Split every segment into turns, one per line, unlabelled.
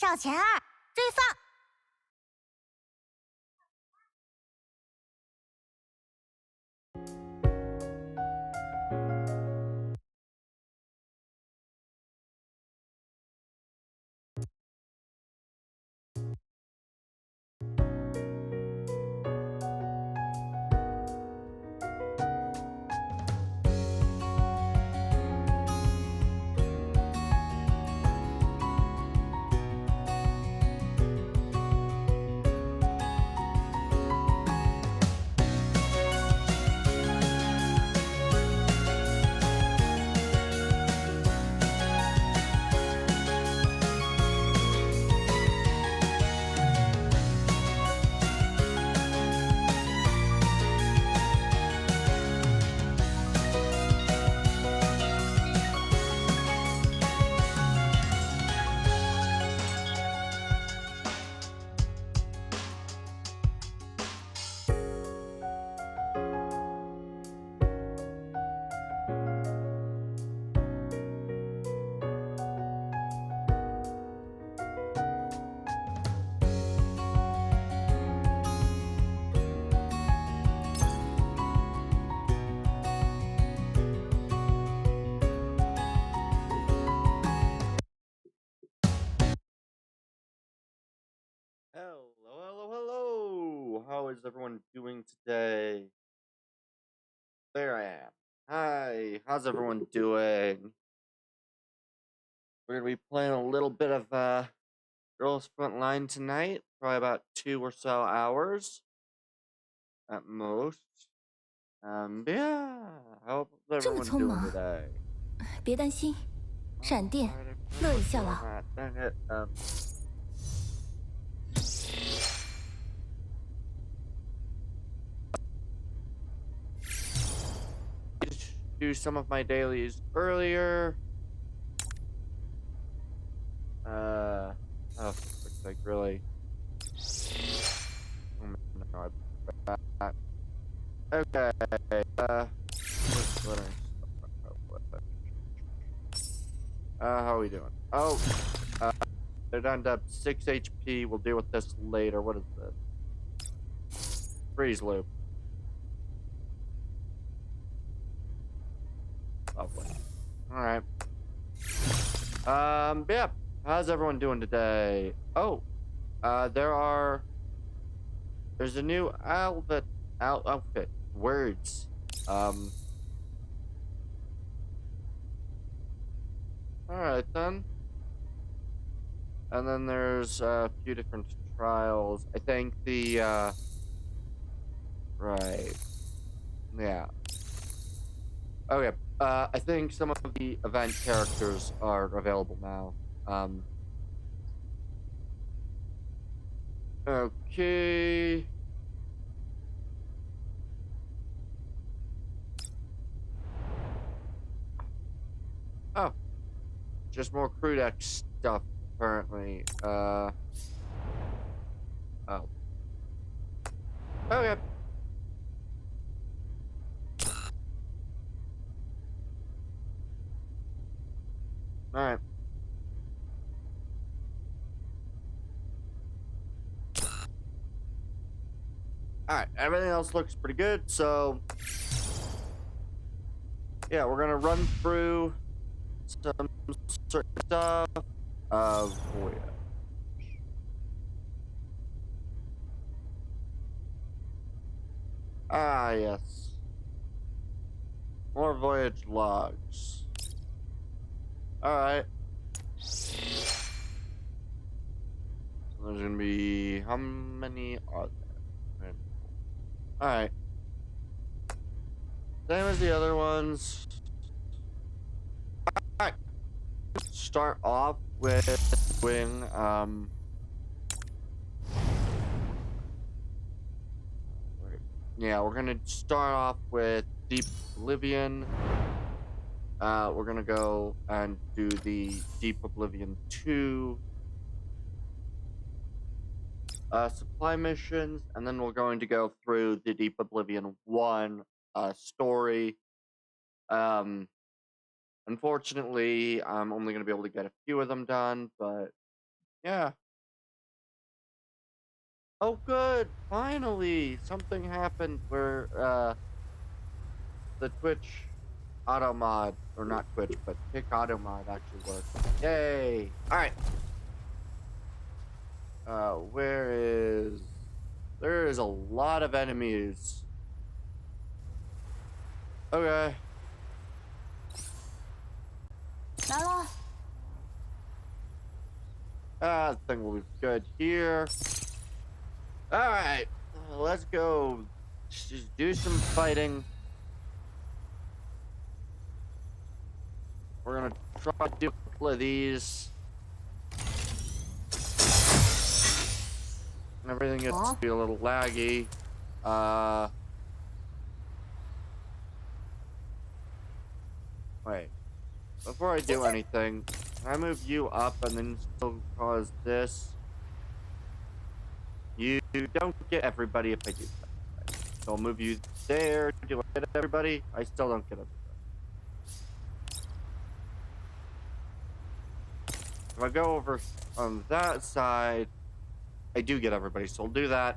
少前儿，追放！Hello.
How is everyone doing today? There I am. Hi, how's everyone doing? We're gonna be playing a little bit of Girls Frontline tonight, probably about 2 or so hours at most. Yeah, how's
这么
everyone
匆
doing
忙，
today?
别担心，闪电
Alright, I
乐
was
意效
doing
劳。
that. Dang it. Do some of my dailies earlier. Oh, like really. Oh my God. Okay. How are we doing? Oh, they're down to 6 HP. We'll deal with this later. What is this? Freeze loop. Lovely. All right. Yeah. How's everyone doing today? Oh, there's a new outfit. Words. All right then. And then there's a few different trials. I think right. Yeah. Okay. I think some of the event characters are available now. Okay. Oh, just more crew deck stuff, apparently. Oh. Okay. Alright. Alright, everything else looks pretty good, so... Yeah, we're gonna run through some certain stuff. Voyage. Ah, yes. More voyage logs. Alright. So there's gonna be... How many are there? Alright. Same as the other ones. Alright. Start off with doing, yeah, we're gonna start off with Deep Oblivion. We're gonna go and do the Deep Oblivion 2 supply missions, and then we're going to go through the Deep Oblivion 1 story. Unfortunately, I'm only gonna be able to get a few of them done, but Yeah. Oh, good. Finally, something happened where the Twitch auto mod, or not Twitch, but Kick auto mod actually worked. Yay! All right. Where is? There is a lot of enemies. Okay.
来了，
I think we'll be good here. All right, let's go. Just do some fighting. We're gonna try to do a couple of these. And everything gets to be a little laggy. Wait. Before I do anything, can I move you up and then still cause this? You don't get everybody if I do that. So I'll move you there. Do I get everybody? I still don't get everybody. If I go over on that side, I do get everybody, so I'll do that.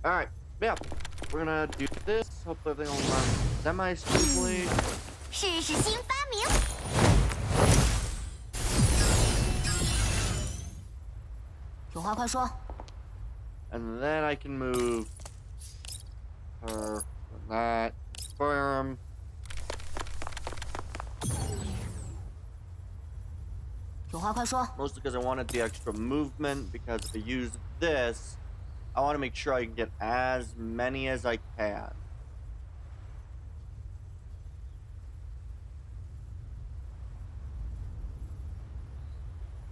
Alright, yeah. We're gonna do this. Hopefully everything will run semi-smoothly.
试试新发明。有话快说。
And then I can move her from that firm. Mostly because I wanted the extra movement, because if I use this, I want to make sure I can get as many as I can.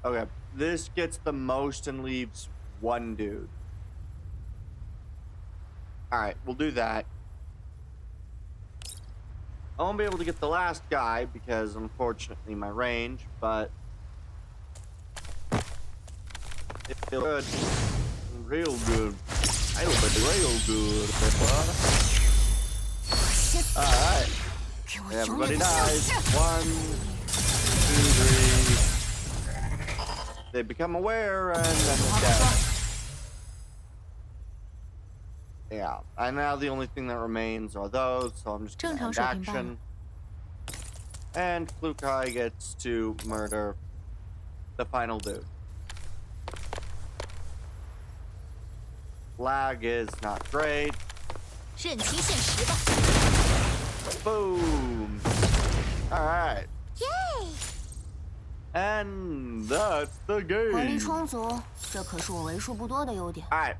Okay, this gets the most and leaves one dude. Alright, we'll do that. I won't be able to get the last guy because, unfortunately, my range, but it feels good. Real good. I hope it's real good. Alright. Everybody dies. 1, 2, 3. They become aware and then they're dead. Yeah, and now the only thing that remains are those, so I'm just gonna end action. And Flukai gets to murder the final dude. Lag is not great. Boom! Alright.
Yay!
And that's the game.
火力充足，这可是我为数不多的优点。
Alright.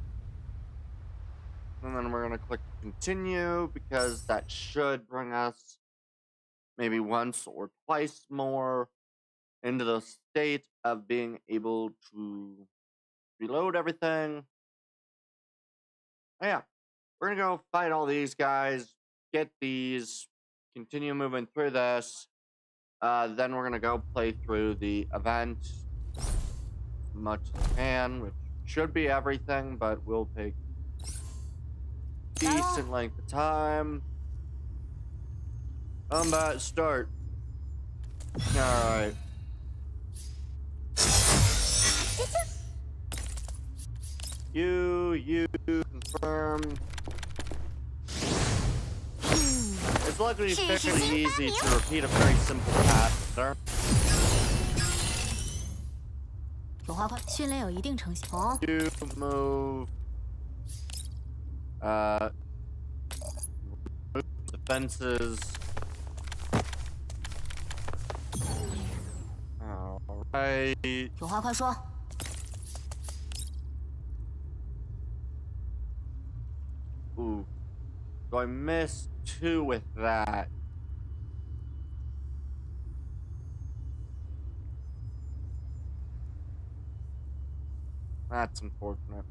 And then we're gonna click continue because that should bring us maybe once or twice more into the state of being able to reload everything. Oh, yeah, we're gonna go fight all these guys, get these, continue moving through this. Then we're gonna go play through the event as much as I can, which should be everything, but will take decent length of time. Combat start. Alright. You confirm. It's luckily fairly easy to repeat a very simple pattern.
有话快，训练有一定成效。哦。
You move. Move the fences. Alright.
有话快说。
Ooh. So I missed 2 with that. That's unfortunate.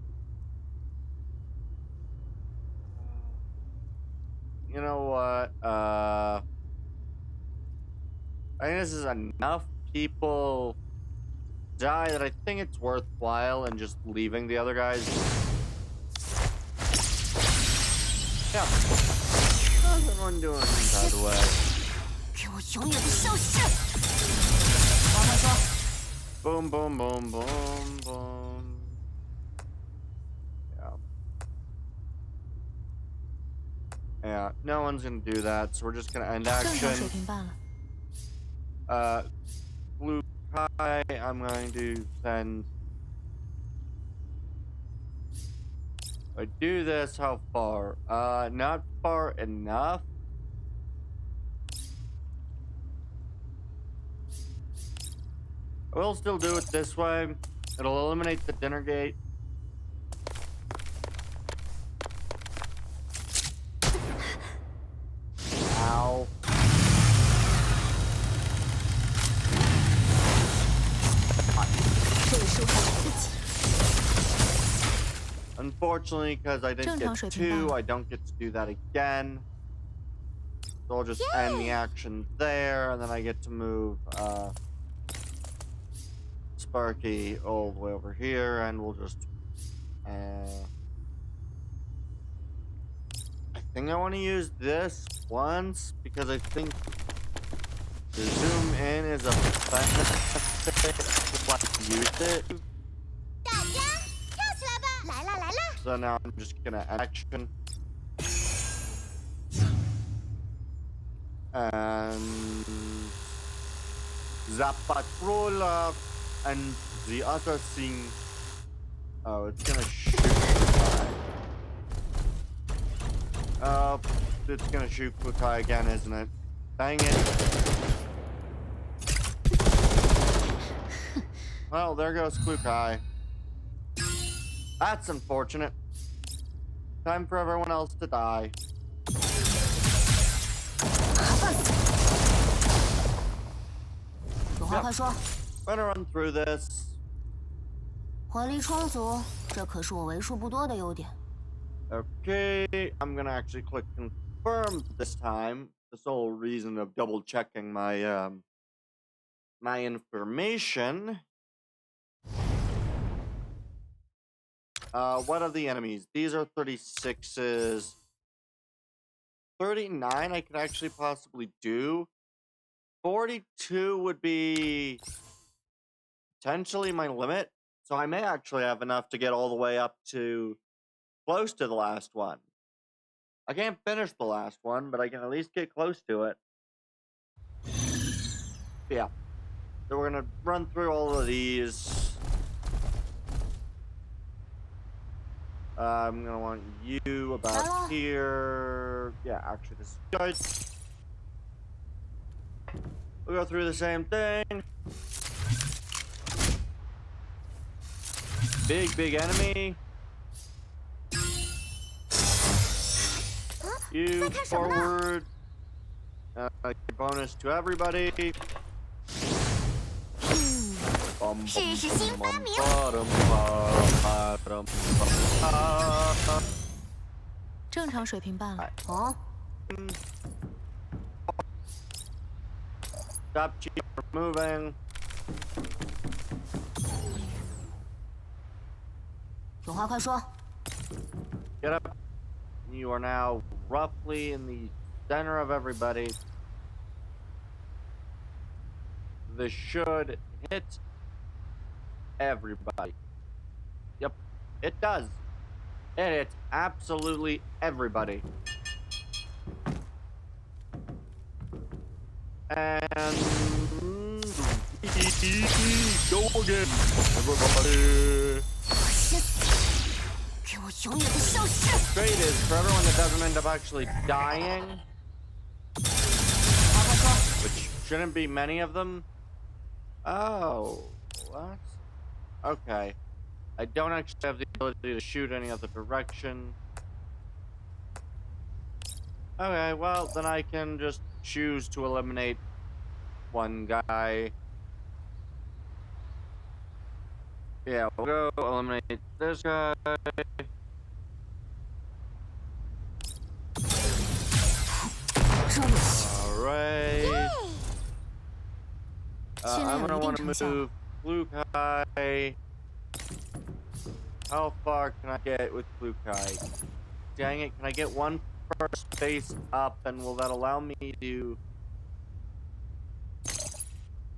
You know what? I think this is enough people die that I think it's worthwhile and just leaving the other guys. Yeah. How's everyone doing, by the way? Boom, boom, boom, boom, boom. Yeah. Yeah, no one's gonna do that, so we're just gonna end
正常
action.
水平半了。
Blue Kai, I'm going to send. I do this, how far? Not far enough. I will still do it this way. It'll eliminate the dinner gate. Ow. Unfortunately, because I didn't get 2, I don't get to do that again. So I'll just end the action there, and then I get to move Sparky all the way over here, and we'll just I think I want to use this once because I think the zoom in is a benefit to use it. So now I'm just gonna action and the patroller and the other thing. Oh, it's gonna shoot Kukai. It's gonna shoot Kukai again, isn't it? Dang it. Well, there goes Kukai. That's unfortunate. Time for everyone else to die. Yep. Better run through this.
火力充足，这可是我为数不多的优点。
Okay, I'm gonna actually click confirm this time. The sole reason of double checking my my information. What are the enemies? These are 36s. 39 I could actually possibly do. 42 would be potentially my limit. So I may actually have enough to get all the way up to close to the last one. I can't finish the last one, but I can at least get close to it. Yeah. So we're gonna run through all of these. I'm gonna want you about here. Yeah, actually this is good. We'll go through the same thing. Big enemy. You forward. Bonus to everybody. Stop cheap from moving. Get up. You are now roughly in the center of everybody. This should hit everybody. Yep, it does. It hits absolutely everybody. And go again, everybody. Great is for everyone that doesn't end up actually dying, which shouldn't be many of them. Oh, what? Okay. I don't actually have the ability to shoot any other direction. Okay, well, then I can just choose to eliminate one guy. Yeah, we'll go eliminate this guy. Alright. I'm gonna want to move Blue Kai. How far can I get with Blue Kai? Dang it, can I get one first space up, and will that allow me to...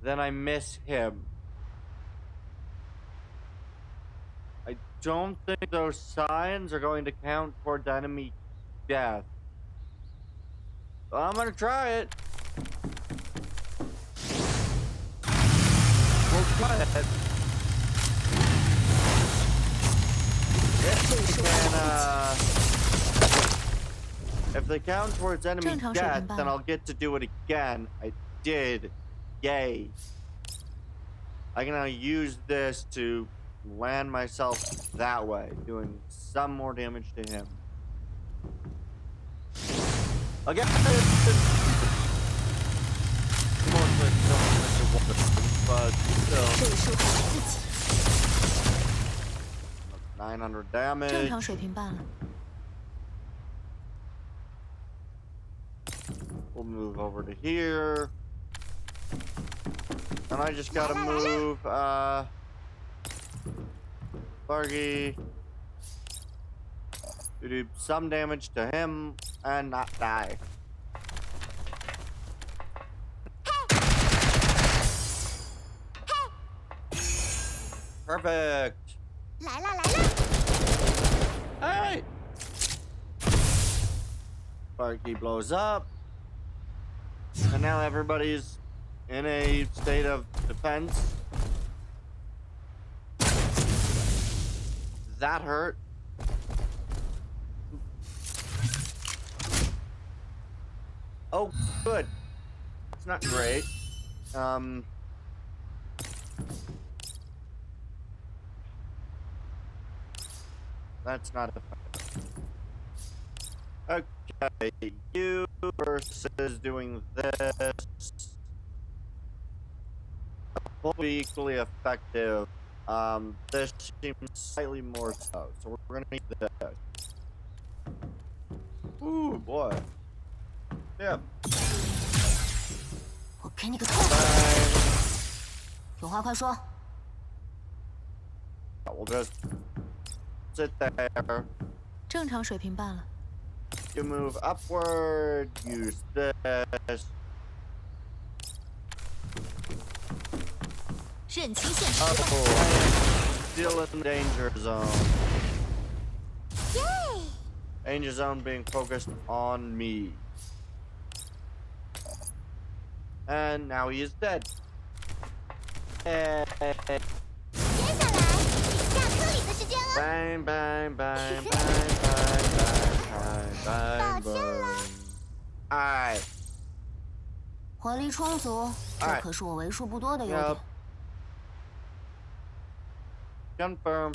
Then I miss him. don't think those signs are going to count towards enemy death. Well, I'm gonna try it. We'll try it. If they count towards enemy death, then I'll get to do it again. I did. Yay. I can now use this to land myself that way, doing some more damage to him. Again, but still 900 damage. We'll move over to here. And I just gotta move, Bargy to do some damage to him and not die. Perfect. Hey! Barky blows up. And now everybody's in a state of defense. That hurt. Oh, good. It's not great. That's not effective. Okay, you versus doing this. Both be equally effective. This seems slightly more so we're gonna need this. Ooh, boy. Yep. We'll just sit there. You move upward, use this. Oh, still in the danger zone. Yay! Danger zone being focused on me. And now he is dead. Bang, bang, bang, bang, bang, bang, bang, bang. Alright.
火力充足，这可是我为数不多的优点。
Confirm.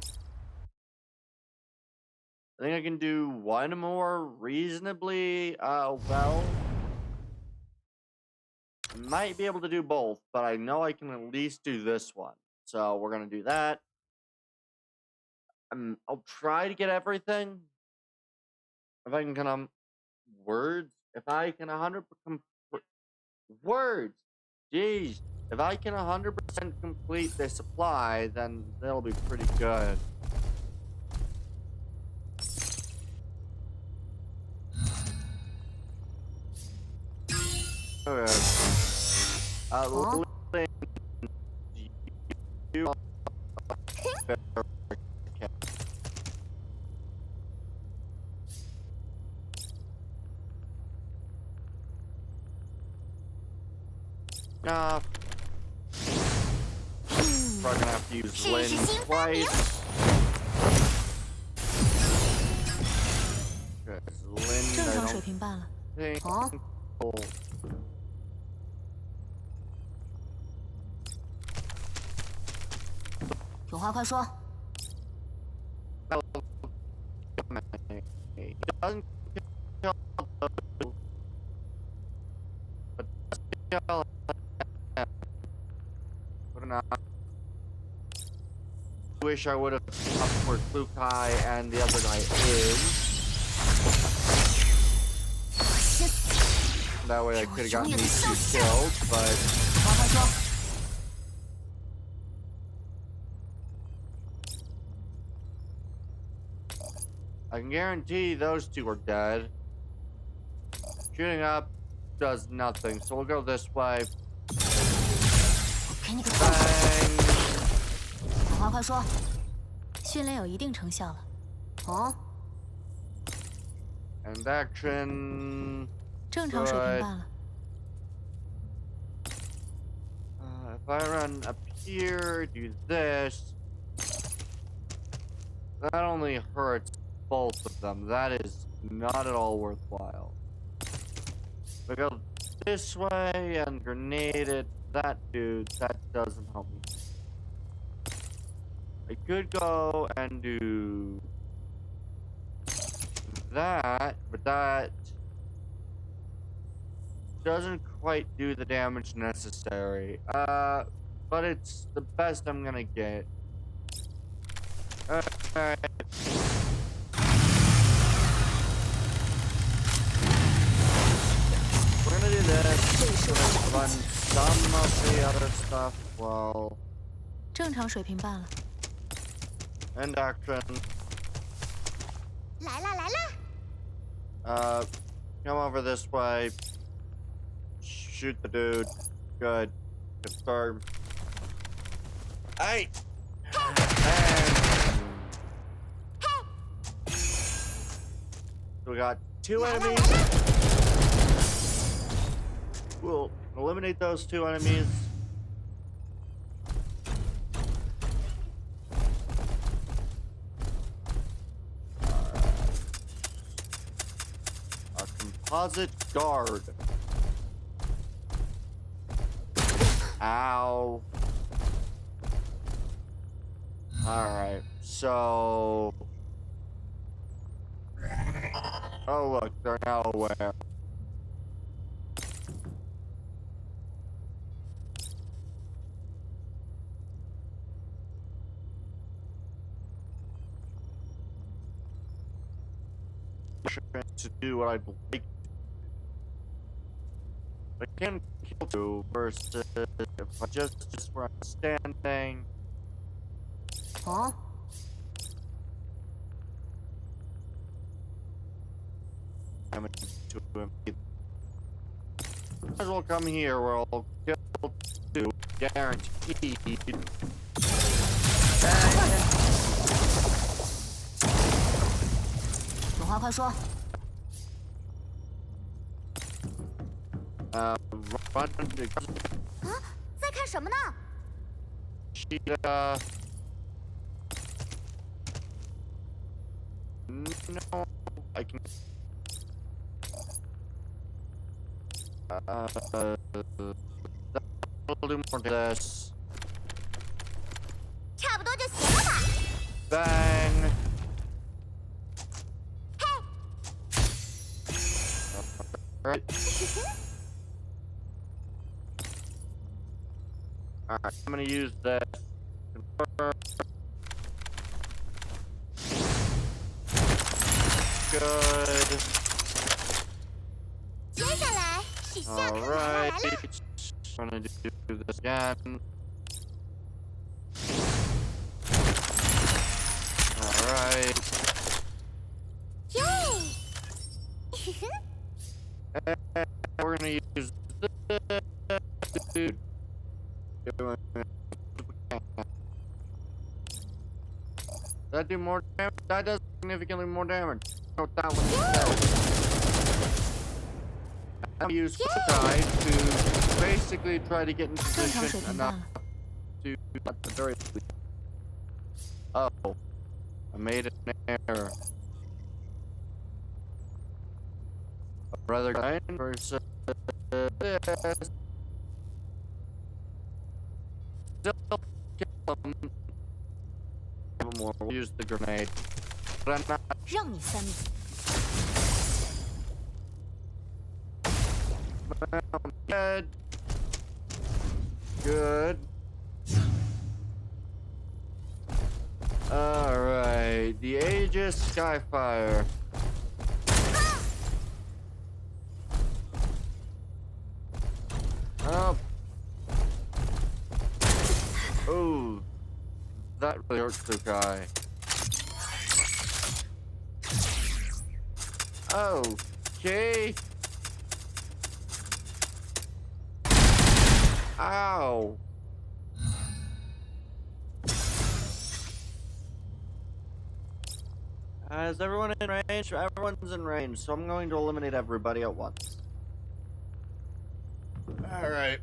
I think I can do one more reasonably well. I might be able to do both, but I know I can at least do this one. So we're gonna do that. I'll try to get everything. If I can kind of words. If I can 100% words. Jeez. If I can 100% complete the supply, then that'll be pretty good. Okay. Probably gonna have to use Lynn twice. Okay, so Lynn, I don't think. Doesn't kill I wish I would have up where Flukai and the other guy is. That way I could have gotten these two killed, but I can guarantee those two are dead. Shooting up does nothing, so we'll go this way. Bang.
训练有一定成效了。哦。
And action.
正常水平罢了。
If I run up here, do this, that only hurts both of them. That is not at all worthwhile. If I go this way and grenade at that dude, that doesn't help me. I could go and do that, but that doesn't quite do the damage necessary. But it's the best I'm gonna get. Alright. We're gonna do this. We're gonna run some of the other stuff while.
正常水平罢了。
And action.
来啦来
啦！ Come over this way. Shoot the dude. Good. Confirm. Hey! And we got 2 enemies. We'll eliminate those 2 enemies. Our composite guard. Ow. Alright, so... Oh look, they're now aware. To do what I'd like. I can kill 2 versus if I just where I'm standing.
Huh?
Damage to him. Might as well come here where I'll kill 2, guaranteed. Bang.
有话快说。
Run.
啊，在看什么呢？
Cheetah. No, I can. That'll do more to this.
差不多就行了吧。
Bang. Alright. Alright, I'm gonna use this. Confirm. Good. Alright. I'm gonna do this again. Alright.
Yay!
And we're gonna use this. Dude. That do more damage? That does significantly more damage. Note that one instead. I'm gonna use Fly to basically try to get in position enough to at the very least. Oh, I made an error. A brother guy versus this. Still kill him. More. We'll use the grenade. But I'm not.
让你3秒。
Good. Good. Alright. The Aegis Skyfire. Oh. Oh. That really hurts the guy. Okay. Ow. Is everyone in range? Everyone's in range, so I'm going to eliminate everybody at once. Alright.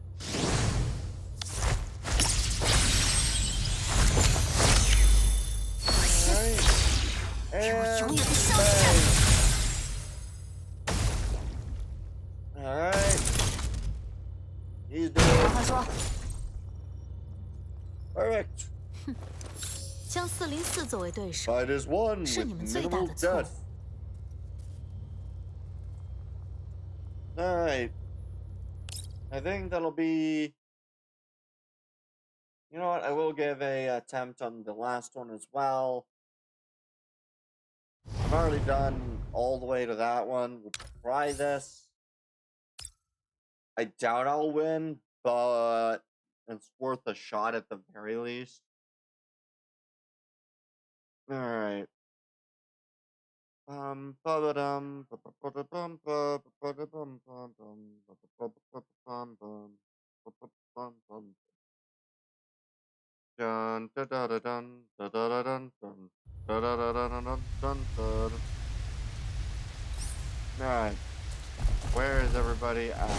And bang. Alright. He's dead.
快说，
Perfect.
将404作为对手，
Fight is won
是
with
你们最大
minimal
的错误。
death. Alright. I think that'll be... You know what? I will give a attempt on the last one as well. I've already done all the way to that one. We'll try this. I doubt I'll win, but it's worth a shot at the very least. Alright. Dun da da da dun da da da dun dun da da da da dun dun dun. Alright. Where is everybody at?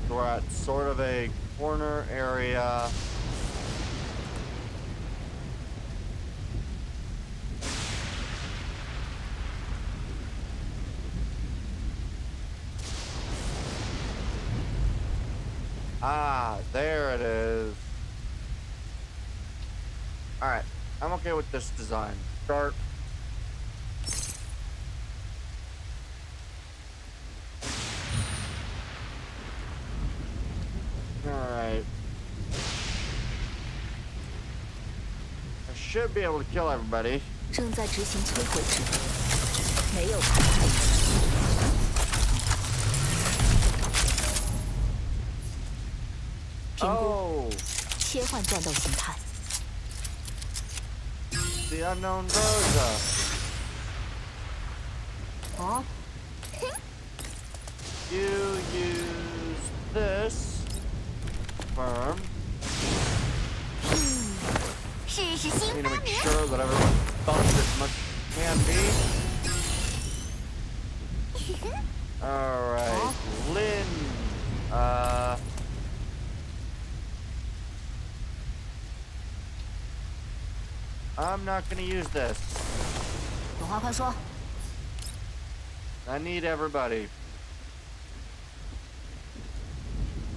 So we're at sort of a corner area. Ah, there it is. Alright, I'm okay with this design. Start. Alright. I should be able to kill everybody.
正在执行摧毁指令，没有谈判。评估，
Oh,
切换战斗形态。
the unknown Rosa.
哦，
You use this firm.
试试新
Need
发
to make
明。
sure that everyone buffed as much as can be. Alright, Lynn. I'm not gonna use this.
有话快说。
I need everybody.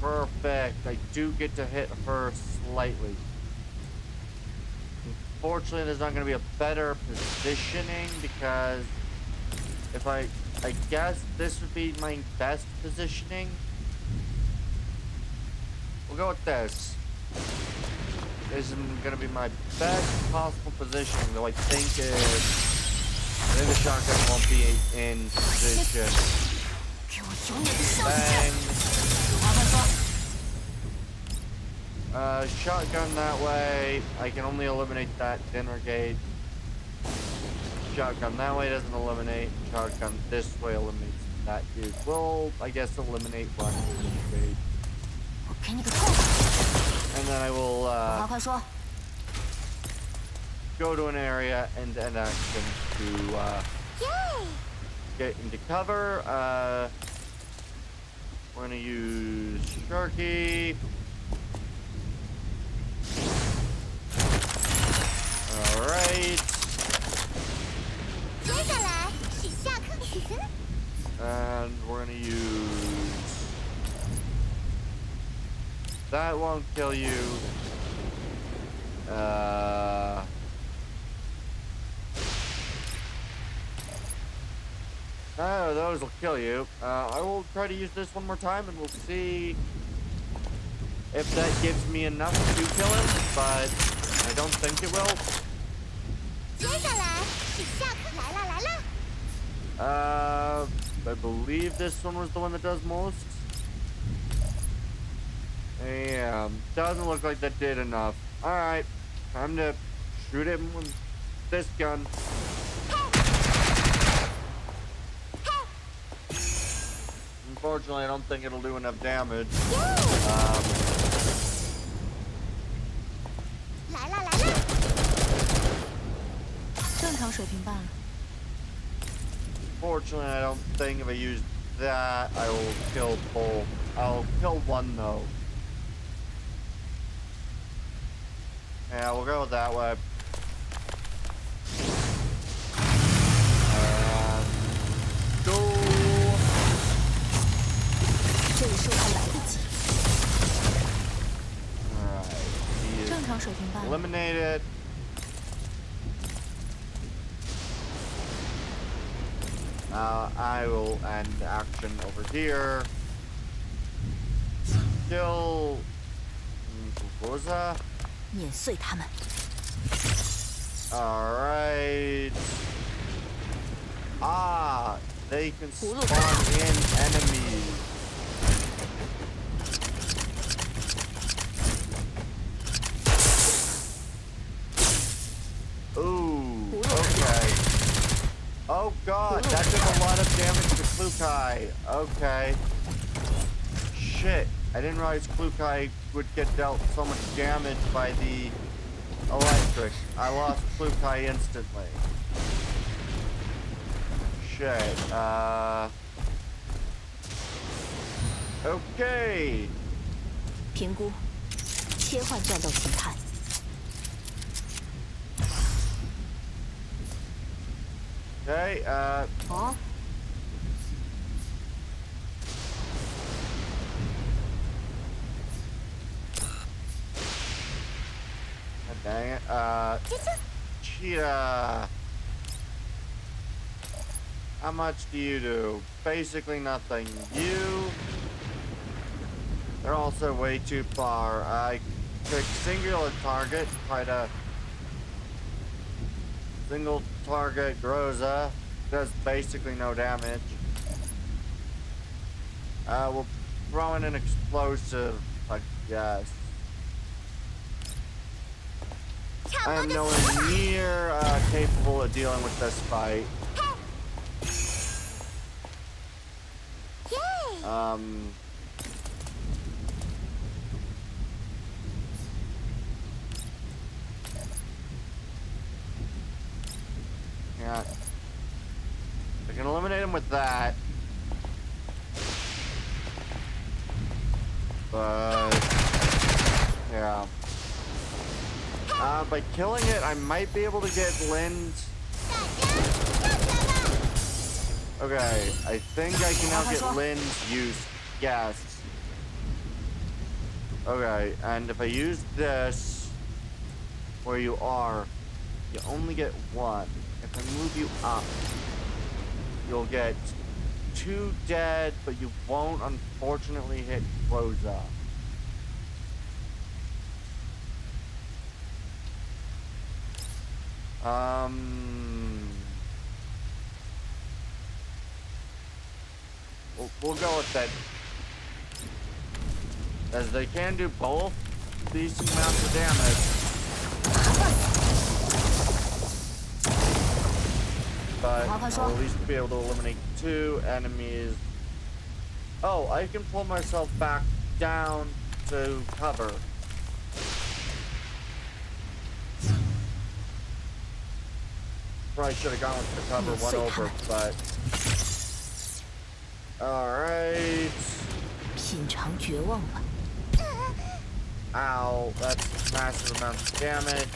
Perfect. I do get to hit her slightly. Unfortunately, there's not going to be a better positioning because if I guess this would be my best positioning. We'll go with this. This is going to be my best possible positioning, though I think the shotgun won't be in position.
给我永远的消失。
Bang.
有话快说。
Shotgun that way. I can only eliminate that dinner gate. Shotgun that way doesn't eliminate. Shotgun this way eliminates that dude. We'll, I guess, eliminate one dinner gate.
我给你个痛快。
And then I will
有话快说。
go to an area and end action to get into cover. We're gonna use Sharky. Alright.
接下来是下课。
And we're gonna use... That won't kill you. No, those will kill you. I will try to use this one more time and we'll see if that gives me enough to kill him, but I don't think it will.
接下来是下课。来啦来啦。
I believe this one was the one that does most. Yeah, doesn't look like that did enough. Alright, time to shoot him with this gun. Unfortunately, I don't think it'll do enough damage.
来啦来啦。正
常水平半了。
Fortunately, I don't think if I use that, I will kill both. I'll kill one though. Yeah, we'll go that way. Go.
这里是我来得及。
Alright. He is
正常水平半了。
eliminated. I will end action over here. Kill Rosa.
碾碎他们。
Alright. Ah, they can spawn in enemies. Ooh, okay. Oh god, that did a lot of damage to Klukai. Okay. Shit, I didn't realize Klukai would get dealt so much damage by the electric. I lost Klukai instantly. Shit, okay.
评估，切换战斗形态。
Okay,
哦，
dang it, Cheetah. How much do you do? Basically nothing. You... They're also way too far. I pick singular target, try to... Single target Groza. Does basically no damage. We'll throw in an explosive, I guess. I'm nowhere near capable of dealing with this fight. Yeah. I can eliminate him with that. But yeah. By killing it, I might be able to get Lind. Okay, I think I can now get Lind's use. Yes. Okay, and if I use this where you are, you only get one. If I move you up, you'll get 2 dead, but you won't unfortunately hit Rosa. We'll go with that. As they can do both decent amounts of damage. But I'll at least be able to eliminate 2 enemies. Oh, I can pull myself back down to cover. Probably should have gone with the cover one over, but... Alright.
品尝绝望吧。
Ow, that's massive amounts of damage.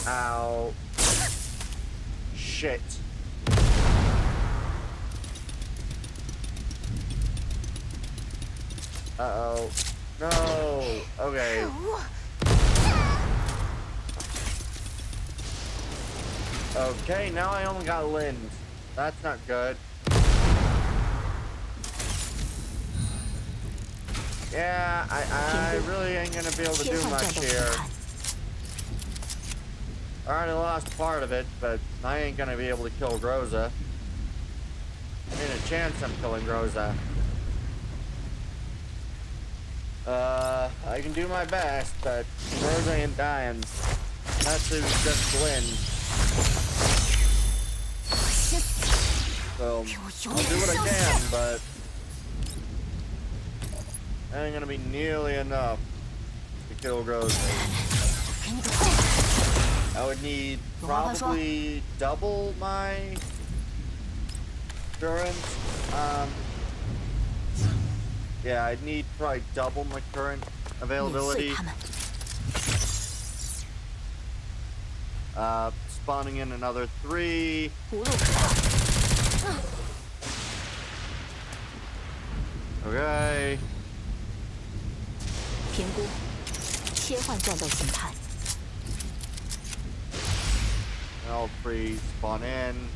Ow. Shit. Uh-oh. No. Okay. Okay, now I only got Lind. That's not good. Yeah, I really ain't gonna be able to do much here. I already lost part of it, but I ain't gonna be able to kill Groza. I mean, a chance I'm killing Groza. I can do my best, but Groza ain't dying. That's who's just Lind. So, I'll do what I can, but that ain't gonna be nearly enough to kill Groza. I would need
有话快说。
probably double my current. Yeah, I'd need probably double my current
碾碎
availability.
他们。
Spawning in another 3.
无路可逃。
Okay.
评估，切换战斗形态。
All 3 spawn in.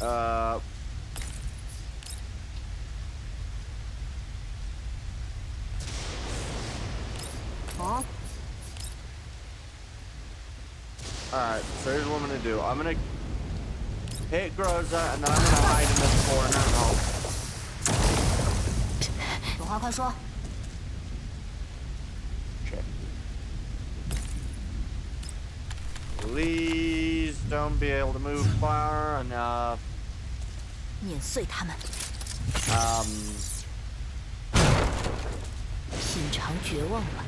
Oh.
Alright, so here's what I'm gonna do. I'm gonna hit Groza, and then I'm gonna hide in this corner and hope.
有话快说。
Shit. Please don't be able to move far enough.
碾碎他们。 品尝绝望吧。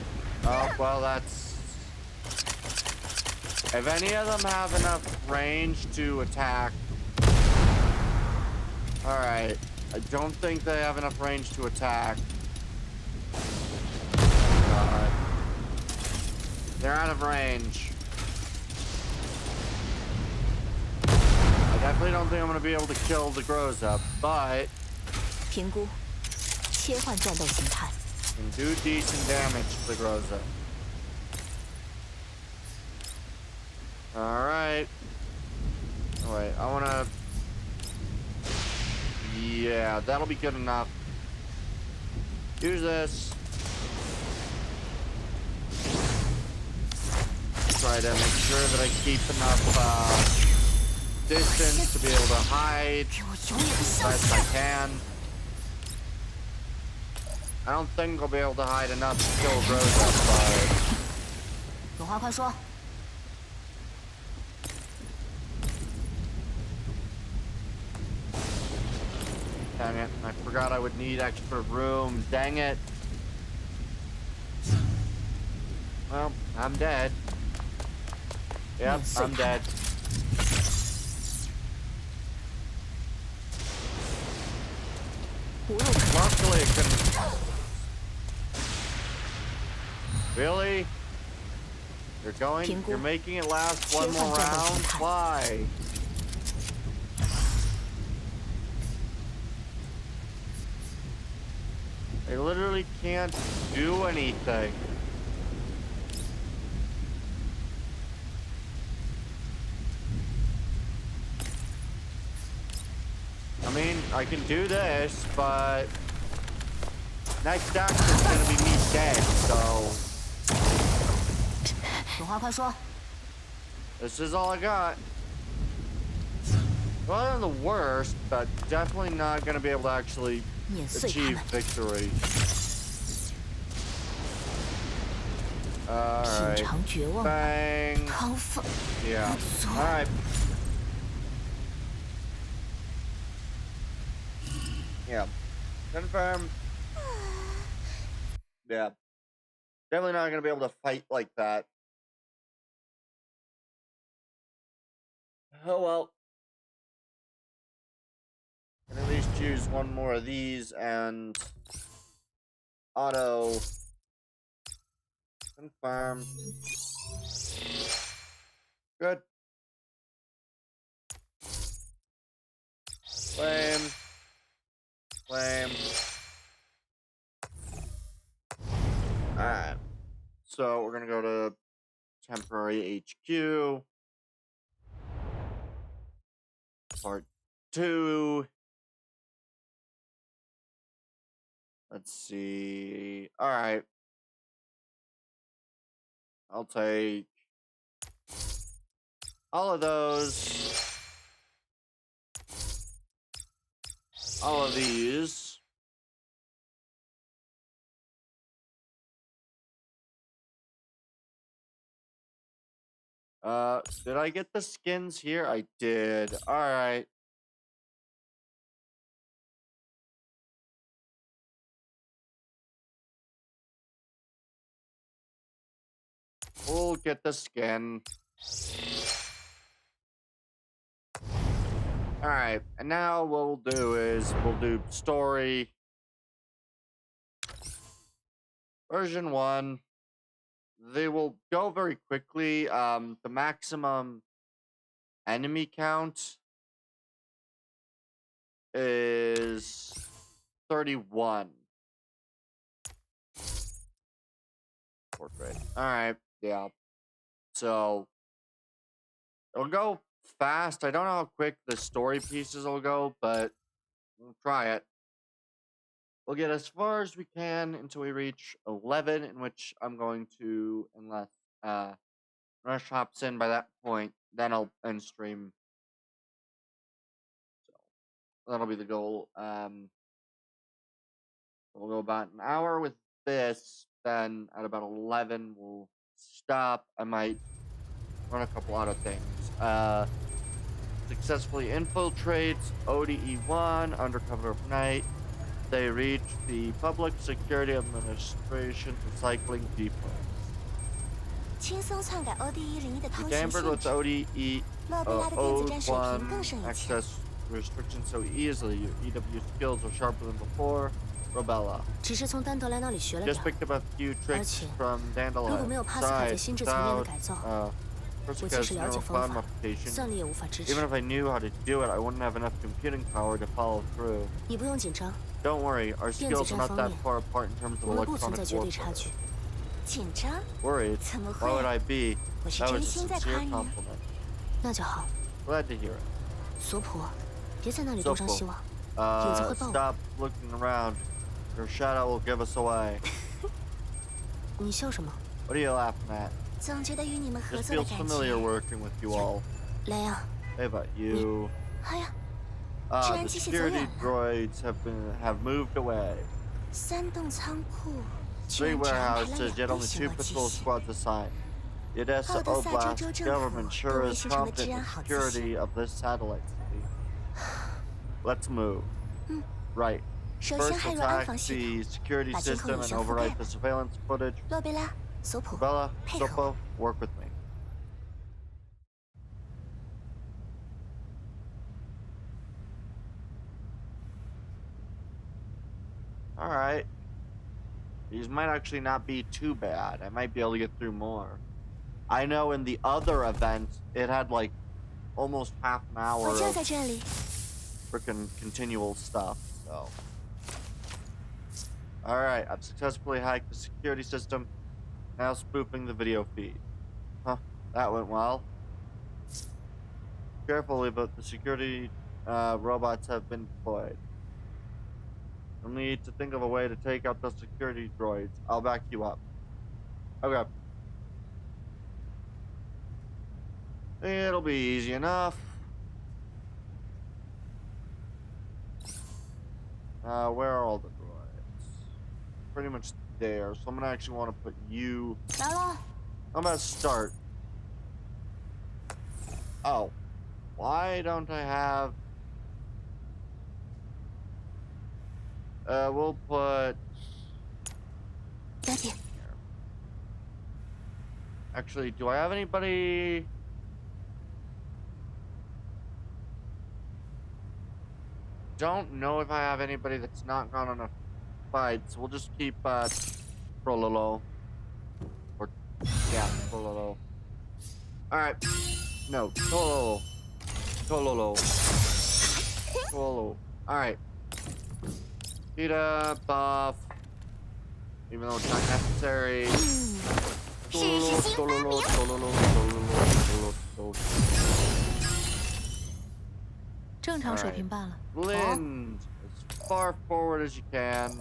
Oh, well, that's... If any of them have enough range to attack... Alright. I don't think they have enough range to attack. God. They're out of range. I definitely don't think I'm going to be able to kill the Groza, but...
评估，切换战斗形态。
can do decent damage to the Groza. Alright. Oh, wait, I wanna... Yeah, that'll be good enough. Use this. Try to make sure that I keep enough distance to be able to hide
给我永远的
as
消
best I
失！
can. I don't think I'll be able to hide enough to kill Groza, but...
有话快说。
Dang it, I forgot I would need extra room. Dang it. Well, I'm dead. Yep, I'm dead. Luckily, it couldn't... Really? You're making it last one more round? Why? They literally can't do anything. I mean, I can do this, but next action is gonna be me dead, so
有话快说。
this is all I got. Well, not the worst, but definitely not gonna be able to actually
碾碎他
achieve
们。
victory.
品
Alright.
尝绝望吧。
Bang.
亢奋。
Yeah.
不足。
Alright. Yeah. Confirm. Yeah. Definitely not gonna be able to fight like that. Oh well. Can at least use one more of these and auto confirm. Good. Flame. Flame. Alright. So we're gonna go to temporary HQ. Part 2. Let's see. Alright. I'll take all of those. All of these. Did I get the skins here? I did. Alright. We'll get the skin. Alright, and now what we'll do is we'll do story version 1. They will go very quickly. The maximum enemy count is 31. Portrait. Alright, yeah. So it'll go fast. I don't know how quick the story pieces will go, but we'll try it. We'll get as far as we can until we reach 11, in which I'm going to, unless Rush hops in by that point, then I'll end stream. So that'll be the goal. We'll go about an hour with this, then at about 11 we'll stop. I might run a couple other things. Successfully infiltrates ODE-1, undercover of night. They reach the Public Security Administration recycling depot.
轻松篡改 ODE-01 的通行
Tampered
限
with
制，
ODE
洛贝拉的电子战水平更
01
胜以前。
access restrictions so easily. Your EW skills are sharper than before. Robella.
只是从丹德莱那里学了
Just
点，
picked up a few tricks from
如果没有
Dandelion.
帕斯卡在
Besides,
心智层面的
without
改造， 我即
Persica's
使了解
neural
方
cloud
法，
modification.
算力也无法支持
Even。if I knew how to do it, I wouldn't have enough computing power to follow through.
你不用紧张，
Don't worry, our
电子
skills are
战
not
方
that
面，
far apart in terms
我
of
们不存在
electronic
绝对差
warfare.
距。
紧张？
Worried?
怎么
Why would
会？
I be?
我是
That
真
was a
心在夸
sincere
你啊。
compliment.
那就好。
Glad to hear it.
索普，别在那里东张西望，影子会爆我。
Stop looking around. Your shadow will give us away.
你笑什么？
What are you laughing at?
总觉得与你们合
This
作的
feels
感
familiar
觉。
working with you all.
莱昂，
Hey, but you.
哎呀，
The
然机器走
security
远了。
droids have moved away.
3栋仓库居
Three
然只安排了
warehouses,
2
yet
个
only
巡
2
逻机
patrol
器。
squads assigned. The Odessa
奥德萨州
Oblast
州政府
government
对
sure
卫
is
星城的治
confident in
安
the
好自信。
security of this satellite city. Let's move. Right.
首
First,
先骇入安
attack
防系
the
统，
security
把监控
system
有
and
效覆盖
overwrite
吧
the surveillance footage.
洛贝拉、索普，
Bella,
配合
Sopo, work with me. Alright. These might actually not be too bad. I might be able to get through more. I know in the other event, it had like almost half an hour
我就
of
在这里。
freaking continual stuff, so. Alright, I've successfully hacked the security system. Now spoofing the video feed. Huh, that went well. Carefully, but the security robots have been deployed. We'll need to think of a way to take out the security droids. I'll back you up. Okay. It'll be easy enough. Where are all the droids? Pretty much there. So I'm gonna actually want to put you.
来了，
I'm gonna start. Oh. Why don't I have... we'll put...
等点，
Actually, do I have anybody... Don't know if I have anybody that's not gone on a fight, so we'll just keep, Trololo. Or, yeah, Trololo. Alright. No, Trololo. Trololo. Trololo. Alright. Peter, buff. Even though it's not necessary.
试试新发明。
正常水平罢了。
Blend as far forward as you can.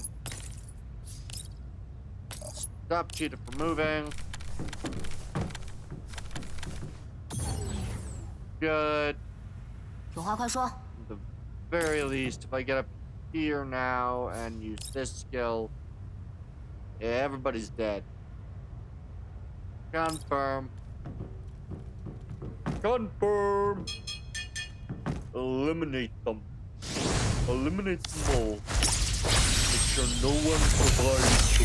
Stop Cheetah from moving. Good.
有话快说。
At the very least, if I get up here now and use this skill, yeah, everybody's dead. Confirm. Confirm. Eliminate them. Eliminate them all. Make sure no one survives the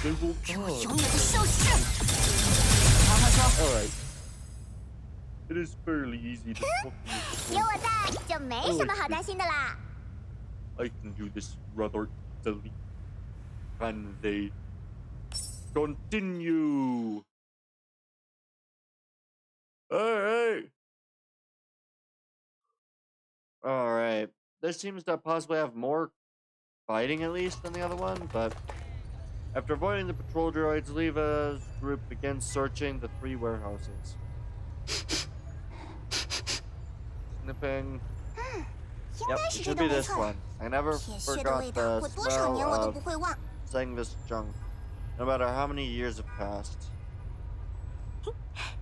duel. They will
让我
come.
永远的消失。长话说，
Alright. It is fairly easy to talk to you.
有我在，就没什么好担心的啦。
I can do this rather easily. Can they continue? Alright. Alright. This seems to possibly have more fighting at least than the other one, but after avoiding the patrol droids, Leva's group begins searching the 3 warehouses. Sniffing.
应
Yep,
该
it
是这
should
栋
be
没
this
错。
one. I never
铁屑的
forgot
味道，
the
过多少年
smell
我都
of
不会忘。
saying this junk, no matter how many years have passed.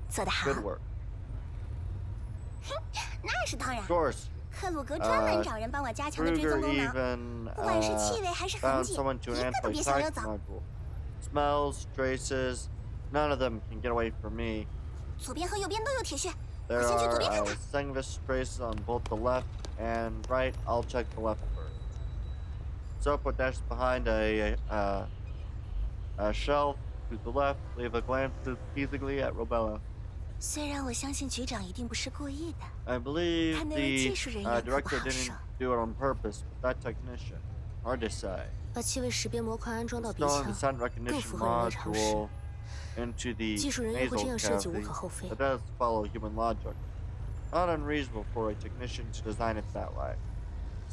做得好。
Good work.
那是当然
Of。course.
克鲁格专门找人帮我加强的追
Kruger
踪功能，
even
不管是气味还是痕
found
迹，
someone to
一个都别想溜
anti-tax
走。
module. Smells, traces, none of them can get away from me.
左边和右边都有铁屑，我
There
先去左
are
边看看。
Sengvis traces on both the left and right. I'll check the left first. Sopo dashes behind a shelf to the left. Leave a glance teasingly at Robella.
虽然我相信局长一定不是故意的，
I believe
看那位
the
技术人员可不
director
好
didn't
受。
do it on purpose, but that technician, hard to say.
把气味识别模块安装到鼻
Installing the
腔，
scent
更
recognition
符合人类常识。
module into the
技术人员会这
nasal
样设计无
cavity
可厚非。
that does follow human logic. Not unreasonable for a technician to design it that way.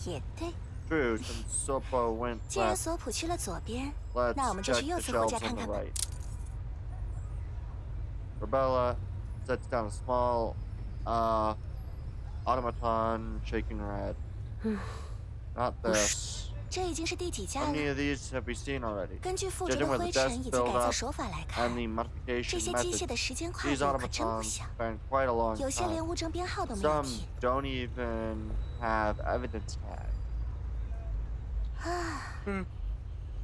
也对，
True, since Sopo went
既然
left,
索普去了左边，
let's
那我们就
check
去
the
右侧后
shelves
家
on
看
the
看吧。
right. Rebella sets down a small automaton, shaking her head. Not this.
这已经是第几家
How many
了？
of these have we seen already?
根据附着
Judging
的
by the
灰
dust
尘以及
build
改造
up
手法来
and
看，
the
这
modification
些机械
methods,
的时间跨
these
度可真不
automatons
小，
spend quite a long
有些连
time.
无证编号都没有
Some
贴。
don't even have evidence tag.
啊，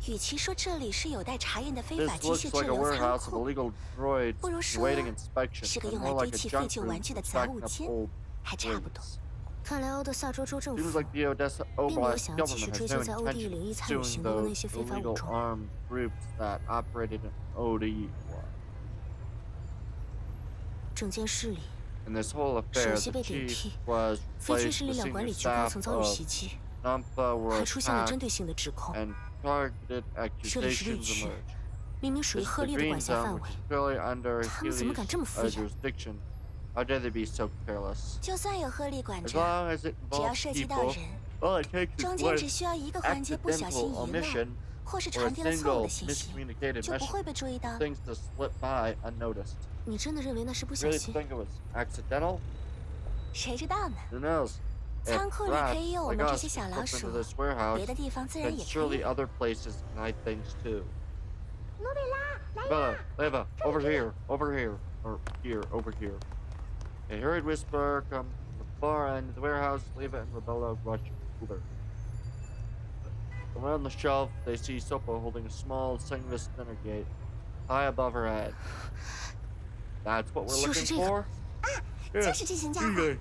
与其说这里是有待查验的非
This
法机
looks
械
like
滞
a
留仓
warehouse of
库，
illegal droids
不如说
awaiting inspection,
是个
and
用
more
来堆
like a
砌废
junk
旧
room
玩具的
for
杂
stacking
物
up
间，
old
还差不多。
toys.
看来欧德萨州州政
Seems
府
like the Odessa
并没有
Oblast
想要继续
government
追
has
究
no
在欧地
intention
领域
of
参与
suing
行动的那
those
些非法武
illegal
装。
armed groups that operated in ODE.
整件事里，
In this whole
首
affair,
席
the
被顶
chief
替，
was
非军
placed
事
the
力量管
senior
理局高
staff
层遭遇
of
袭击，
Nampa were
还出现了
attacked
针对性的指控。
and targeted
这里是绿
accusations
区，
emerged.
明明属于
This is
赫
the
利的
green
管辖
zone,
范
which
围，
is clearly under
他们怎么敢这么敷
Healy's
衍？
jurisdiction. How dare they be so careless?
就算有赫利管
As
着，
long as it
只要
involves
涉及到
people,
人，
all it takes
中
is
间
one
只需要一个环节不小心
accidental
遗漏，
omission
或是
or
传
a
递了错误
single
的信息，
miscommunicated
就不
mission
会被注意到。
things to slip by unnoticed.
你真的认为那是不小
Really
心？
think it was accidental?
谁知道呢？
Who knows? If
仓库里可
rats
以有我
like
们这
us
些小
can
老
slip
鼠
into，this warehouse,
别的地方自然
then
也可
surely
以。
other places can hide things too.
罗贝拉，来
Bella,
啦！
Leva, over here, over here, or here, over here. A hurried whisper comes from the far end of the warehouse. Leva and Rebella rush over. Around the shelf, they see Sopo holding a small Sengvis dinner gate high above her head. That's what we're
就
looking
是这个。
for?
就是这件家伙，
Okay.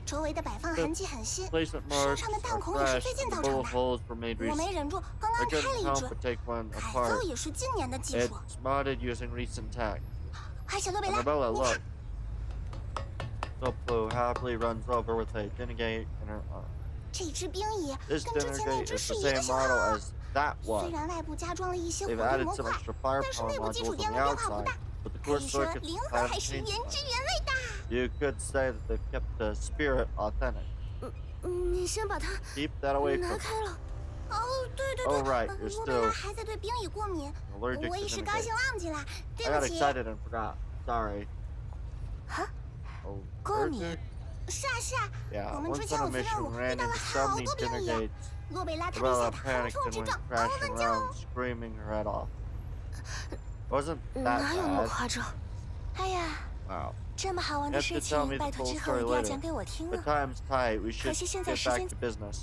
周围的摆放痕迹很新，
Placement
身
marks
上的
are
弹孔也是
fresh,
最近
and
造
the
成
bullet
的。
holes were made
我没
recently.
忍住，刚
I
刚拍
couldn't
了一
help
准
but。take one
改
apart.
造也是近年的技
It's
术。
modded using recent tech.
哎，小罗贝拉，
Rebella,
你
look.
看，
Sopo happily runs over with a dinner gate in her arm.
这只冰椅
This
跟之
dinner
前那
gate
只
is
是
the
一个
same
型
model
号。
as that
虽
one.
然外部加装了一些活
They've
动
added
模
some
块，
extra
但是
firepower
内部基础
modules
电
on
路
the
变化不
outside,
大，
but the
可
core
以说
circuits
灵魂
haven't
还是
changed
原
much.
汁原味的。
You could say that they've kept the spirit authentic.
你先把它
Keep that away
拿
from
开了。
哦，对对
Oh,
对，
right, you're
罗贝拉
still
还在对冰椅过敏，
allergic
我
to
一时
dinner
高兴
gates.
忘记了，
I
对
got
不起。
excited and forgot. Sorry.
哈，
Oh,
过敏
allergic?
是啊是啊，
Yeah,
我们之
once
前
on
有
a
次任
mission
务
ran
遇到了
into so
好
many
多冰
dinner
椅，
gates.
罗贝拉特别吓
Rebella
得横
panicked
冲
and
直
went
撞，嗷
crashing
的叫。
around, screaming her head off. Wasn't that
哪有那么
bad?
夸张？
哎呀，
Wow.
这么好玩
You
的
have
事
to tell
情，
me
拜
the
托
full
之后一
story
定要
later.
讲给我听
The
啊。
time's tight. We should
可惜现在
get
时
back
间
to business.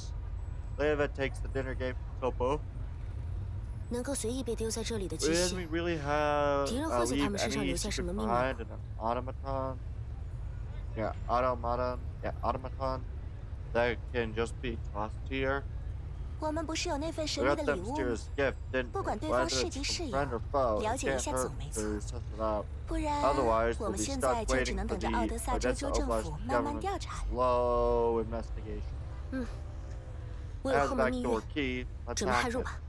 Leva takes the dinner gate from Sopo.
能够随意被丢在这里的机
Didn't we
械，
really have
敌人会在他
leave
们身上
any
留下什
secret
么密码
behind in an automaton? Yeah, automaton. Yeah, automaton that can just be tossed here.
我们不是有那份神
We
秘
got
的礼
them
物
to
吗？
his gift, didn't
不
we?
管对方
Whether
是
it's
敌是
from
友，
friend or foe,
了
it
解一
can't
下
hurt
总没错。
to test it out.
不然
Otherwise,
我
we'll
们
be
现
stuck
在就只
waiting
能
for
等着
the
奥德萨州
Odessa
州政
Oblast
府慢慢
government
调查了。
slow investigation.
我有
As
后门密
backdoor
钥，
key, let's
准备撼
hack
入
it.
吧。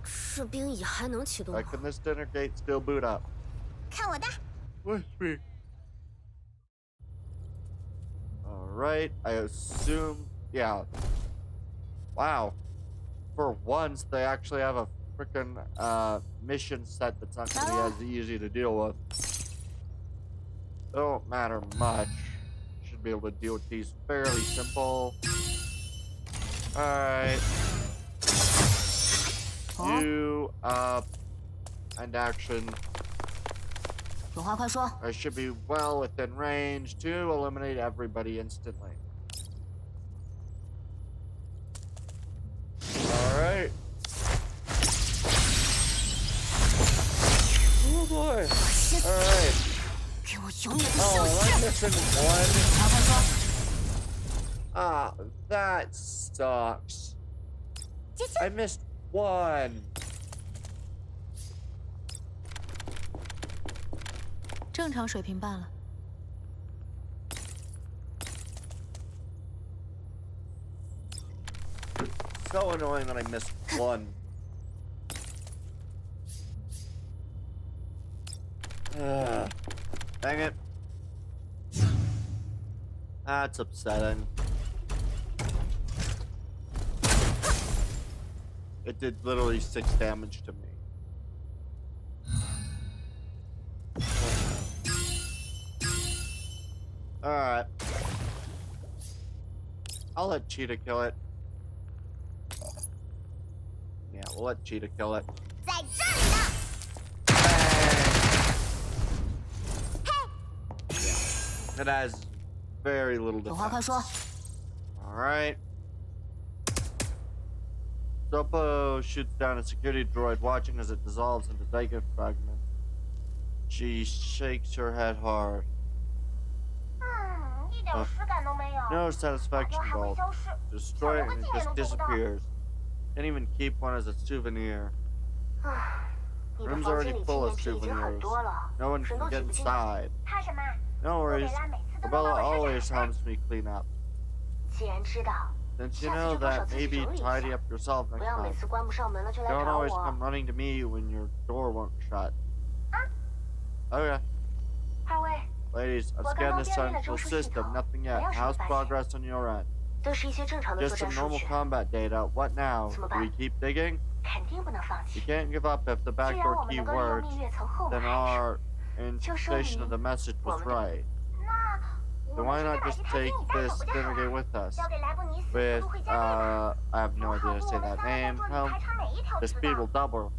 士兵椅还能启动
Why
吗？
can this dinner gate still boot up?
看我的！
With me. Alright, I assume... Yeah. Wow. For once, they actually have a freaking mission set that's not going to be as easy to deal with. Don't matter much. Should be able to deal with these fairly simple. Alright. You up and action.
有话快说。
I should be well within range to eliminate everybody instantly. Alright. Oh boy. Alright.
给我永远的
Oh,
消
I'm
失！
missing
有
one.
话快说。
Ah, that sucks.
结束。
I missed one.
正常水平罢了。
So annoying that I missed one. Dang it. That's upsetting. It did literally 6 damage to me. Alright. I'll let Cheetah kill it. Yeah, we'll let Cheetah kill it.
在这里呢。
Yeah. It has very little
有话快
defense.
说。
Alright. Sopo shoots down a security droid, watching as it dissolves into Daiga fragments. She shakes her head hard.
一点实感都没有。
No satisfaction
还会
bulb.
消失，
Destroy it and it
想
just
连个镜也能做不到。
disappears. Can't even keep one as a souvenir.
你的
Room's
房
already
间里纪
full
念
of
品已经很
souvenirs.
多了，
No one
人
can
都挤
get
不进。
inside.
怕什么？
No
洛
worries.
贝拉每次都能
Rebella
帮我
always
生产。
helps me clean up.
既然知道，
Since you
下次
know
就多少
that,
自己
maybe
整理一
tidy
下，
up yourself
不
next
要每
time.
次关不上门了就来
Don't
找
always
我。
come running to me when your door won't shut. Okay.
二位，
Ladies, I've
我刚
scanned
刚
the
辨认了
central
中枢系
system.
统，
Nothing
没
yet.
有什么
How's
发现，
progress on your end?
都是一些正常的
Just
作战
some
数
normal
据，
combat data. What now?
怎么
Do
办？
we keep digging?
肯定不能放
We
弃。
can't give up if the
既然
backdoor
我们
key
能够利用
works,
蜜月层后门
then
还手，
our interpretation of the message was right.
那
Then why not just take this dinner with us?
交给莱布尼斯，速
With,
度会加倍吧。
I have no
正
idea
好
to
跟
say
我们
that
三个在
name.
这里
How
排查每一条
the
渠
speed will
道。
double.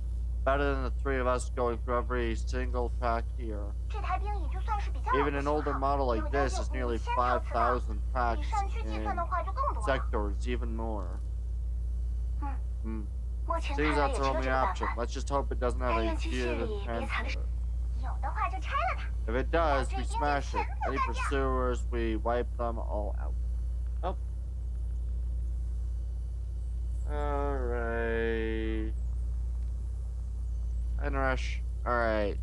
Better than the 3 of us going through every single track here.
这台兵已经算是比较老的
Even an
型
older
号，
model
有
like
将
this
近
is nearly
5000条磁道，
5,000 tracks
比山区计
in
算的话就更多了。
sectors, even more.
目前
Seems
看来
that's
也
our
只有
only
这个办
option.
法。
Let's just hope it doesn't have
但
a
愿机械
fugitive
里别藏着，
transmitter.
有的话就拆了它。
If it does, we smash it. Any pursuers, we wipe them all out. Oh. Alright. And rush. Alright.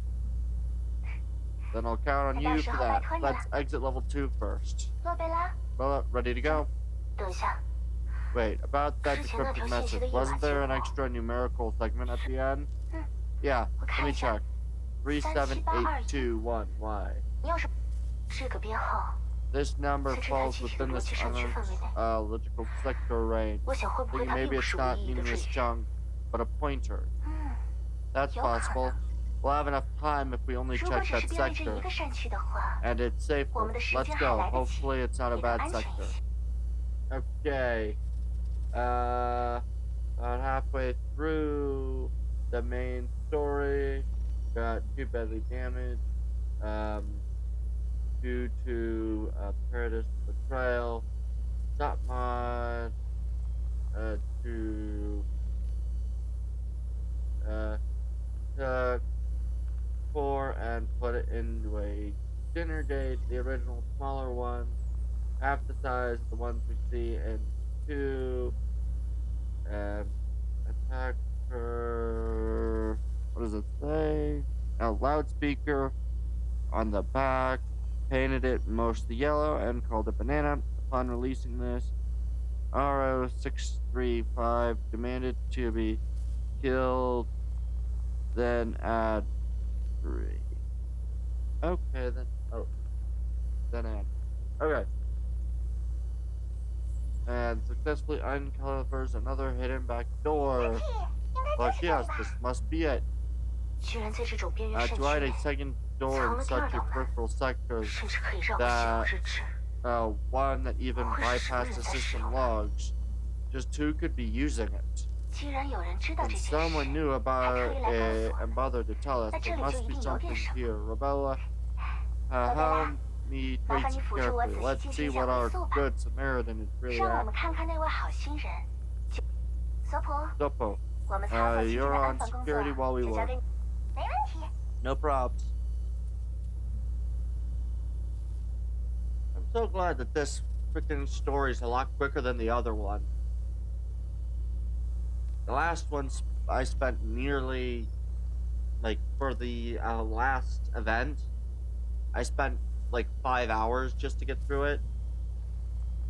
Then I'll count on you for that. Let's exit level 2 first.
洛贝拉，
Well, ready to go?
等一下，
Wait, about that decrypted message. Wasn't there an extra numerical segment at the end? Yeah, let me check. 37821. Why?
你有什么？这个编号，
This number falls within this logical sector range.
我想会不会
Thinking
它并
maybe
不
it's
是无
not
意义的
meaningless
赘字？
junk, but a pointer. That's
有可
possible.
能。
We'll have enough time if we only
如果
check
只
that
是标记这
sector.
一个山区的话，
And it's
我
safer.
们的时
Let's
间还
go.
来得及，
Hopefully it's not a
也更
bad
安全一
sector.
些。
Okay. About halfway through the main story. Got 2 badly damaged. Due to Paradis betrayal. Stop mod. Took 4 and put it into a dinner gate, the original smaller one, half the size of the ones we see in 2. and attack her. What does it say? A loudspeaker on the back. Painted it mostly yellow and called it Banana. Upon releasing this, RO635 demanded to be killed, then add 3. Okay, then. Oh. Then add. Okay. And successfully uncovers another hidden back door. Well, yes, this must be it. To hide a second door in such a peripheral sector that one that even bypassed the system logs. Just who could be using it? And someone knew about it and bothered to tell us. There must be something here. Rebella, help me treat you carefully. Let's see what our good Samaritan is really at. Sopo, you're on security while we work. No probs. I'm so glad that this freaking story is a lot quicker than the other one. The last one I spent nearly, like, for the last event, I spent like 5 hours just to get through it.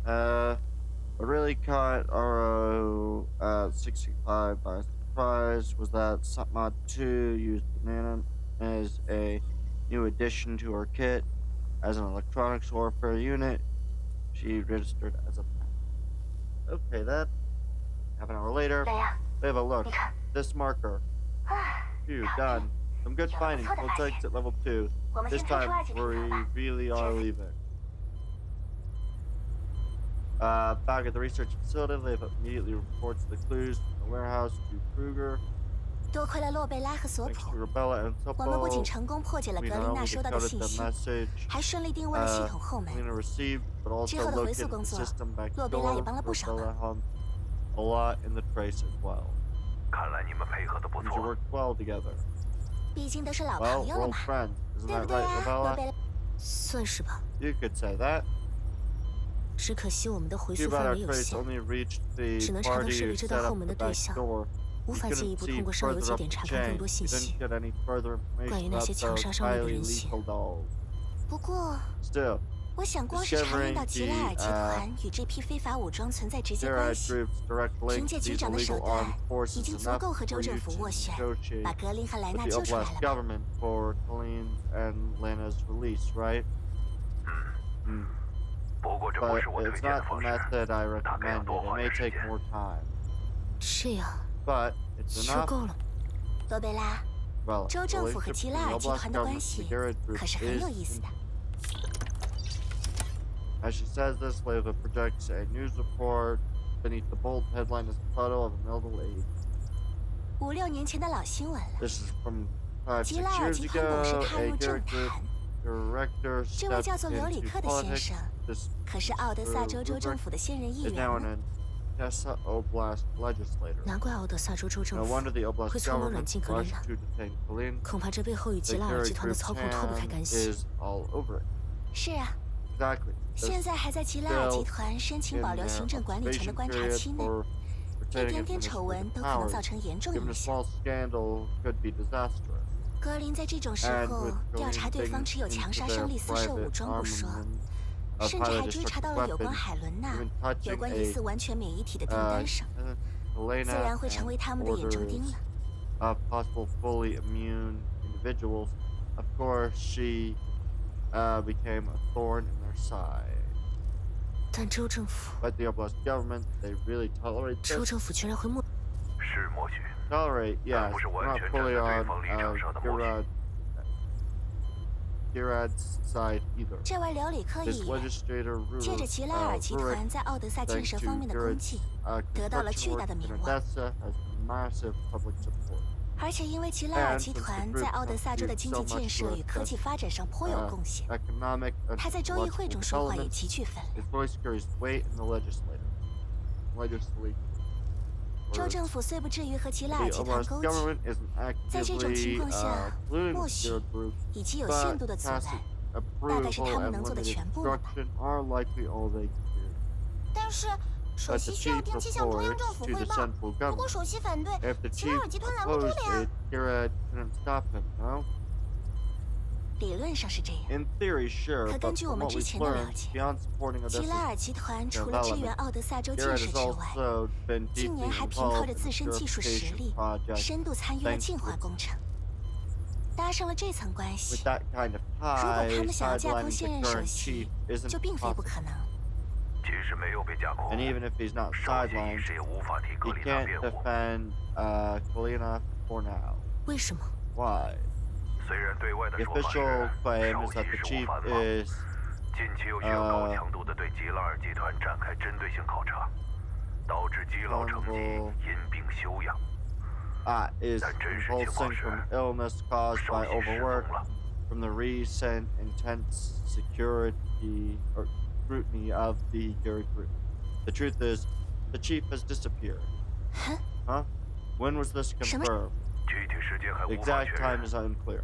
What really caught RO 65 by surprise was that Submod 2 used Banana as a new addition to her kit. As an electronics warfare unit, she registered as a pet. Okay, that. Half an hour later, we have a look. This marker. Phew, done. Some good findings. We'll take at level 2. This time, we really are leaving. Back at the research facility, they've immediately reports the clues from the warehouse to Kruger.
多亏了洛贝拉和索
Thanks
普，
to Rebella and
我们不仅
Sopo,
成功破解了
we
格
not
琳娜
only
收到的
decoded
信
the
息，
message
还顺利定位了系统后门。
Lena received, but
之
also
后的回溯
located
工
the
作，
system back
洛贝拉也
door.
帮了不少
Rebella
忙。
helped a lot in the trace as well.
看来你们配合的不
And you
错。
worked well together.
毕竟都是老
Well,
朋友
we're
了
old
嘛，
friends. Isn't
对不
that
对
right,
啊，洛
Rebella?
贝拉？算是吧，
You could say that.
只可惜我们的回
Too
溯
bad
范
our
围有
trace
限，
only reached the
只能查到
party
设
who
备知
set
道后
up
门
the
的对
back
象，
door.
无
We
法进一
couldn't
步
see
通过上游
further
节
up
点
the
查看
chain.
更多
We
信息。
didn't get any further
关于
information
那
about
些厂
those
商上面的
highly
联系，
lethal dolls.
不过
Still,
我想光是查验到
discovering
吉拉尔
the
集团与这批非法武装存在直接关
Gerard
系，
group's direct
凭
link
借
to
局
these
长的手
illegal
段
armed
已
forces
经足
enough
够和
for
州
you
政府
to
斡旋，
negotiate
把格林和莱
with
纳
the
救出来
Oblast
了吧？
government for Colleen's and Lena's release, right?
不过这不
But
是我推
it's
荐的
not the
方式，
method I
大概要
recommended.
多
It
花
may
点时
take
间。
more time,
这样，
but it's
说
enough.
够了。罗贝拉，
Well,
州
the
政府和
relationship
吉
between
拉
the
尔集
Oblast
团的关
government and
系
the Gerard group
可是很有
is
意思的。
As she says this, Leva projects a news report. Beneath the bold headline is a photo of a middle-aged.
5、6年前的老新闻了。
This is from 5,
吉
6
拉尔
years
集团董事
ago.
踏
A
入政
Gerard group
坛，
director
这位
stepped
叫做刘里
into
克的先
politics.
生，
This
可是奥德萨州州政府的现任议
is
员
now
呢。
an Odessa Oblast legislator.
难怪奥德萨州州政
No
府
wonder the
会
Oblast
从容软
government
禁格琳
rushed
娜，
to detain Colleen.
恐怕这背后与
The
吉拉尔
Gerard
集团的
group's
操控脱不开
hand
干系。
is all over it.
是啊，
Exactly.
现在还在吉拉尔
Still
集团申请保
in
留
their
行政管理权的
observation
观察
period
期内，
for
一
retaining
点点
administrative
丑闻都可能
powers.
造成严重
Given
影
a
响。
small scandal could be disastrous.
格林在这种时
And
候
with
调查
Colleen
对方
digging
持有强
into
杀
their
伤力私设武
private
装不说，
armament of
甚至还
highly
追查
destructive
到了有关
weapons,
海伦娜
even
有
touching
关疑似
a
完全免疫体的订单上，
Helena
自然会成为
and
他们的眼中钉
orders
了。
of possible fully immune individuals. Of course, she became a thorn in their side.
但州政府，
But the Oblast government, they really tolerate
州
this.
政府居然会默，
是默许，
Tolerate, yes,
不是
we're
完
not
全
fully
站在
on
对方立场上的默许。
Girad's side either.
这位刘里克
This
议员
legislator
借着吉拉尔集
Rurik,
团在奥德萨建
thanks
设
to
方面的功绩，
Girad's
得到了
construction
巨
work
大的
in
名望，
Odessa has massive public support.
而且因为吉拉尔集团在奥德萨州的经济建设与科技发展上颇有贡献，
Economic and
他在州议会
technological
中说话也
development.
极具分量。
His voice carries weight in the legislature.
州政府虽不至于和吉拉尔
The
集团
Oblast
勾结，
government isn't
在这种情
actively
况下，
colluding
默
with
许
Gilead group,
以及有限
but
度的阻拦，
tacit
大概是
approval
他们
and
能做的
limited
全部了吧。
instruction are likely all they can do.
但是首
but
席
the
需要
chief
定期向中央政
reports
府
to
汇
the
报。
central
如果
government.
首席反对，
If the
吉拉
chief
尔集团拦不住
opposed
的呀。
it, Kira couldn't stop him, no?
理论上是这样。
In theory, sure,
可
but
根据我
from
们
what
之
we've
前的了
learned,
解，
beyond supporting
基拉
Odysseus'
尔集团除了支援
development,
奥德萨州建
Kira
设
has
之外，
also been
近
deeply
年还凭靠
involved
着
in
自
the
身技术实
purification
力，
project.
深度参与了
Thanks
净化
to
工程。搭上了这层关
With
系，
that kind of
如果他
tie,
们想要架空
sidelining
现
the
任首
current
席
chief， isn't
就并非不
possible.
可能。
即使没有被架空，
And even if he's not
首席一
sidelined,
时也无法替格
he
里娜
can't
辩护。
defend Kalina for now.
为什么？
Why?
虽然对外的
The
说法
official
是
claim
首
is
席
that the
是无
chief
法的吗？
is
近期又需要高强度的对吉拉尔集团展开针对性考察，导致积劳成疾，因病休养。
is
但真实情
convulsing
况是，
from illness caused
首
by
席失
overwork
踪了。
from the recent intense security or scrutiny of the Gary group. The truth is, the chief has disappeared. Huh? When was this
什么？
confirmed?
具体时间还
The
无法
exact
确
time
认。
is unclear.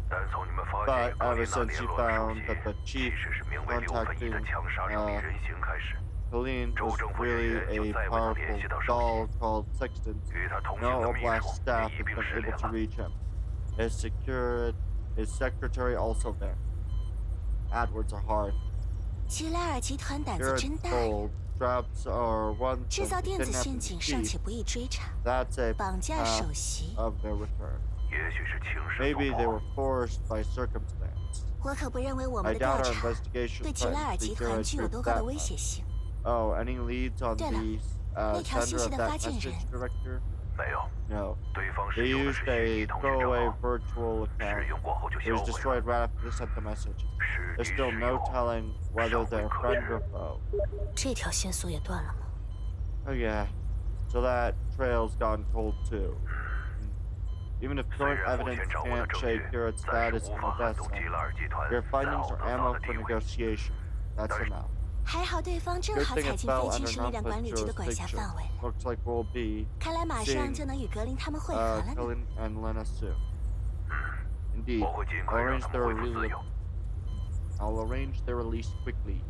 但从你们发
But
现与格
ever
里娜
since
联
you
络的首
found
席，
that the
即
chief
使是名为刘芬仪的
contacting
强杀生理人形开始，
Colleen
州
was
政府人
really
员就
a
再未能联
powerful
系到首
doll
席。
called Sexton.
与他同行
No
的秘
Oblast
书
staff
也一
has
并
been
失
able
联
to
了。
reach him. His secretary also there. Bad words are hard.
基拉尔集团胆子
You're
真大呀！
told traps are one
制
thing,
造电子
kidnapping
陷
the
阱尚
chief,
且不易追查，
that's a
绑架
path
首席，
of their return.
也许是情势所
Maybe they
迫
were。forced by circumstance.
我可不认为我
I
们的调
doubt our
查
investigation
对吉拉尔
threatens
集
the
团
Gurrid
具有
group
多高
that
的威
much.
胁性。
Oh, any leads on
对了，
the
那条信
sender
息
of
的
that
发件人
message director?
没有，
No.
对方
They
使用的
used
是虚拟
a
通讯账
throwaway
号，
virtual
使
account.
用过后就
It
销
was
毁
destroyed
了。
right after they sent the message.
时
There's
机
still
使
no
用，
telling whether
尚未
they're
可
friend
知。
or foe.
这条线索也断了吗？
Oh yeah. So that trail's gone cold too. Even if
虽
current
然目
evidence
前掌握的
can't
证
shake
据
Garrett's
暂时
status
无
in
法撼动
Odessa,
吉拉尔集团
your
在
findings
奥
are
德萨
ammo
的地
for
位。
negotiation. That's enough.
还好对方正
Good
好
thing
踩
it
进
fell
非军
under
事力量
Nonplu's
管理局的管辖
jurisdiction.
范围了。
Looks like we'll be
看来马上就能与格林他们会合了呢。
Cullen and Lena soon. Indeed.
我会尽
I'll
快让
arrange
他
their
们恢复自
release.
由。
I'll arrange their release quickly.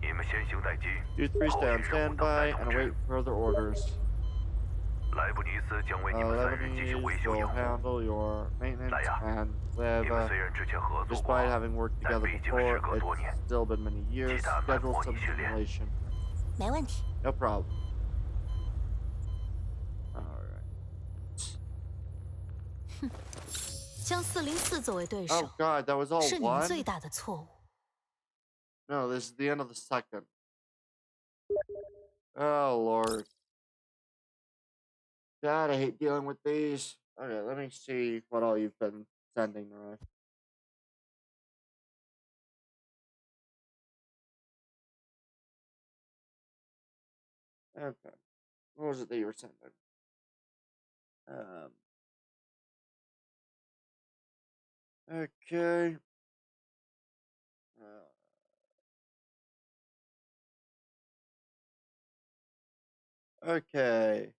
你们先行待机，
You three
后
stay
续
on
任务等待
standby
通
and
知。
await further orders.
莱布尼斯将为你们3人继续维
Lebanese
修
will
营护。
handle your maintenance
来呀，
and
你
live.
们虽然之前合作过，
Despite having worked
但
together
毕竟
before,
时隔多年，
it's still been many years.
记得安排
Schedule
模
some
拟训练。
simulation.
没问题。
No problem. Alright.
将404作为对
Oh
手，
god, that was all
是你们
one?
最大的错误。
No, this is the end of the second. Oh lord. God, I hate dealing with these. Okay, let me see what all you've been sending, Roy. Okay. What was it that you were sending? Okay. Okay.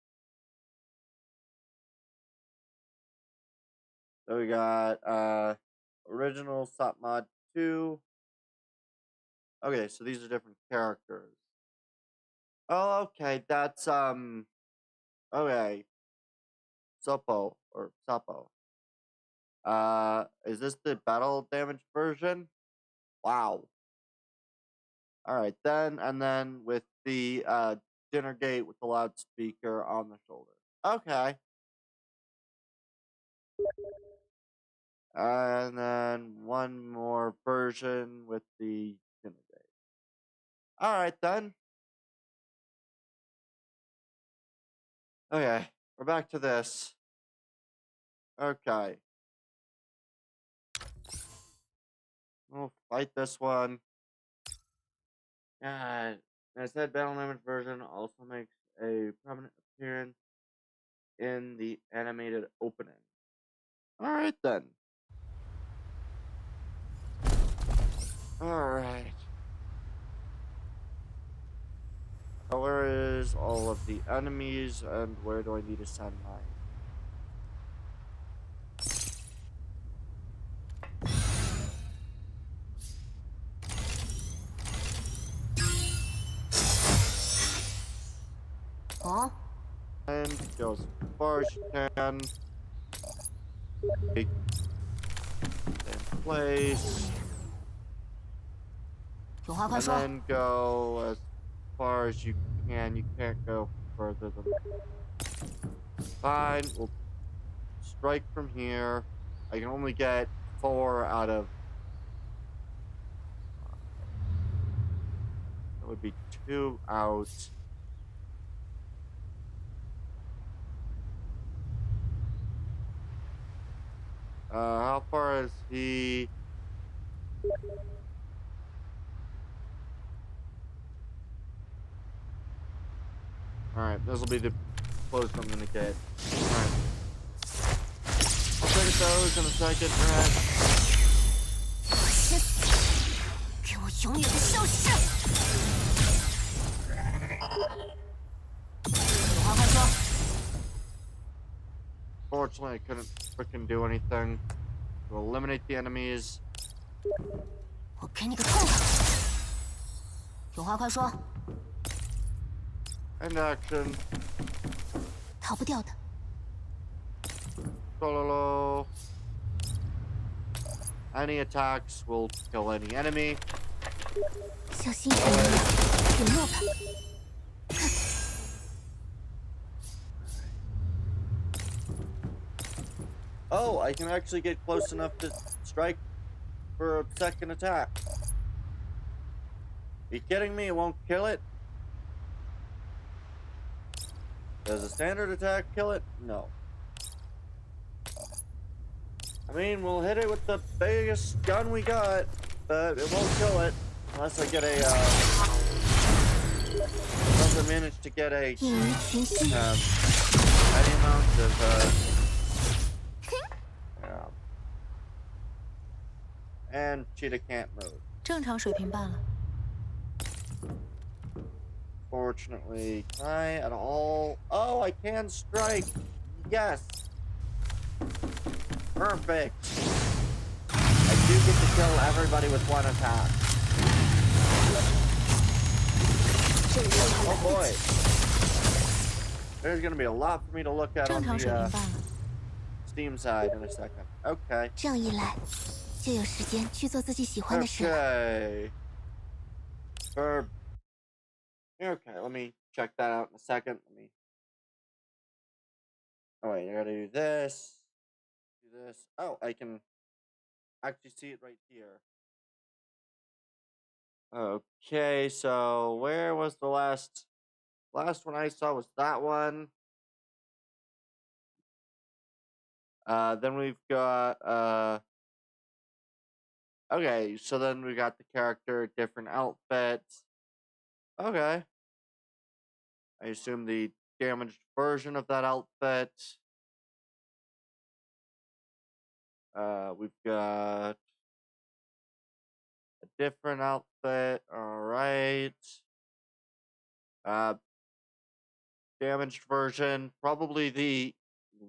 So we got original Sop Mod 2. Okay, so these are different characters. Oh, okay, that's okay. Sopo or Sapo. Is this the battle damage version? Wow. Alright then, and then with the dinner gate with the loudspeaker on the shoulder. Okay. And then one more version with the dinner gate. Alright then. Okay, we're back to this. Okay. We'll fight this one. God. I said battle damage version also makes a prominent appearance in the animated opening. Alright then. Alright. Where is all of the enemies and where do I need to send mine?
哦，
And go as far as you can. Take in place.
有话快
And
说。
then go as far as you can. You can't go further than fine. We'll strike from here. I can only get 4 out of. That would be 2 out. How far is he? Alright, this will be the closest I'm gonna get. Alright. I'll take those in a second, right?
先死！给我永远的消失！有话快说。
Fortunately, I couldn't freaking do anything to eliminate the enemies.
我给你个痛快！有话快说。
And action.
逃不掉的。
Sololo. Any attacks will kill any enemy.
像星辰一样陨落吧。
Oh, I can actually get close enough to strike for a second attack. Are you kidding me? It won't kill it? Does a standard attack kill it? No. I mean, we'll hit it with the biggest gun we got, but it won't kill it unless I get a, unless I manage to get a,
一鸣群星。
any amount of, and Cheetah can't move.
正常水平罢了。
Fortunately, can I at all? Oh, I can strike. Yes. Perfect. I do get to kill everybody with one attack. Oh boy. There's gonna be a lot for me to look at
正
on
常水平
the
罢了。
Steam side in a second. Okay.
这样一来，就有时间去做自己喜欢的事了。
Okay. Okay, let me check that out in a second. Oh wait, I gotta do this. Do this. Oh, I can actually see it right here. Okay, so where was the last one I saw was that one. Then we've got okay, so then we got the character, different outfits. Okay. I assume the damaged version of that outfit. We've got a different outfit. All right. Damaged version, probably the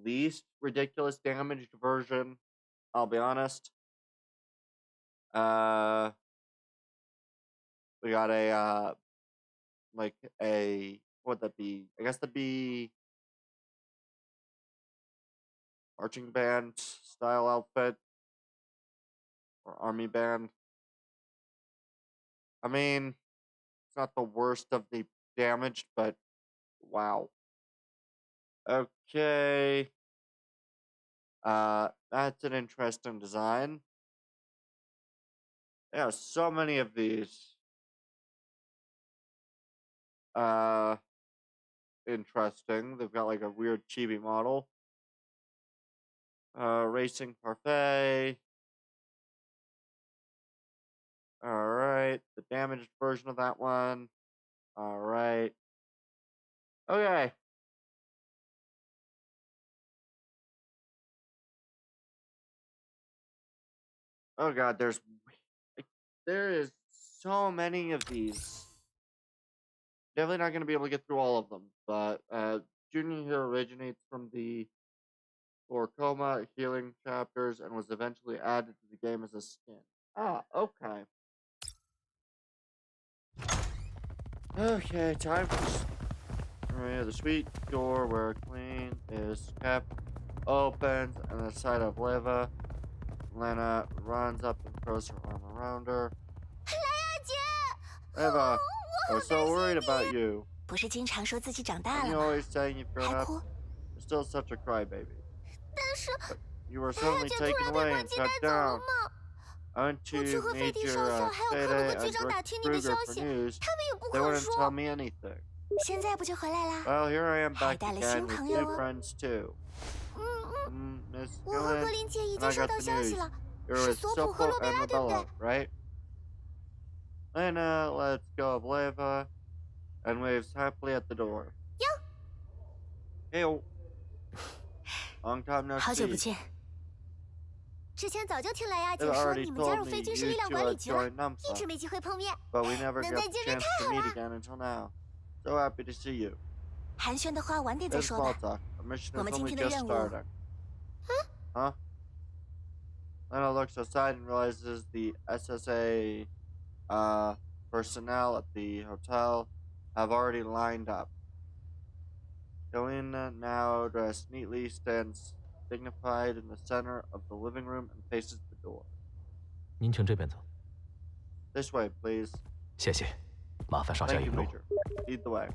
least ridiculous damaged version. I'll be honest. We got a like a what would that be? I guess that'd be marching band style outfit or army band. I mean, it's not the worst of the damaged, but wow. Okay. That's an interesting design. Yeah, so many of these. Interesting. They've got like a weird chibi model. Racing parfait. Alright, the damaged version of that one. Alright. Okay. Oh god, there is so many of these. Definitely not going to be able to get through all of them, but Junior here originates from the coma healing chapters and was eventually added to the game as a skin. Ah, okay. Okay, time for... area. The suite door where clean is kept opens, and the sight of Leva. Lena runs up and throws her arm around her.
莱娅姐，
Leva,
我
I
好
was so
担
worried
心
about
你。
you.
不是经常说自己长大
And
了
you
吗？
always saying you've grown
还
up.
哭？
You're still such a crybaby.
但是
But you were
莱娅
suddenly
姐突
taken
然被
away
关
and
进来
shut
走了
down.
嘛。
I went
我去
to
和费迪
Major
上校还有克鲁
Fede
格局
and
长打
Rick
听你的
Kruger
消
for
息，
news.
他们也不
They
肯
wouldn't tell
说。
me anything.
现在不就回来啦？
Well, here I am
还
back
带了
again
新
with
朋
new
友哦。
friends too. Miss
我和格
Gillen,
林姐已
and
经
I
收
got
到
the
消息
news.
了，
You're
是
with
索普和
Sopo
洛贝
and
拉，对不对？
Rebella, right? Lena lets go of Leva and waves happily at the door. Hey, long time no
好久不
see.
见。
之前早就听莱娅
They've
姐说
already
你们加
told
入
me
非军事
you
力量
two
管理
had
局了，
joined
一直
NAMSA,
没机会碰面。
but we never
能
got
再
the
见面
chance
太
to
好
meet
了。
again until now. So happy to see you.
寒暄的话晚点再
It's
说
small
吧。
talk. Our mission
我
is
们今
only
天的
just
任务
starting. Huh? Lena looks outside and realizes the SSA personnel at the hotel have already lined up. Galena, now dressed neatly, stands dignified in the center of the living room and faces the door.
您请这边走，
This way, please.
谢谢，麻烦少下
Thank
引
you,
路。
Major. Lead the way.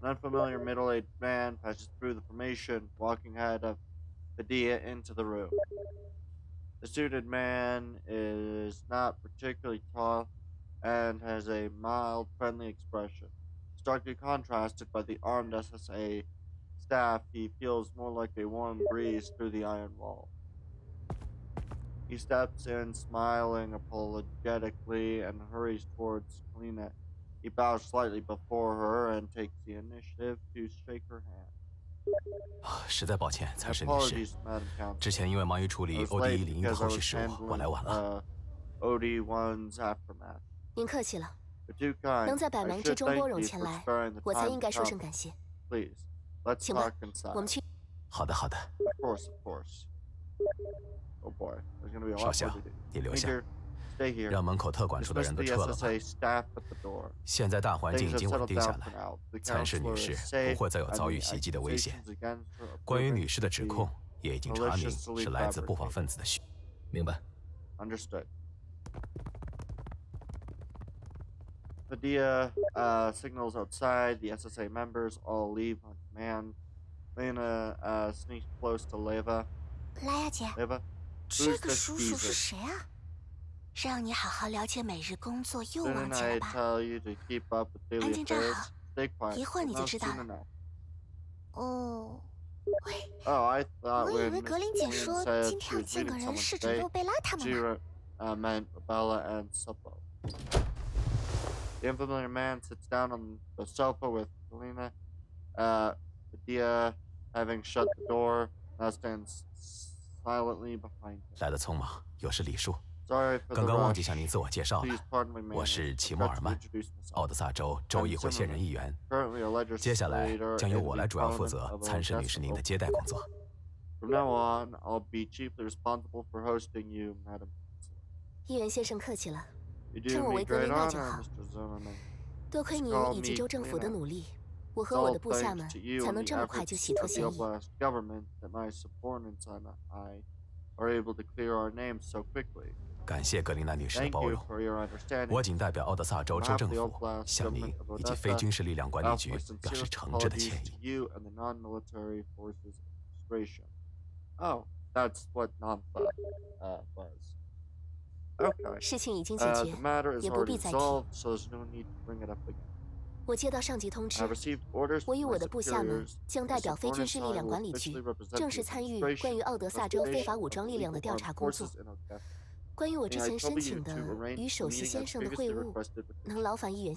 An unfamiliar middle-aged man passes through the formation, walking ahead of Padilla into the room. The suited man is not particularly tall and has a mild, friendly expression. Starkly contrasted by the armed SSA staff, he feels more like a warm breeze through the iron wall. He steps in, smiling apologetically, and hurries towards Kalina. He bows slightly before her and takes the initiative to shake her hand.
实在抱歉，参事女士，
Apologies, Madam Counsel.
之前因为忙于处
I
理
was
OD
late
101的
because I
后续
was
事务，我来
handling
晚了。
OD1's aftermath.
您客气了，
You're too kind.
能在百
I
忙之
should
中拨
thank
冗
you
前
for
来，
sparing the
我才
time
应
to
该说
come.
声感谢。
Please, let's
请吧
talk inside.
我们去。
好的，好的，
Of course. Oh boy, there's gonna be a
少
lot
校
more to do.
你留下，
Major, stay here.
让门口特管处的
Dismiss
人都
the
撤了吧。
SSA staff at the door.
现在大环境
Things
已
have
经稳
settled
定下
down
来
for，now. The
参事
counselor
女士
is safe,
不会再有
and
遭遇
the
袭击的危险。
accusations against her
关于
proving
女士的
to
指
be
控也已经查明
maliciously
是来自不法
fabricated.
分子的虚，明白？
Understood. Padilla signals outside. The SSA members all leave on command. Lena sneaks close to Leva.
莱娅姐，
Leva,
这
who's
个
this
叔叔是
geezer?
谁啊？
让你好好了解每日工作，又
Didn't
忘记了
I
吧？
tell you to keep up with daily
安静站
affairs?
好，
Stay quiet.
一会儿你就
Not
知道
soon
了。
enough.
哦，
Oh, I
我
thought
以
when
为
Miss
格林姐
Quinn
说
said
今
she
天要
was
见个
meeting
人
someone
是指
today,
洛贝拉他们
she
呢。
meant Bella and Sopo. The unfamiliar man sits down on the sofa with Selena. Padilla, having shut the door, now stands silently behind him.
来得匆忙，有失礼数。
Sorry for
刚
the
刚忘记
rush.
向您自我介绍
Please
了，
pardon my
我
manners.
是齐
Forgot
默尔
to
曼，
introduce myself.
奥德萨州州议会现任议员。
Currently a
接下来
legislator
将由
in
我
the
来主要负
Parliament
责
of
参事女士您的接待工作。
From now on, I'll be chiefly responsible for hosting you, Madam.
议员先生客气了，
You
称
do
我
me
为格林
great
娜就
honor,
好。
Mr. Zimmerman.
多亏您
Call
以及
me
州政府的
Lena.
努力，我
It's
和我
all
的部下
thanks
们
to you
才
and
能
the
这么快
efforts
就洗脱
of the
嫌疑。
Oblast government that my subordinates and I are able to clear our names so quickly.
感谢格林娜女士的
Thank
包
you
容。
for your understanding.
我仅代表奥德萨州
On
州
behalf
政
of the
府
Oblast
向您
government of
以及
Odessa,
非军事力量管理
offer
局
my
表示
sincerest
诚挚的歉
apologies to
意。
you and the non-military forces administration. Oh, that's what NAMPA was. Okay.
事情已经解
The
决，
matter is
也不
already
必再提。
resolved, so there's no need to bring it up again.
我接到上级通知
I've，received orders
我与
from
我
my
的部下们
superiors.
将
My
代表非军
subordinates
事
and
力
I
量
will
管理局
officially represent
正
the
式参与
administration
关于奥德萨州非法
investigation
武装
of
力量的
illegal
调
armed
查工作。
forces in Odessa.
关于我之
May I
前申
trouble
请
you
的
to arrange
与
the
首席
meeting
先
as
生的会
previously
晤，
requested with
能劳烦议员。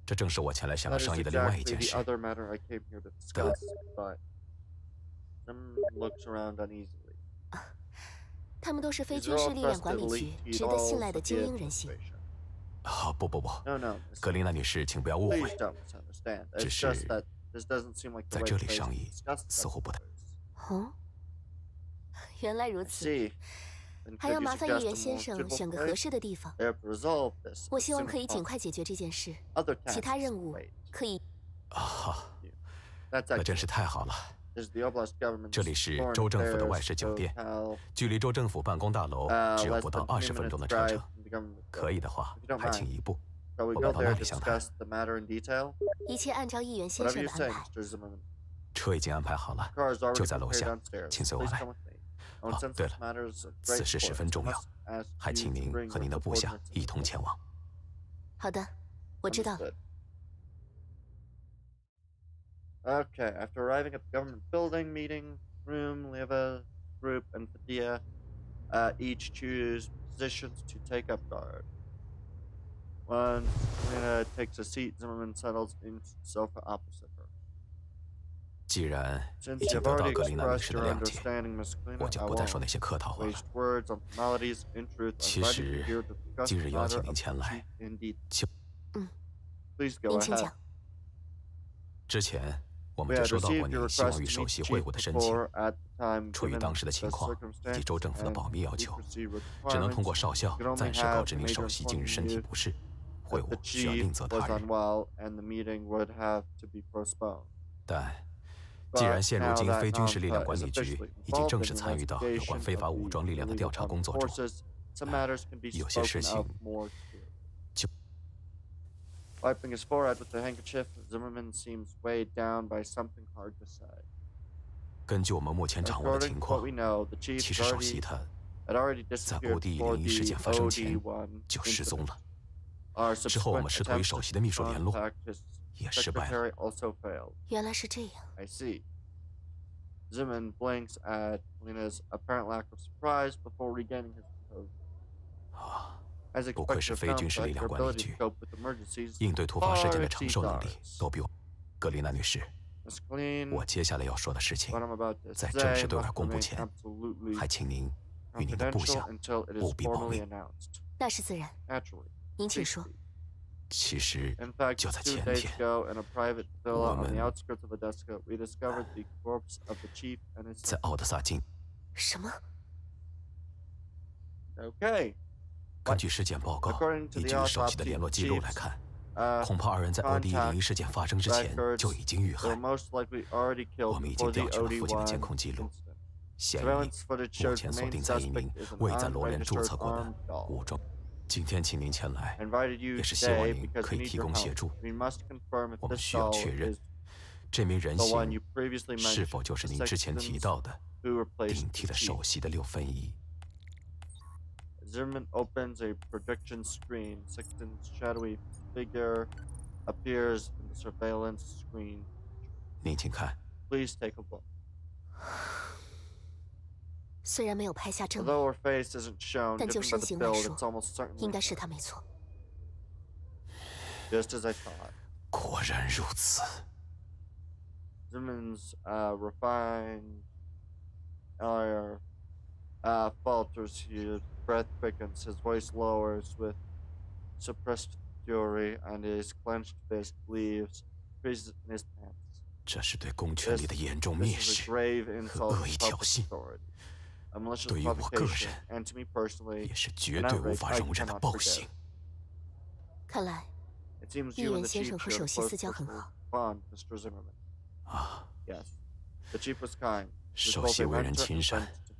这正是我前来向
That
他
is
商议的另外一
exactly
件
the
事。
other matter I came here to discuss, but Sim looks around uneasily.
他们都是非
These
军
are
事
all
力量管
trusted
理局
elite
值得信赖
titles
的
of
精
the
英人心。
administration.
不，
No, no, Miss
格林娜女士，请不要误
Please
会，
don't misunderstand.
只
It's
是
just that this doesn't seem like the
在
right
这里
place
商
to
议
discuss
似乎不太。
matters.
哦，原来如
I
此，
see. Then
还
could
要
you
麻烦
suggest
议员
a
先
more
生
suitable
选个合
place?
适的地方。
They have resolved this.
我
as
希望
soon
可
as
以尽
possible.
快解决这件事，
Other
其他
tasks
任务
wait.
可以。
啊，
That's
那真
excellent.
是太好了。
This is the Oblast government's
这里是
foreign
州政府的
affairs
外事酒店，
hotel.
距离州政府办公大楼只有
Less
不到
than
20
20
分钟
minutes
的车
drive
程。
from the government
可以的话，
If you don't
还请
mind,
一步，
shall we
我
go
们到那
there
里
to
详谈。
discuss the matter in detail?
一切按照议员先
Whatever
生
you
的安
say,
排。
Mr. Zimmerman.
车已经安排好了，
Car is already
就在楼
prepared
下，
downstairs.
请随我
Please
来。
come with me. And
哦，
since
对
this
了，
matter is of
此
great
事十
importance,
分
I
重要，
must ask
还
you
请
to
您
bring
和
your
您的部下
subordinates
一同前往。
好的，我知道了。
Understood. Okay, after arriving at the government building, meeting room, Leva, group, and Fadia each choose positions to take up guard. Once Lena takes a seat, Zimmerman settles into the sofa opposite her.
既然
Since
已
you
经
have
得到
already
格林娜女
expressed
士的
your
谅解，
understanding, Miss
我
Kalina,
就
I
不再说那
won't
些客套话了。
waste words on formalities. In truth, I'm
其
invited
实
here to discuss
今
the
日邀
matter
请
of
您
the
前
chief
来，
in detail.
就
Please go
您请
ahead.
讲。
之前我
We
们就
had
收到过
received your
您希望
request
与
to
首
meet
席
the
会
chief
晤的申请，
before at the time
出于
given
当时的
the
情况以及州
circumstances
政府的
and
保密要求，
secrecy
只能通过
requirements.
少校
You can only
暂时告
have
知
the
您
major
首席近日
informing
身体
you
不适，会
that the
务需要
chief
另择
was
他日。
unwell and the meeting would have to be postponed.
但既然
But
现如
now
今
that
非军事力量
Nonpa
管
is
理局
officially
已经
involved
正
in
式
the
参与到有关
investigation
非法
of
武
the
装力量的
illegal
调查
armed
工作中，
forces, some matters can be
有些事
spoken of
情
more clearly.
就
Wiping his forehead with the handkerchief, Zimmerman seems weighed down by something hard to say.
根据我们目前掌握的
According
情
to
况
what，we know, the chief
其
had
实首席
already,
他
had already
在
disappeared
OD
before
101事件
the
发生前
OD1
就失踪
incident.
了。
Our
之后我
subsequent
们试图与
attempts
首
to
席的秘书联络，
contact his
也失败了。
secretary also failed.
原来是这样。
I see. Zimmerman blinks at Lena's apparent lack of surprise before regaining his composure.
啊，
As
不愧
expected
是
of
非军事力
Nonpa,
量
your
管理
ability
局，
to cope with emergencies
应对突发事件
far
的承受
exceeds
能力
ours.
都比我。格林娜女士，
Miss Colleen,
我接下来要说的事情，
what I'm about to
在正
say
式对外
must
公布
remain
前，
absolutely
还请您与您的部
confidential
下
until it is
务必保
formally
密。
announced.
那是自然。
Naturally.
您请
Please
说。
speak.
其实
In fact,
就在
2
前
days
天，
ago, in a private villa on
我们
the outskirts of Odessa, we discovered the corpse of the chief and his
在奥德萨境，
什么？
Okay.
根据尸检报告
According to
以
the
及首席的
autopsy,
联络记录来看，
uh,
恐怕二人在 OD 101事件发生之前
records
就已经遇
they were
害。
most likely already
我
killed
们已
before
经
the
调取了附近的监
OD1
控记录，
incident.
嫌疑
Surveillance footage
目
shows
前
the
锁
main
定在一
suspect
名
is an
未在罗联注
unregistered
册过的
armed dog.
武装。今天请您前来，
I invited you
也是希望
today
您
because
可
we
以
need
提
your
供协
help.
助。
We must confirm if
我们
this
需要
doll
确认
is
这名人
the one
形
you previously
是
mentioned,
否就是
the
您之前提
sexton's
到的
who replaced
顶
the
替了
chief.
首席的6分1。
Zimmerman opens a projection screen. Sexton's shadowy figure appears in the surveillance screen.
您请看，
Please take a look.
虽然没有拍下证
Although
据，
her face isn't shown,
但就
judging by
身
the
形来
build,
说
it's almost certainly
应该是
her.
他没错。
Just as I thought.
果然如此。
Zimmerman's refined air falters. His breath quickens. His voice lowers with suppressed fury, and his clenched fist leaves creases in his pants.
这是对公权力的严重蔑
This is a
视，
grave
和
insult
恶
to
意挑
public
衅，
authority. A malicious
对于我个
provocation,
人
and to me personally,
也是绝
an
对无
outrage
法
I
容忍的
cannot
暴
forgive.
行。
看来
It seems
议
you
员
and the
先
chief
生和
share
首
a
席
close
私交很
personal
好。
bond, Mr. Zimmerman.
啊，
Yes. The chief was kind. He was
首
both
席
a
为人
mentor
亲
and
善
friend to me.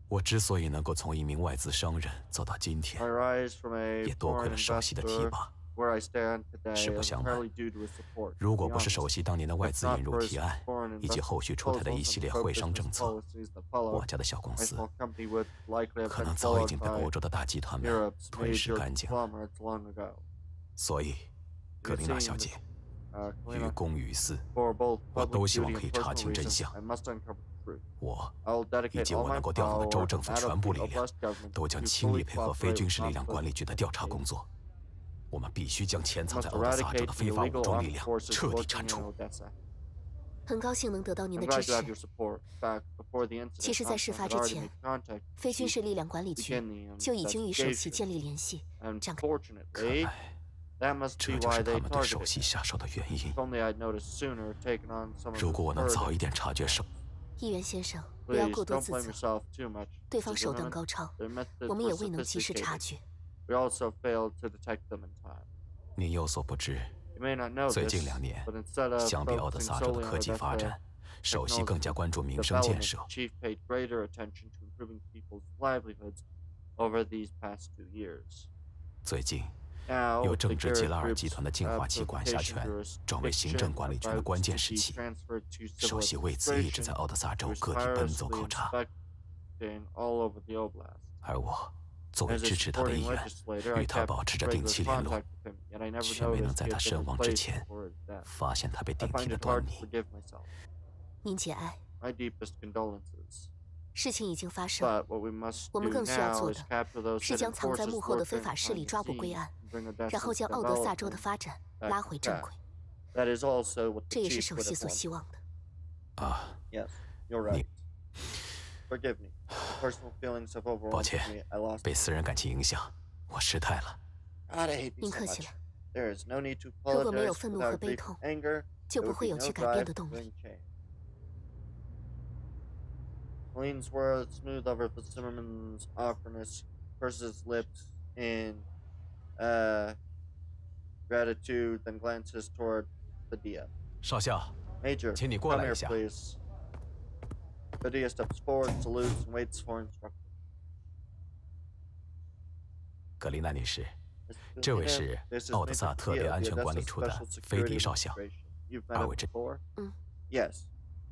我之所以能够从一名外资商人走到今
I
天，
rise from a
也多亏
foreign
了首席的提
investor.
拔。
Where I stand today
实不
is
相瞒，
entirely due to his support.
如
To
果
be
不是
honest,
首席当年的外
if
资
not
引入
for his
提案，
foreign
以及后续出台的一系列
proposals
会
and
商
pro-business
政策，
policies that followed,
我家的小公
my
司
small company would likely have
可
been
能早已
followed
经被
by
欧洲的大集团们
Europe's
吞噬
major
干净了。
conglomerates long ago.
所以，格
It
琳娜
seems,
小姐，于
Kalina,
公于私，
for both
我
public
都希望
duty
可以
and
查
personal
清真
reasons,
相。
I must uncover the truth.
我
I will
以
dedicate
及
all
我
my
能够调动的
power
州
and
政府
that
全
of
部
the
力量，
Oblast government
都将
to
倾力
fully
配合非
cooperate
军
with
事力量管理局的调查
non-political
工作。我们必须将潜
We
藏在
must
奥德萨州
eradicate
的
the
非法武
illegal
装力
armed
量，
forces
彻底
working
铲
in
除。
Odessa.
很高兴能得到您
I'm
的
glad
支
to have your
持。
support. In fact, before the
其
incident,
实，在事
Nonpa
发
had
之
already
前
made contact with
非军
the
事力量管理局
begin the
就已经与首席
investigation.
建立联系，展开。
Unfortunately,
看来，
that must
这
be
就是
why
他
they
们对首
targeted
席
him.
下手的原因
If。only I'd noticed sooner, taken on some of
如
his
果我能早一
burden.
点察觉首，
议员先生，不要
Please
过多
don't
自
blame
责。
yourself too much.
对方
Mr.
手段
Zimmerman.
高超，
Their methods
我们
were
也未能及时察
sophisticated.
觉。
We also failed to detect them in time.
您有所不知，
You
最近2年，相比奥德萨州的科技发展，首席更加关注民生建设。最近，又正值吉拉尔集团的进化期管辖权转为行政管理权的关键时期，首席为此一直在奥德萨州各地奔走考察。而我作为支持他的一员，与他保持着定期联络，却没能在他身亡之前发现他被顶替的端倪。
您节哀，事情已经发生，我们更需要做的是将藏在幕后的非法势力抓捕归案，然后将奥德萨州的发展拉回正轨。这也是首席所希望的。
啊，你。 抱歉，被私人感情影响，我失态了。
您客气了。如果没有愤怒和悲痛，就不会有去改变的动力。
Leansworth smoothed over the Zimmerman's awkwardness, purses his lips in gratitude, then glances toward Padilla.
少校，
Major,
请你过
come
来
here,
一下。
please. Padilla steps forward, salutes, and waits for instructions.
格丽娜女士，这位是奥德萨特别安全管理处的菲迪少校，二位这。
Yes.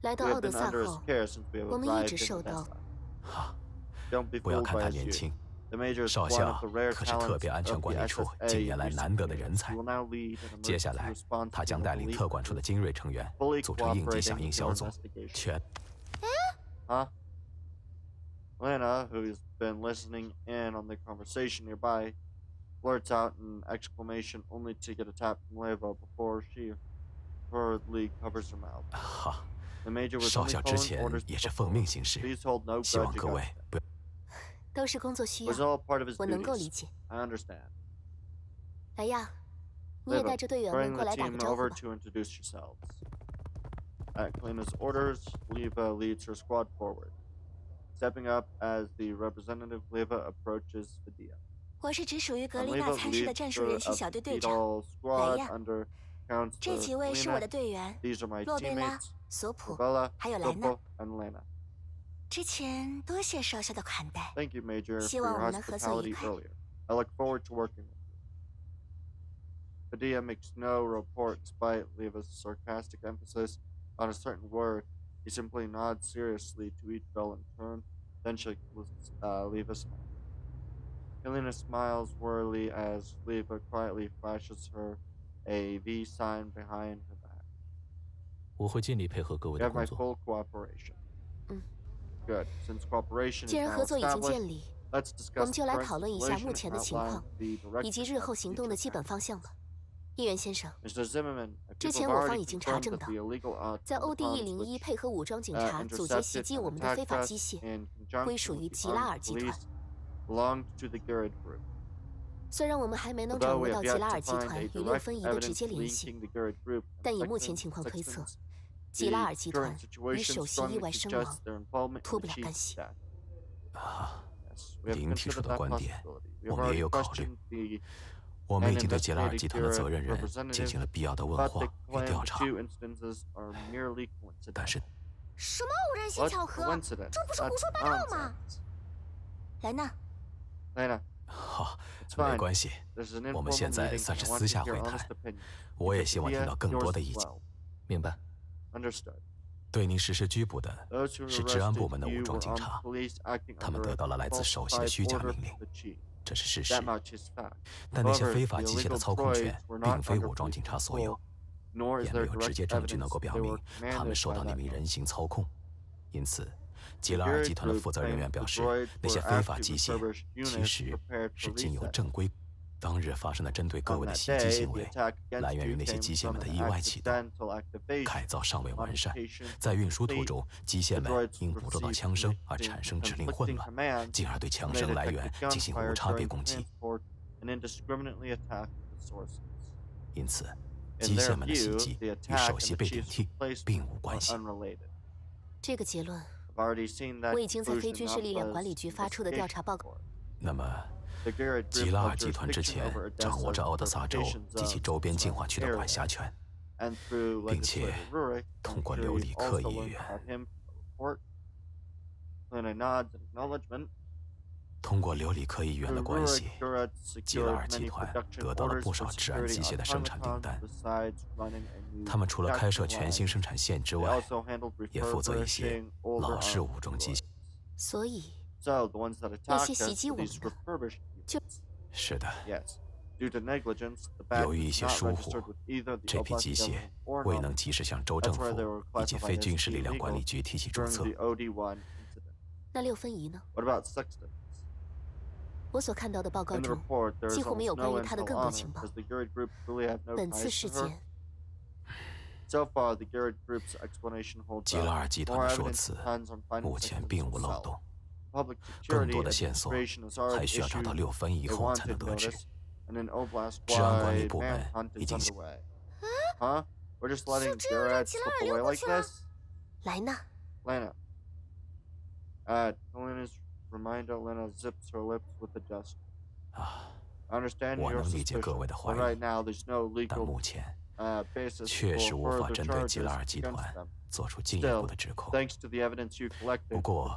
来到奥德萨后，我们一直受到。
好，不要看他年轻，少校可是特别安全管理处近年来难得的人才。接下来，他将带领特管处的精锐成员，组成应急响应小组，全。
Lena, who's been listening in on the conversation nearby, blurts out an exclamation only to get a tap from Leva before she hurriedly covers her mouth.
好。
The major was
少校之前也是奉命行事，希望各位不。
都是工作需要，我能够理解。来呀，你也带着队员们过来打个招呼吧。
At Kalena's orders, Leva leads her squad forward, stepping up as the representative Leva approaches Padilla.
我是直属于格丽娜参事的战术人形小队队长。来呀，这几位是我的队员，洛贝拉。 索普，还有莱娜。之前多谢少校的款待，希望我们能合作愉快。
I look forward to working with you. Padilla makes no report despite Leva's sarcastic emphasis on a certain word. He simply nods seriously to each bell in turn, then shakes Leva's hand. Helena smiles wearily as Leva quietly flashes her a V sign behind her back.
我会尽力配合各位的工作。
既然合作已经建立，我们就来讨论一下目前的情况，以及日后行动的基本方向吧。议员先生，之前我方已经查证到，在 OD-101配合武装警察阻截袭击我们的非法机械，归属于吉拉尔集团。虽然我们还没能掌握到吉拉尔集团与6分仪的直接联系，但以目前情况推测。 吉拉尔集团与首席意外身亡，脱不了干系。
啊，您提出的观点，我们也有考虑。我们已经对吉拉尔集团的责任人进行了必要的问话与调查，但是，
什么偶然性巧合？这不是胡说八道吗？
莱娜，
好，没关系，我们现在算是私下会谈。我也希望听到更多的意见。
明白。
对您实施拘捕的是治安部门的武装警察，他们得到了来自首席的虚假命令，这是事实。但那些非法机械的操控权并非武装警察所有，也没有直接证据能够表明他们受到那名人形操控。因此，吉拉尔集团的负责人员表示，那些非法机械其实是经由正规。 当日发生的针对各位的袭击行为，来源于那些机械们的意外启动，改造尚未完善，在运输途中，机械们因捕捉到枪声而产生指令混乱，进而对枪声来源进行无差别攻击。因此，机械们的袭击与首席被顶替并无关系。
这个结论，我已经在非军事力量管理局发出的调查报告。
那么。吉拉尔集团之前掌握着奥德萨州及其周边进化区的管辖权，并且通过留里克议员。通过留里克议员的关系，吉拉尔集团得到了不少治安机械的生产订单。他们除了开设全新生产线之外，也负责一些老式武装机械。
所以，那些袭击我们的，
是的。由于一些疏忽，这批机械未能及时向州政府以及非军事力量管理局提起注册。
那6分仪呢？我所看到的报告中，几乎没有关于他的更多情报。本次事件，
吉拉尔集团的说辞目前并无漏洞，更多的线索还需要找到6分仪后才能得知。治安管理部门已经
就这样让吉拉尔溜过去了？
莱纳。
我能理解各位的怀疑，但目前确实无法针对吉拉尔集团做出进一步的指控。不过，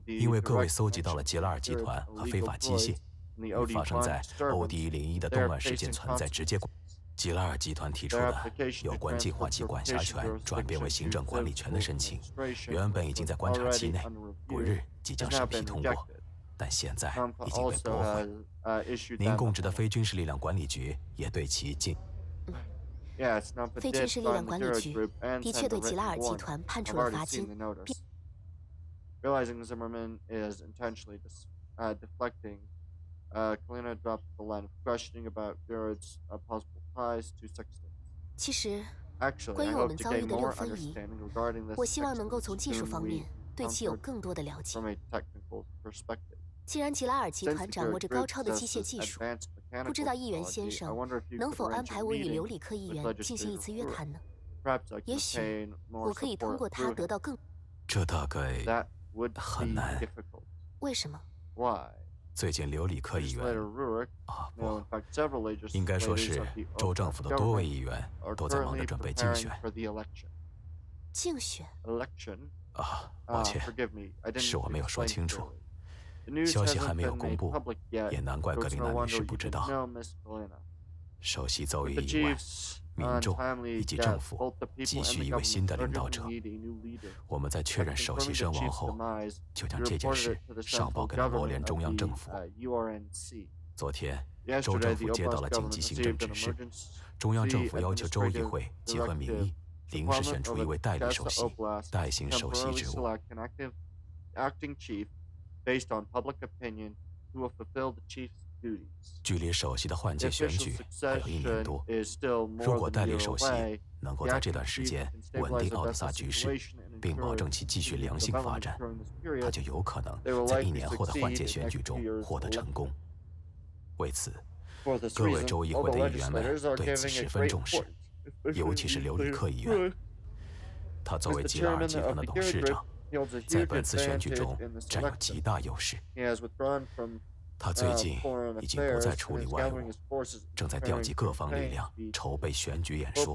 因为各位搜集到了吉拉尔集团和非法机械与发生在OD-101的动乱事件存在直接关系，吉拉尔集团提出的有关进化器管辖权转变为行政管理权的申请，原本已经在观察期内，不日即将审批通过。但现在已经被驳回。您供职的非军事力量管理局也对其进。
非军事力量管理局的确对吉拉尔集团判处了罚金，并。
Realizing Zimmerman is intentionally deflecting, Kalina dropped the line of questioning about Jared's possible ties to Sexton.
其实，关于我们遭遇的6分仪，我希望能够从技术方面对其有更多的了解。既然吉拉尔集团掌握着高超的机械技术，不知道议员先生能否安排我与留里克议员进行一次约谈呢？也许我可以通过他得到更……
这大概很难。
为什么？
最近留里克议员不，应该说是州政府的多位议员都在忙着准备竞选。
竞选？
抱歉，是我没有说清楚。消息还没有公布，也难怪格林纳女士不知道。首席奏议以外，民众以及政府急需一位新的领导者。我们在确认首席身亡后，就将这件事上报给了国联中央政府。昨天，州政府接到了紧急行政指示，中央政府要求州议会集合民意，临时选出一位代理首席，代行首席职务。
Based on public opinion, who will fulfill the chief's duties.
距离首席的换届选举还有1年多。如果代理首席能够在这段时间稳定奥德萨局势，并保证其继续良性发展，他就有可能在1年后的换届选举中获得成功。为此，各位州议会的议员们对此十分重视，尤其是留里克议员。他作为吉拉尔集团的董事长，在本次选举中占有极大优势。他最近已经不再处理外务，正在调集各方力量筹备选举演说，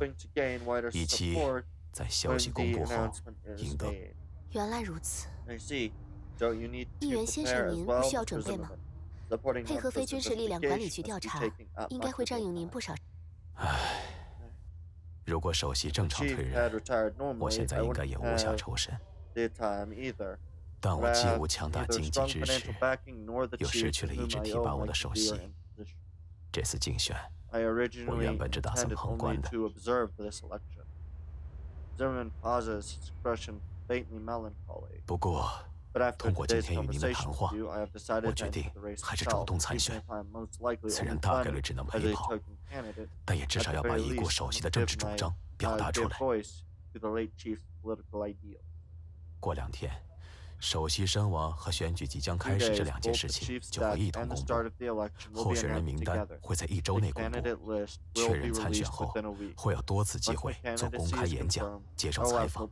以期在消息公布后赢得。
原来如此，议员先生，您不需要准备吗？配合非军事力量管理局调查，应该会占用您不少。
唉，如果首席正常退任，我现在应该也无暇抽身。但我既无强大经济支持，又失去了一直提拔我的首席。这次竞选，我原本只打算旁观的。不过，通过今天与您的谈话，我决定还是主动参选。虽然大概率只能陪跑，但也至少要把已故首席的政治主张表达出来。过2天，首席身亡和选举即将开始这2件事情就会一同公布。候选人名单会在1周内公布。确认参选后，会有多次机会做公开演讲、接受采访。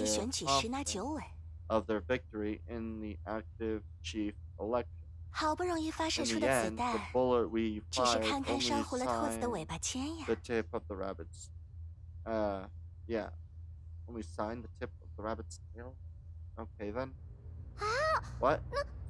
of their victory in the active chief election.
好不容易发射
In
出
the
的子
end, the
弹，
bullet we
只是
fired
看看
only
烧糊了兔子的
signed
尾巴尖呀
the。tip of the rabbit's. Yeah. Only signed the tip of the rabbit's tail. Okay then. What?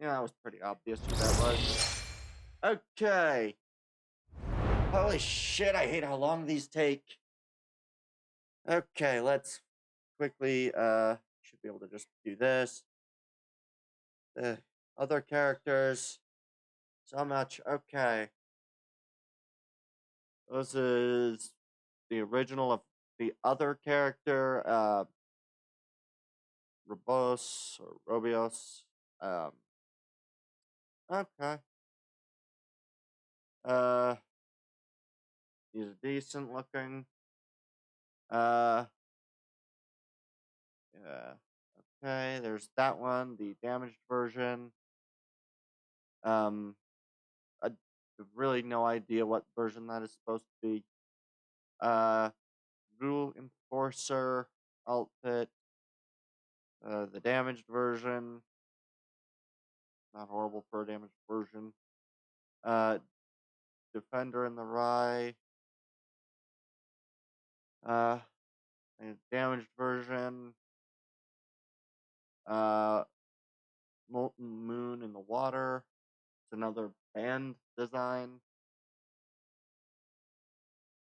Yeah, that was pretty obvious who that was. Okay. Holy shit, I hate how long these take. Okay, let's quickly, should be able to just do this. Other characters. So much. Okay. This is the original of the other character, Robos or Robios. Okay. He's decent looking. Yeah. Okay, there's that one, the damaged version. I have really no idea what version that is supposed to be. Rule Enforcer outfit. The damaged version. Not horrible for a damaged version. Defender in the Rye. And damaged version. Molten Moon in the Water. It's another band design.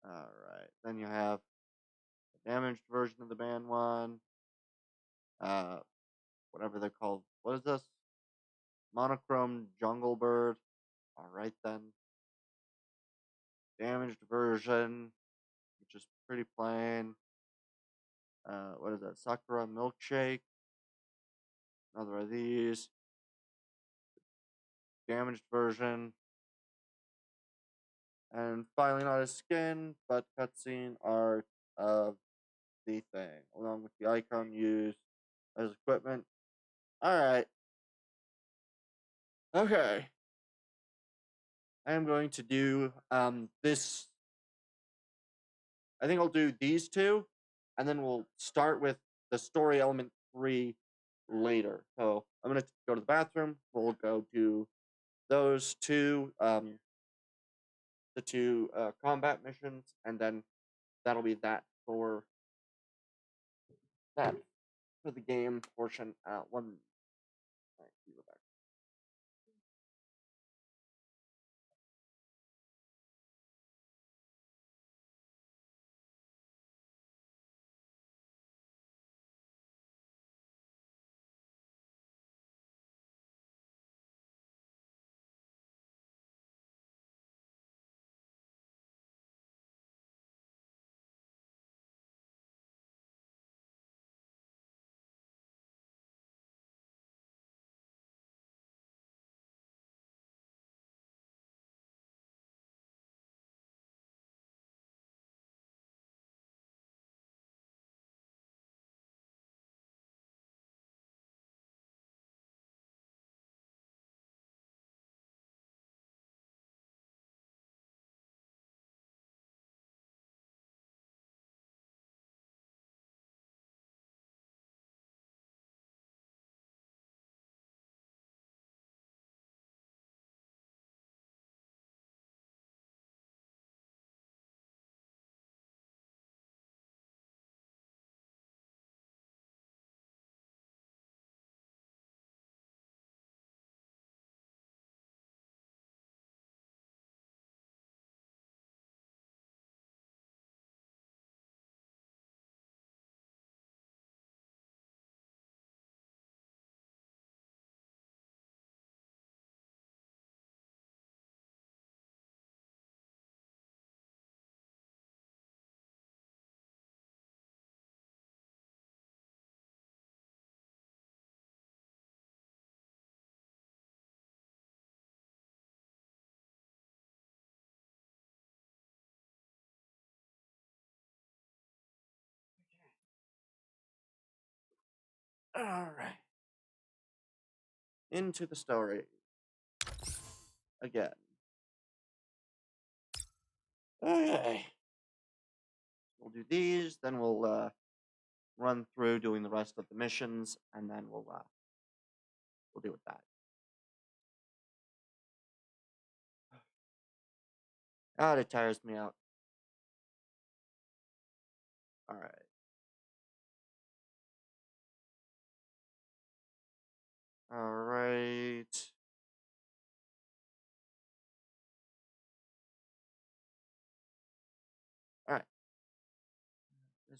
Alright, then you have the damaged version of the band one. Whatever they're called. What is this? Monochrome Jungle Bird. Alright then. Damaged version, which is pretty plain. What is that? Sakura Milkshake. Another of these. Damaged version. And finally, not a skin, but cutscene art of the thing, along with the icon used as equipment. Alright. Okay. I am going to do this. I think I'll do these two, and then we'll start with the story element 3 later. So I'm going to go to the bathroom. We'll go to those two, the two combat missions, and then that'll be that for the game portion. One. All right, we're back. All right. Into the story again. Okay. We'll do these, then we'll run through doing the rest of the missions, and then we'll deal with that. God, it tires me out. All right. All right. All right.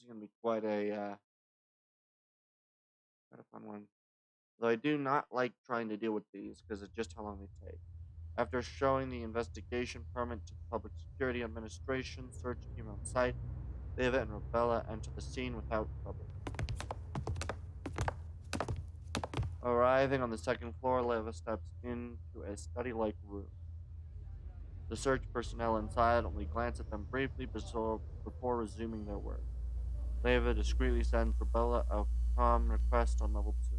is going to be quite a fun one. Though I do not like trying to deal with these because of just how long they take. After showing the investigation permit to the Public Security Administration search team on site, Leva and Rebella enter the scene without trouble. Arriving on the second floor, Leva steps into a study-like room. The search personnel inside only glance at them briefly before resuming their work. Leva discreetly sends Rebella a calm request on level 2.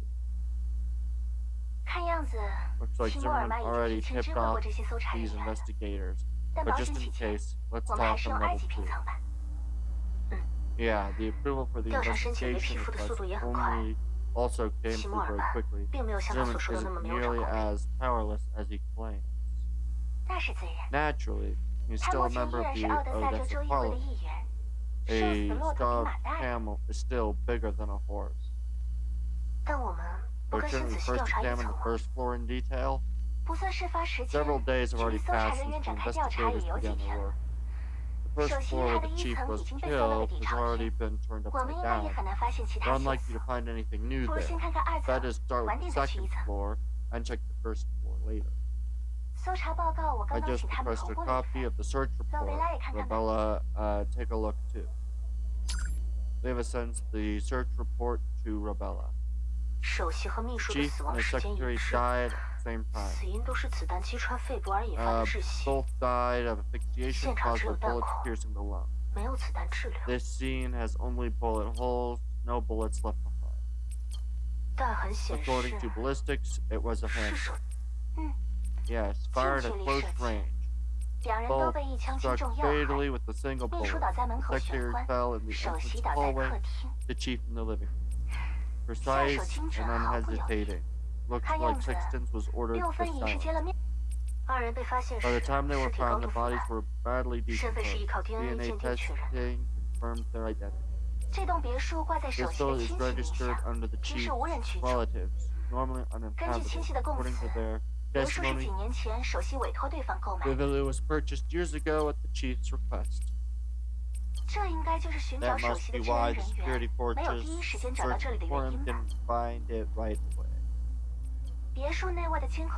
Looks like Zimmerman already tipped off these investigators, but just in case, let's talk on level 2. Yeah, the approval for the investigation request only also came through very quickly. Zimmerman isn't nearly as powerless as he claims. Naturally, he's still a member of the Odessa Parliament. A starved camel is still bigger than a horse. But shouldn't we first examine the first floor in detail? Several days have already passed since the investigators began their work. The first floor where the chief was killed has already been turned upside down. We're unlikely to find anything new there. That is, start with the second floor and check the first floor later. I just requested a copy of the search report. Rebella, take a look too. Leva sends the search report to Rebella. The chief and the secretary died at the same time. Both died of asphyxiation caused by bullets piercing the lung. This scene has only bullet holes, no bullets left behind. According to ballistics, it was a handgun. Yes, fired at close range. Both struck fatally with a single bullet. The secretary fell in the entrance hallway, the chief in the living room. Precise and unhesitating. Looks like Sexton's was ordered for silence. By the time they were found, the bodies were badly decomposed. DNA testing confirmed their identity. This bill is registered under the chief's relatives, normally uninhabitable. According to their testimony, the villa was purchased years ago at the chief's request. That must be why the security forces searching for him didn't find it right away.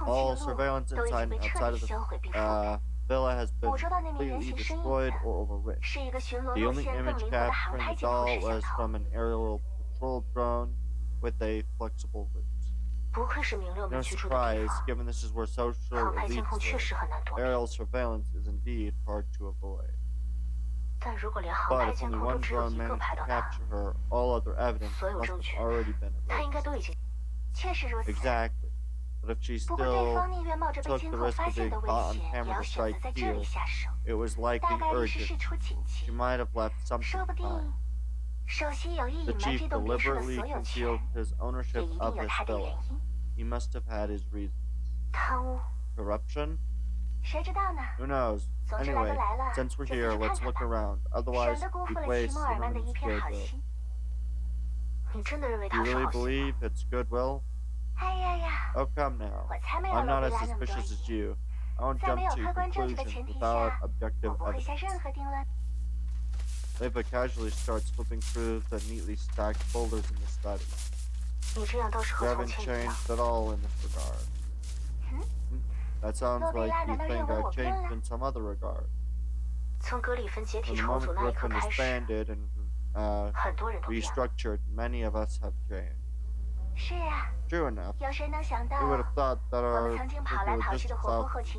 All surveillance inside and outside of the villa has been completely destroyed or overwritten. The only image capturing the doll was from an aerial patrol drone with a flexible root. No surprise, given this is where social elites live. Aerial surveillance is indeed hard to avoid. But if only one drone managed to capture her, all other evidence must have already been erased. Exactly. But if she still took the risk of being caught on camera to strike here, it was likely urgent. She might have left something behind. The chief deliberately concealed his ownership of this villa. He must have had his reasons. Corruption? Who knows? Anyway, since we're here, let's look around. Otherwise, we waste Zimmerman's goodwill. Do you really believe it's goodwill? Oh, come now. I'm not as suspicious as you. I won't jump to conclusions without objective evidence. Leva casually starts flipping through the neatly stacked folders in the study. You haven't changed at all in this regard. That sounds like you think I've changed in some other regard. From the moment Griffin disbanded and restructured, many of us have changed. True enough. Who would have thought that our justice officer,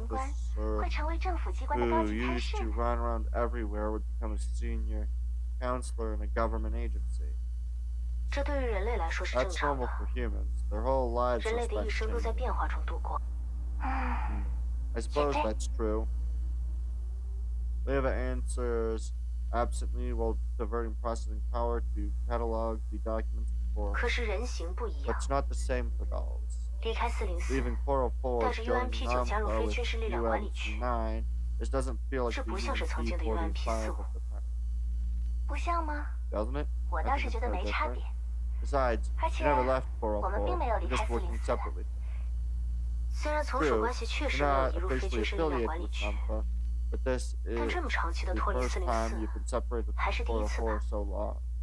who used to run around everywhere, would become a senior counselor in a government agency? That's normal for humans. Their whole lives are spent changing. I suppose that's true. Leva answers absently while diverting processing power to catalog the documents before. But it's not the same for dolls. Leaving 404, joining Namco with UM9, this doesn't feel like being in P45 of the time. Doesn't it? I think it's no different. Besides, you never left 404, you're just working separately. True, you're not officially affiliated with Namco, but this is the first time you've been separated from 404 so long.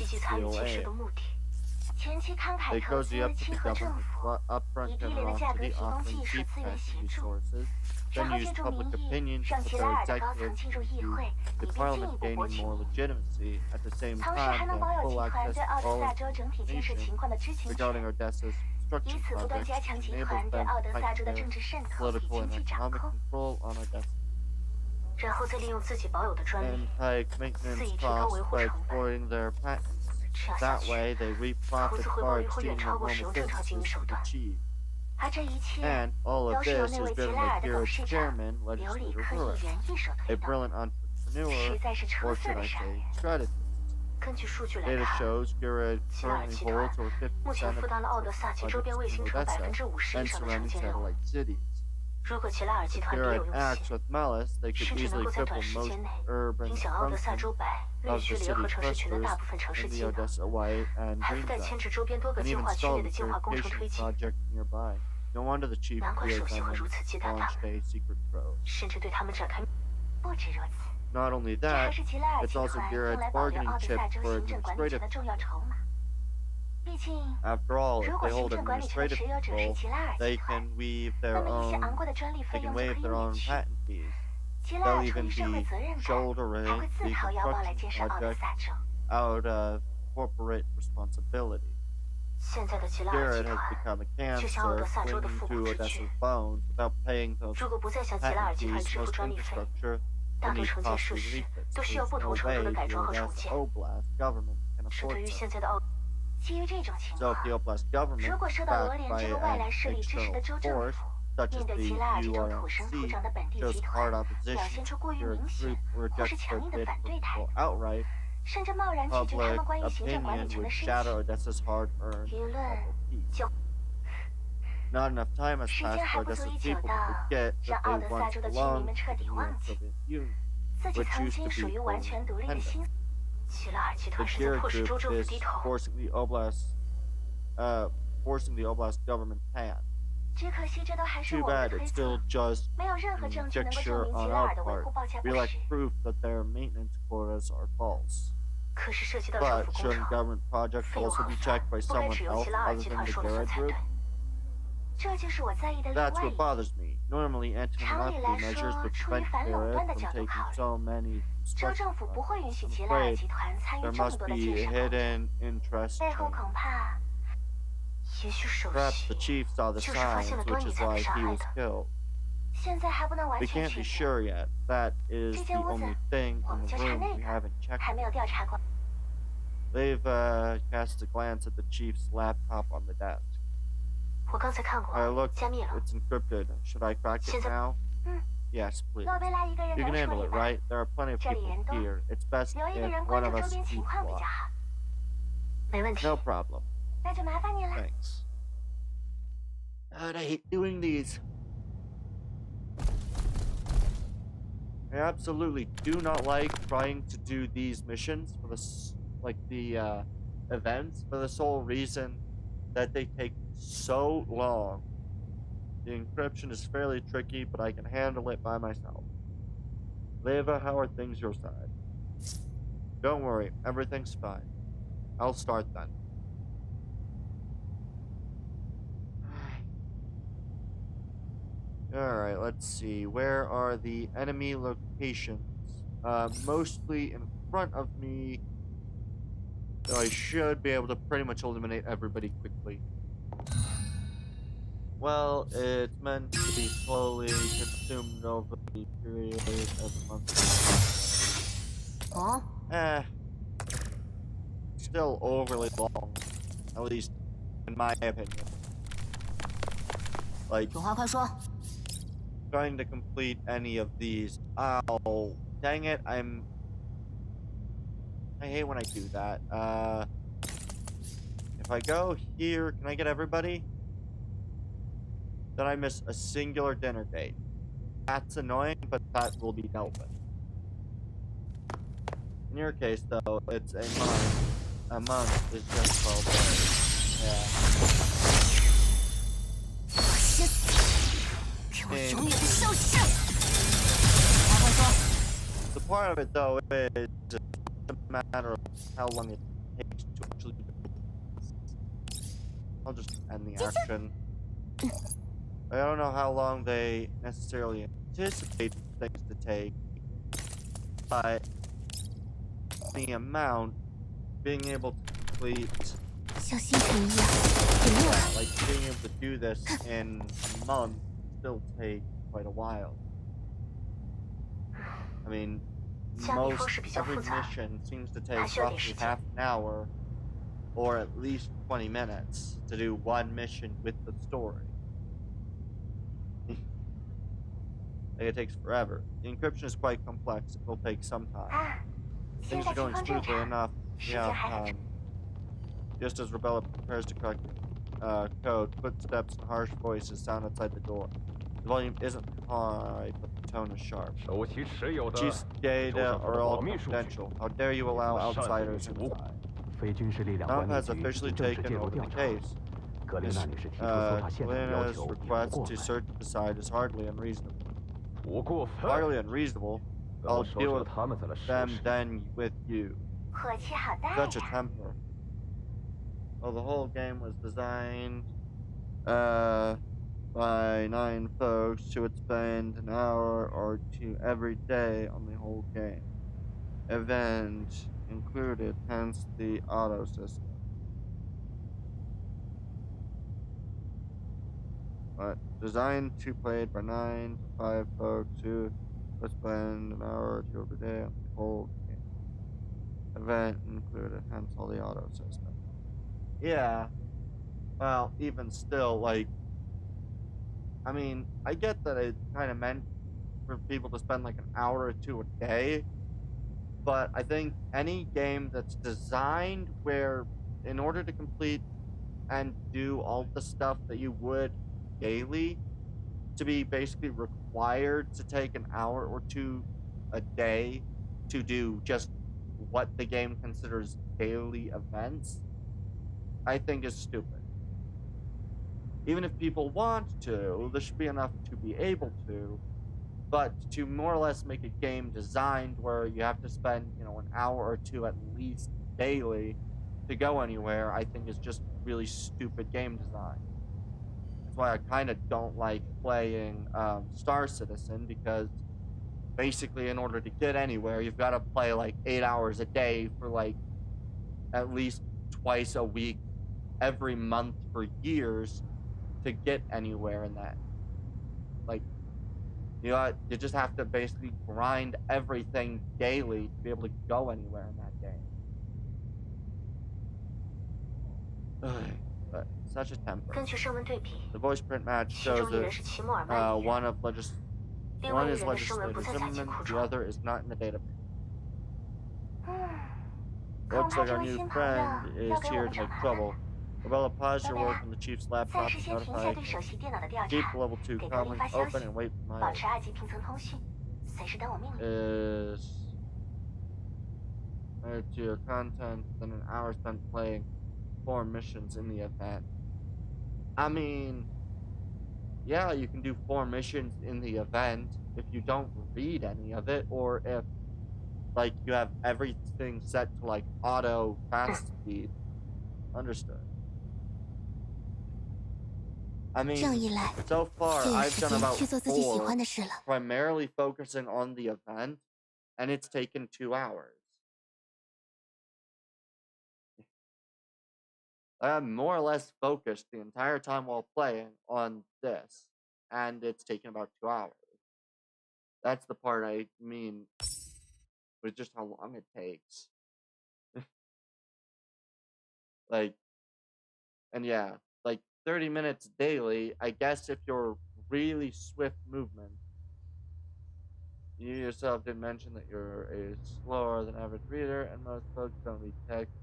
积极参与局势的目的。前期慷慨
They
投
cozy up
资，
to the
亲和政
government's
府，
upfront
以低廉的价格
generosity,
提供
offering
技术
cheap
资源
cash
协助，
resources,
然
then
后
use
借助
public
民意，
opinion to
让
put
希
their
拉尔的高层
executives
进入议
into
会，以
the
便进
parliament
一步
gaining
博取
more
民意。
legitimacy. At the same
同时
time,
还能
they
保
have
有
full
集团
access
对
to
奥斯
all
大州整体建设
information
情况的知情
regarding
权。
Odessa's construction projects, which enables them to tighten their political and economic control on Odessa. And hike maintenance costs by exploiting their patents. That way, they reap profits far exceeding what normal businesses would achieve. And all of this is driven by Garrett's chairman, Legislator Hura, a brilliant entrepreneur, or should I say, strategist. Data shows Garrett currently holds over 50% of the projects in Odessa and surrounding satellite cities. If Garrett acts with malice, they could easily cripple most urban functions of the city clusters in the Odessa White and Green Zone, and even stall the purification project nearby. No wonder the chief feared them and launched a secret probe. Not only that, it's also Garrett's bargaining chip for administrative control. After all, if they hold administrative control, they can waive their own patent fees. They'll even be shouldering the construction project out of corporate responsibility. Garrett has become a cancer, clinging to Odessa's bones without paying those patent fees. Most infrastructure will need costly refits. There's no way the Odessa Oblast government can afford them. So if the Oblast government, backed by an external force, such as the URMC, shows hard opposition, Garrett's group rejects their bid for control outright, public opinion would shatter Odessa's hard-earned global peace. Not enough time has passed for Odessa's people to forget that they once belonged to the UN Soviet Union, which used to be fully independent. The Garrett group is forcing the Oblast government's hand. Too bad it's still just conjecture on our part. We lack proof that their maintenance quotas are false. But shouldn't government projects also be checked by someone else other than the Garrett group? That's what bothers me. Normally, anti-monopoly measures would prevent Garrett from taking so many construction projects. I'm afraid there must be a hidden interest chain. Perhaps the chief saw the signs, which is why he was killed. We can't be sure yet. That is the only thing in the room we haven't checked. They've cast a glance at the chief's laptop on the desk. I looked, it's encrypted. Should I crack it now? Yes, please. You can handle it, right? There are plenty of people here. It's best if one of us keeps watch. No problem. Thanks. God, I hate doing these. I absolutely do not like trying to do these missions for the events for the sole reason that they take so long. The encryption is fairly tricky, but I can handle it by myself. Leva, how are things your side? Don't worry, everything's fine. I'll start then. Alright, let's see. Where are the enemy locations? Mostly in front of me. So I should be able to pretty much eliminate everybody quickly. Well, it's meant to be slowly consumed over the period of a month. Still overly long. At least, in my opinion. Like, trying to complete any of these. Oh, dang it, I hate when I do that. If I go here, can I get everybody? Then I miss a singular dinner date. That's annoying, but that will be dealt with. In your case, though, it's a month. A month is just 12 days. The part of it, though, is just a matter of how long it takes to actually do it. I'll just end the action. I don't know how long they necessarily anticipate things to take, but the amount, being able to complete, like being do this in a month still take quite a while. I mean, every mission seems to take roughly half an hour or at least 20 minutes to do one mission with the story. It takes forever. The encryption is quite complex. It will take some time. Things are going smoothly enough. We have time. Just as Rebella prepares to correct code, footsteps and harsh voices sound outside the door. The volume isn't high, but the tone is sharp. Chief's data are all confidential. How dare you allow outsiders inside? Trump has officially taken over the case. Galena's request to search the site is hardly unreasonable. Hardly unreasonable? I'll deal with them then with you. Such a temper. Well, the whole game was designed by 9 folks who would spend an hour or 2 every day on the whole game. Event included, hence the auto system. But designed to played by 9 to 5 folks who would spend an hour or 2 every day on the whole game. Event included, hence all the auto system. Yeah. Well, even still, like, I mean, I get that it kind of meant for people to spend like an hour or 2 a day, but I think any game that's designed where, in order to complete and do all the stuff that you would daily, to be basically required to take an hour or 2 a day to do just what the game considers daily events, I think is stupid. Even if people want to, there should be enough to be able to, but to more or less make a game designed where you have to spend, an hour or 2 at least daily to go anywhere, I think is just really stupid game design. That's why I kind of don't like playing Star Citizen, because basically in order to get anywhere, you've got to play like 8 hours a day for like at least twice a week every month for years to get anywhere in that. Like, you just have to basically grind everything daily to be able to go anywhere in that game. But such a temper. The voice print match shows that one is legislator Zimmerman, the other is not in the database. Looks like our new friend is here to make trouble. Rebella, pause your work on the chief's laptop and notify keep level 2 comlink open and wait for my is to your content than an hour spent playing 4 missions in the event. I mean, yeah, you can do 4 missions in the event if you don't read any of it, or if like you have everything set to like auto fast speed. Understood. I mean, so far I've done about 4, primarily focusing on the event, and it's taken 2 hours. I'm more or less focused the entire time while playing on this, and it's taken about 2 hours. That's the part I mean with just how long it takes. Like, and yeah, like 30 minutes daily, I guess if you're really swift movement. You yourself did mention that you're a slower than average reader, and most folks don't read text.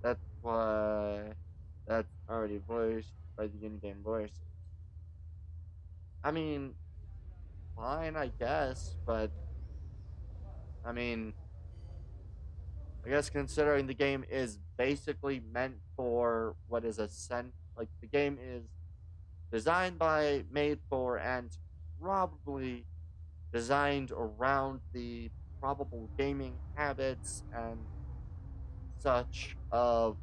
That's why that's already voiced by the in-game voices. I mean, fine, I guess, but I mean, I guess considering the game is basically meant for what is like the game is designed by, made for, and probably designed around the probable gaming habits and such of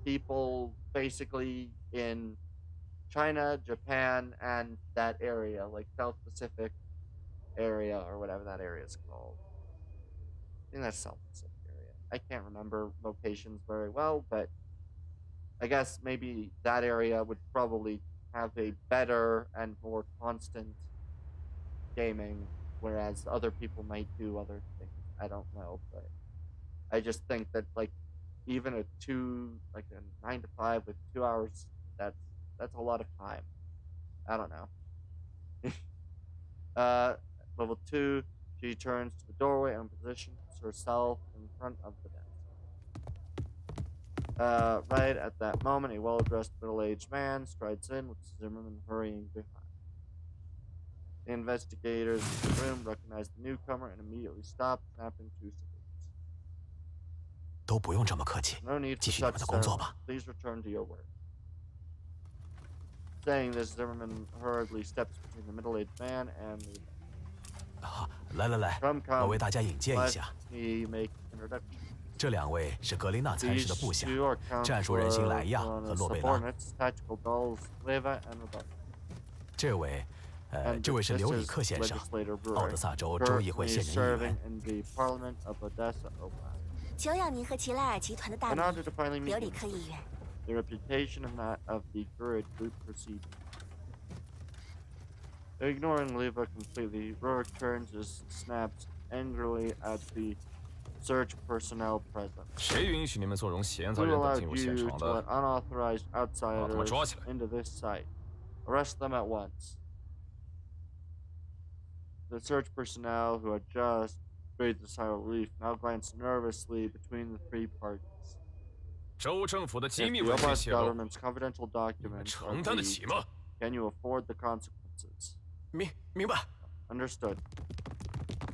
people basically in China, Japan, and that area, like South Pacific area or whatever that area is called. I think that's South Pacific area. I can't remember locations very well, but I guess maybe that area would probably have a better and more constant gaming, whereas other people might do other things. I don't know, but I just think that like even a 9 to 5 with 2 hours, that's a lot of time. I don't know. Level 2, she turns to the doorway and positions herself in front of the desk. Right at that moment, a well-dressed middle-aged man strides in with Zimmerman hurrying behind. The investigators in the room recognize the newcomer and immediately stop, snapping 2 salutes.
都不用这么客气，
No need
继
for
续你们
such
的工作吧。
ceremony. Please return to your work. Saying this, Zimmerman hurriedly steps between the middle-aged man and the
好，来来来，
Come,
我
come.
为大家引荐一
Let
下，
me make introduction.
这2位是格林纳参事的
These
部下，
two are
战术人形莱亚
Counselor
和洛贝拉。
subordinates, tactical dolls, Leva and Rebecca.
这位，And 这位是
this
刘里
is
克先生，
Legislator
奥德
Brewer,
萨州州议会
currently
现任议
serving
员。
in the Parliament of Odessa Oblast.
久仰您和吉拉尔集团的大
In
名
order to finally
刘
meet
里
him,
克议员。
the reputation and that of the Gurrid group proceeding. Ignoring Leva completely, Rurik turns and snaps angrily at the search personnel present.
谁允许你们纵容闲杂
Who
人等
allowed
进入现
you
场
to
的
let？unauthorized
把他们抓
outsiders
起来！
into this site? Arrest them at once. The search personnel, who had just breathed a sigh of relief, now glance nervously between the 3 parties.
州政府的
If
机密
the
文件
Oblast
泄露，
government's confidential
你们
documents are
承担得起
leaked,
吗？
can you afford the consequences?
明白。
Understood.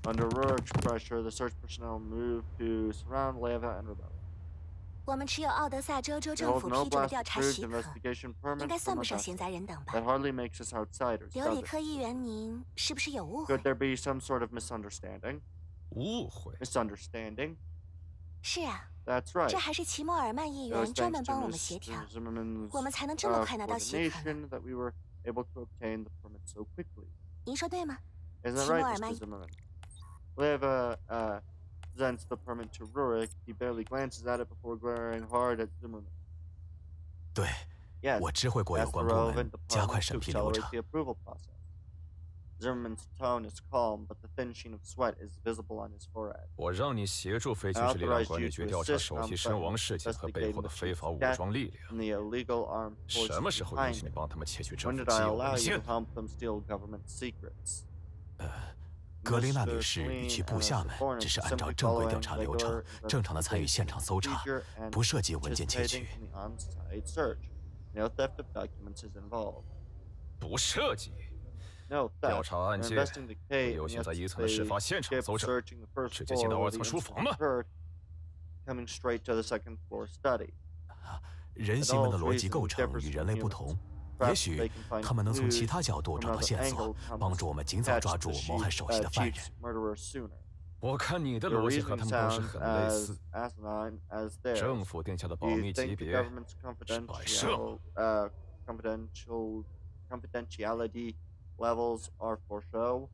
Under Rurik's pressure, the search personnel moved to surround Leva and Rebecca.
我们持有奥德萨州州
They
政
hold
府
no
批准的
blast
调查
approved
许可，
investigation
应
permit
该算
from
不上闲
Odessa.
杂人等吧
That？hardly makes us outsiders,
刘
does
里
it?
克议员，您是不是有误会
Could？there be some sort of misunderstanding?
误会？
Misunderstanding?
是啊，
That's right.
这还是齐莫尔曼议
It was
员专
thanks
门
to
帮我们协调
Mr. Zimmerman's
我们才能这么快拿到许可呢。
coordination that we were able to obtain the permit so quickly.
您说对吗？
Isn't that
齐莫
right,
尔曼
Mr. Zimmerman? Leva presents the permit to Rurik. He barely glances at it before glaring hard at Zimmerman.
对，
Yes,
我知会国有
ask
关
the
部
relevant
门加快
department to
审批流
accelerate
程。
the approval process. Zimmerman's tone is calm, but the thin sheen of sweat is visible on his forehead.
我让你协助非军事力量管理局调查首席身亡事件和背后的非法武装力量。
And the illegal armed
什么
forces
时候允
behind
许你
it.
帮他们窃取
When
政府
did
机
I
有
allow
文
you
件
to？help them steal government secrets?
格林纳女士与其部下们只是按照正规调查流程，正常的参与现场搜查，不涉及文件窃取。
participating in the on-site search. No theft of documents is involved.
不涉及。
No
调
theft.
查案
They're
件
investing the case,
优
and
先在
yet
1层的事
they
发现场
skip
搜证，
searching the first
直接进
floor
到
where
2
the
层书
incident
房吗？
occurred, coming straight to the second floor study.
人形们的逻辑构成与人类不同，也许他们能从其他角度找到线索，帮助我们尽早抓住谋害首席的犯人。
Chief's murderer sooner.
我看你的
Your
逻辑和
reasoning
他们都是
sounds
很类
as
似。
asinine as theirs.
政府定下的保
Do
密
you
级
think the
别
government's confidentiality levels are for show?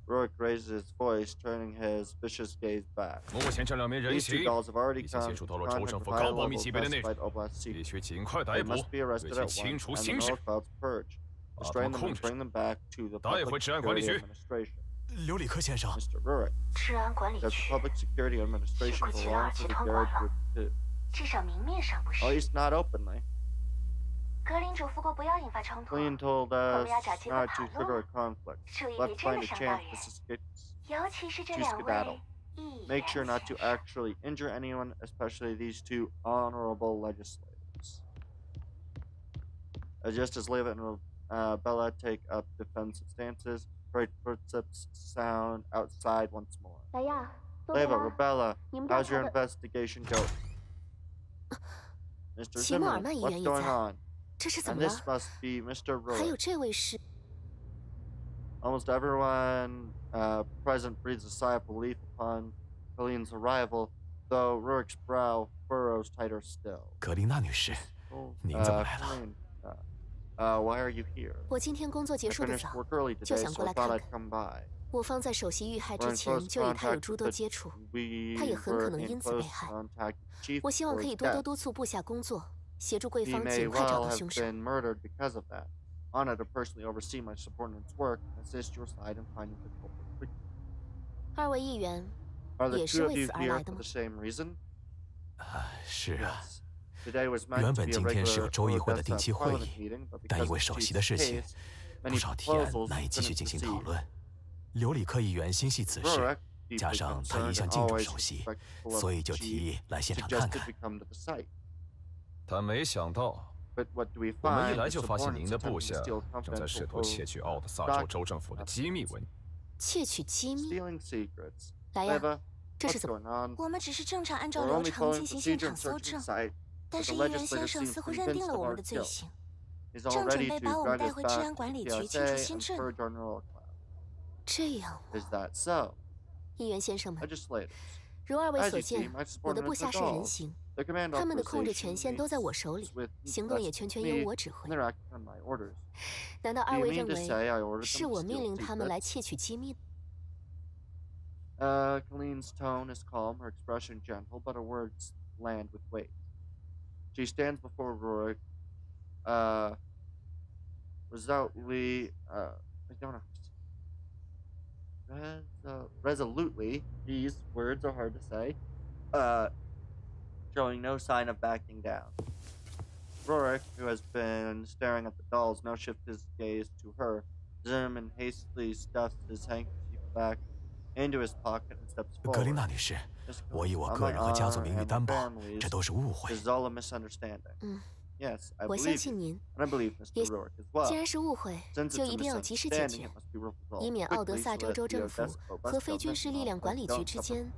Rurik raises his voice, turning his vicious gaze back.
目前这2名人
These two
形
dolls have already
已经协助透露州
content
政
of
府
high
高保密
level
级别的内容，
classified Oblast
必
secrets.
须尽快
They
逮捕，
must be
为
arrested
其
at
清
once
除
and the
刑事，
North Clouds purged.
把他们
Restrain them
控
and
制。
bring them back to the
带回
Public
治安管理
Security
局。
Administration.
刘里克先生，
Mr. Rurik,
治安管理
does the
局
Public Security Administration
是国际
belong to the
集团
Gurrid
管了
Group too?
至少明面上不
At
是。
least not openly.
格林嘱咐过不要引发冲突，
Clean told
我
us
们要找机会
not
讨
to trigger
论，
a conflict.
注意
Let's
别真
find
的
a
伤到
chance
人，
to escape.
尤其是这
to
2
skedaddle.
位议
Make sure
员
not to
先生。
actually injure anyone, especially these 2 honorable legislators. Just as Leva and Bella take up defensive stances, great footsteps sound outside once more.
莱亚，
Leva, Rebella,
你们
how's
调
your
查的
investigation going? Mr.
齐莫尔
Zimmerman,
曼议
what's
员也
going
在，
on?
这是怎
And
么了？
this must be Mr.
还有
Rurik.
这位是
Almost everyone present breathes a sigh of relief upon Colleen's arrival, though Rurik's brow furrows tighter still.
格林纳女士，
Oh,
您怎么来了？
Colleen, why are you here?
我今天工作结
I
束的
finished
早，
work early
就
today,
想
so
过
I
来
thought
看
I'd
看。
come by.
我方在首席遇害
We're
之
in
前
close
就与他有
contact
诸
with
多
the
接触，
we
他也很
were
可能
in
因此被
close
害。
contact with the chief
我希望
for
可以
his
多
death.
多督促部下工作，
协助贵
He
方
may
尽快找
well
到
have
凶手。
been murdered because of that. Honored to personally oversee my subordinate's work and assist your side in finding the culprit.
2位议员
Are the
也
two
是
of
为
you
此而
here
来的
for
吗
the？ same reason?
是啊，
Yes. Today was meant
原
to
本
be a
今天是
regular
个州议会的
Odessa
定期会
Parliament
议，
meeting, but
但
because
因
of
为
the
首席的
chief's
事情，
case,
不
many
少提案
proposals
难以继续
couldn't
进行讨
proceed.
论。刘里克议员心系此事，
Rourke,
加
deeply
上他一
concerned
向
and
敬重
always
首席，
respectful of
所以
the
就提
chief,
议来现场看
suggested
看。
we come to the site.
但没想到，
But what do we
我们一
find?
来
The
就发现您
subordinates
的部
attempting
下
to steal
正在试
confidential
图窃取奥德萨州州政府的机密文件。
窃取机密？
stealing secrets.
来呀，
Leva,
这是
what's
怎么？
going on?
我们只是正常按照
We're
流
only
程
following
进行现
procedure
场
and
搜
searching
证，
site,
但
but
是
the
议员先
legislator
生
seems
似乎认定
convinced
了
of
我们
our
的罪
guilt.
行，
He's
正
all
准
ready
备
to
把我们
drag
带
us
回治
back
安管理
to
局提出
PSA
新
and
证。
purge our neural cloud.
这样，
Is that so?
议员先生们，
Legislators.
如二位
As
所
you see,
见，
my
我的部
subordinates
下
are
是人
dolls.
形，
The command
他们的控制权
authorization
限都在我
meets
手里，
with
行动也
less
全
with
由
me,
我指挥
and。they're acting on my orders.
难道
Do
二
you
位
mean
认
to
为
say I ordered
是
them to
我命
steal
令他们来
secrets?
窃取机密？
Colleen's tone is calm, her expression gentle, but her words land with weight. She stands before Roy, resolutely, I don't know. Resolutely, these words are hard to say, showing no sign of backing down. Rorik, who has been staring at the dolls, now shifts his gaze to her. Zimmerman hastily stuffs his handkerchief back into his pocket and steps
格琳
forward.
娜女士，
Miss
我以我
Collins,
个
on
人
my
和家族
honor
名誉
and
担
the
保，
families,
这都是误会。
this is all a misunderstanding.
嗯，
Yes, I
我
believe
相
you,
信您。
and I believe Mr. Rorik as well.
既然是误会，
Since
就
it's
一
a
定要及时解
misunderstanding,
决
it，must be resolved
以免奥德
quickly
萨
so
州
that
州
the
政府
Odessa
和非军事力量管理局
don't
之
suffer
间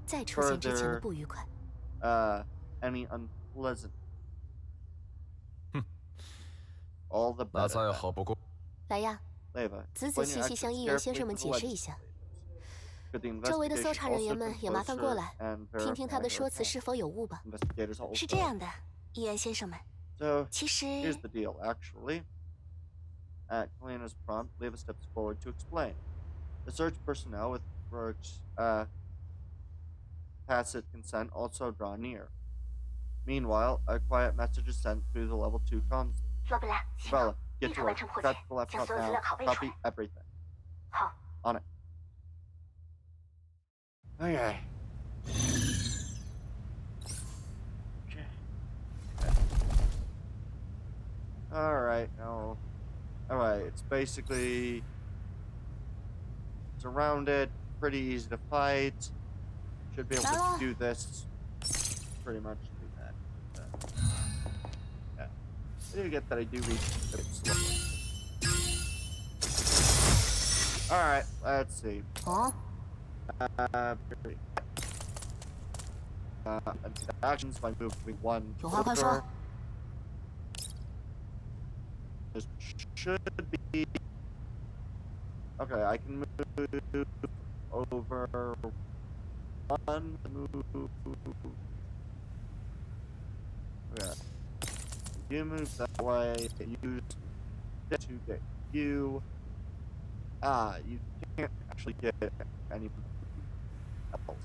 再出现之前的不愉快。
any unpleasant. All the
那
better.
再好不过。
来呀，
Leva,
仔仔
explain
细
your
细向
actions
议员先生
carefully
们
to the
解释一下。
legislators. Could the
周围的搜
investigation
查人员
also
们
come
也麻烦过
closer
来，
and
听听他的
verify
说
our
辞是否有误吧。
investigators also.
是这样的，议员先生们，
So
其实
here's the deal, actually. At Kalina's prompt, Leva steps forward to explain. The search personnel with Rourke's tacit consent also draw near. Meanwhile, a quiet message is sent through the level 2 comms.
罗布拉，
Bella, get
立
to
刻完
work.
成破
Grab
解，
the
将
laptop
所有资
now.
料拷贝出
Copy
来。
everything.
好，
On it. Okay. Alright, now. Alright, it's basically surrounded, pretty easy to fight. Should be able to do this. Pretty much do that. Yeah. I do get that I do read a bit slowly. Alright, let's see.
哦，
Actions by moving one
有话快说
over.。This should be okay. I can move over one move. Okay. You move that way. Use this to get you. You can't actually get any else.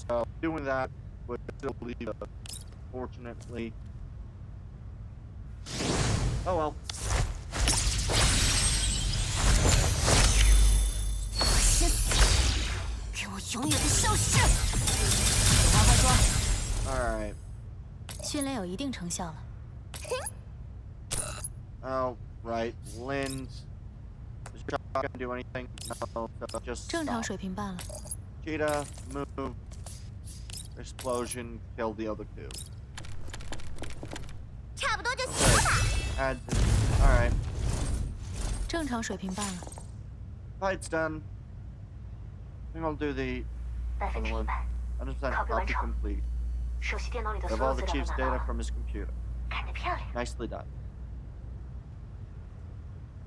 So doing that would still leave us, fortunately. Oh well.
给我永远的消失！有话快说。
Alright.
训练有一定成效了。
Oh, right. Lynn. Is your shot gonna do anything? No, so just
正常
stop.
水平罢了。
Cheetah, move. Explosion, kill the other two.
差不多就行了吧。
Add. Alright.
正常水平罢了。
Fight's done. I think I'll do the
100%，
100%
Copy
copy
完成。
complete.
首席电脑里的
Have
所
all
有
the
资料
chief's
都拿到
data
了，
from his computer.
看着漂亮。
Nicely done.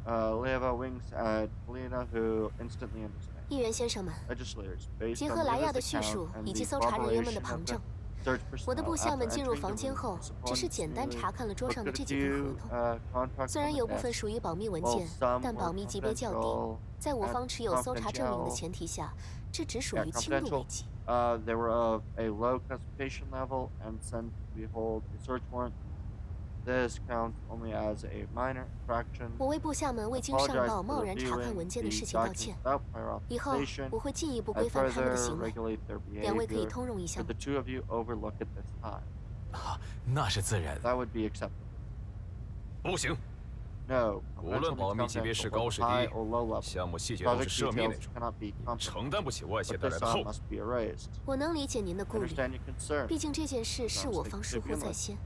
Leva winks at Lena, who instantly understands.
议员先生们，
Legislators, based
结
on
合莱亚
Leva's
的叙
account
述
and
以
the
及搜查人员们的
corroboration
旁
of
证，
the search
我的
personnel
部下们
after
进入
entering
房
the
间
room,
后，只是简单
supposedly
查看了桌上的
looked
这
at
几
a
份合
few
同。
contracts
虽
on
然
the
有部分
desk,
属于保密文
while
件，
some
但
were
保密级别较低。
confidential
在我
and
方持有搜查证明的
confidential.
前提下，这只属于轻度危
confidential.
机。
they were of a low classification level and sent to behold a search warrant. This counts only as a minor infraction.
我为部下们未经上报贸然查看文件的事情道歉。以后我会进一步规范他们的行为。两位可以通融一下吗？
The two of you overlook at this time.
那是自然。
That would be acceptable.
不行。
No.
无论保密级别是高是低，项目细节都是涉密内容，你承担不起外界带来的后果。
我能理解您的顾虑，毕竟这件事是我方疏忽在先。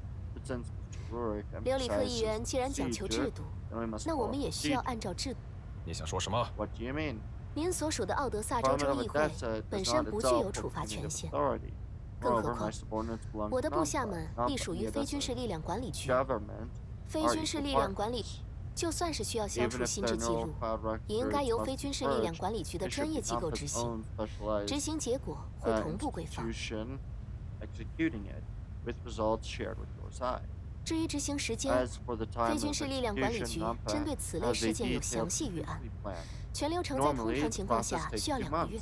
刘里克议员既然讲求制度，那我们也需要按照制度。
你想说什么？
What do you mean?
您所属的奥德萨州州议会本身不具有处罚权限，更何况我的部下们隶属于非军事力量管理局。非军事力量管理就算是需要消除心智记录，也应该由非军事力量管理局的专业机构执行，执行结果会同步归放。至于执行时间，非军事力量管理局针对此类事件有详细预案，全流程在通常情况下需要2个月。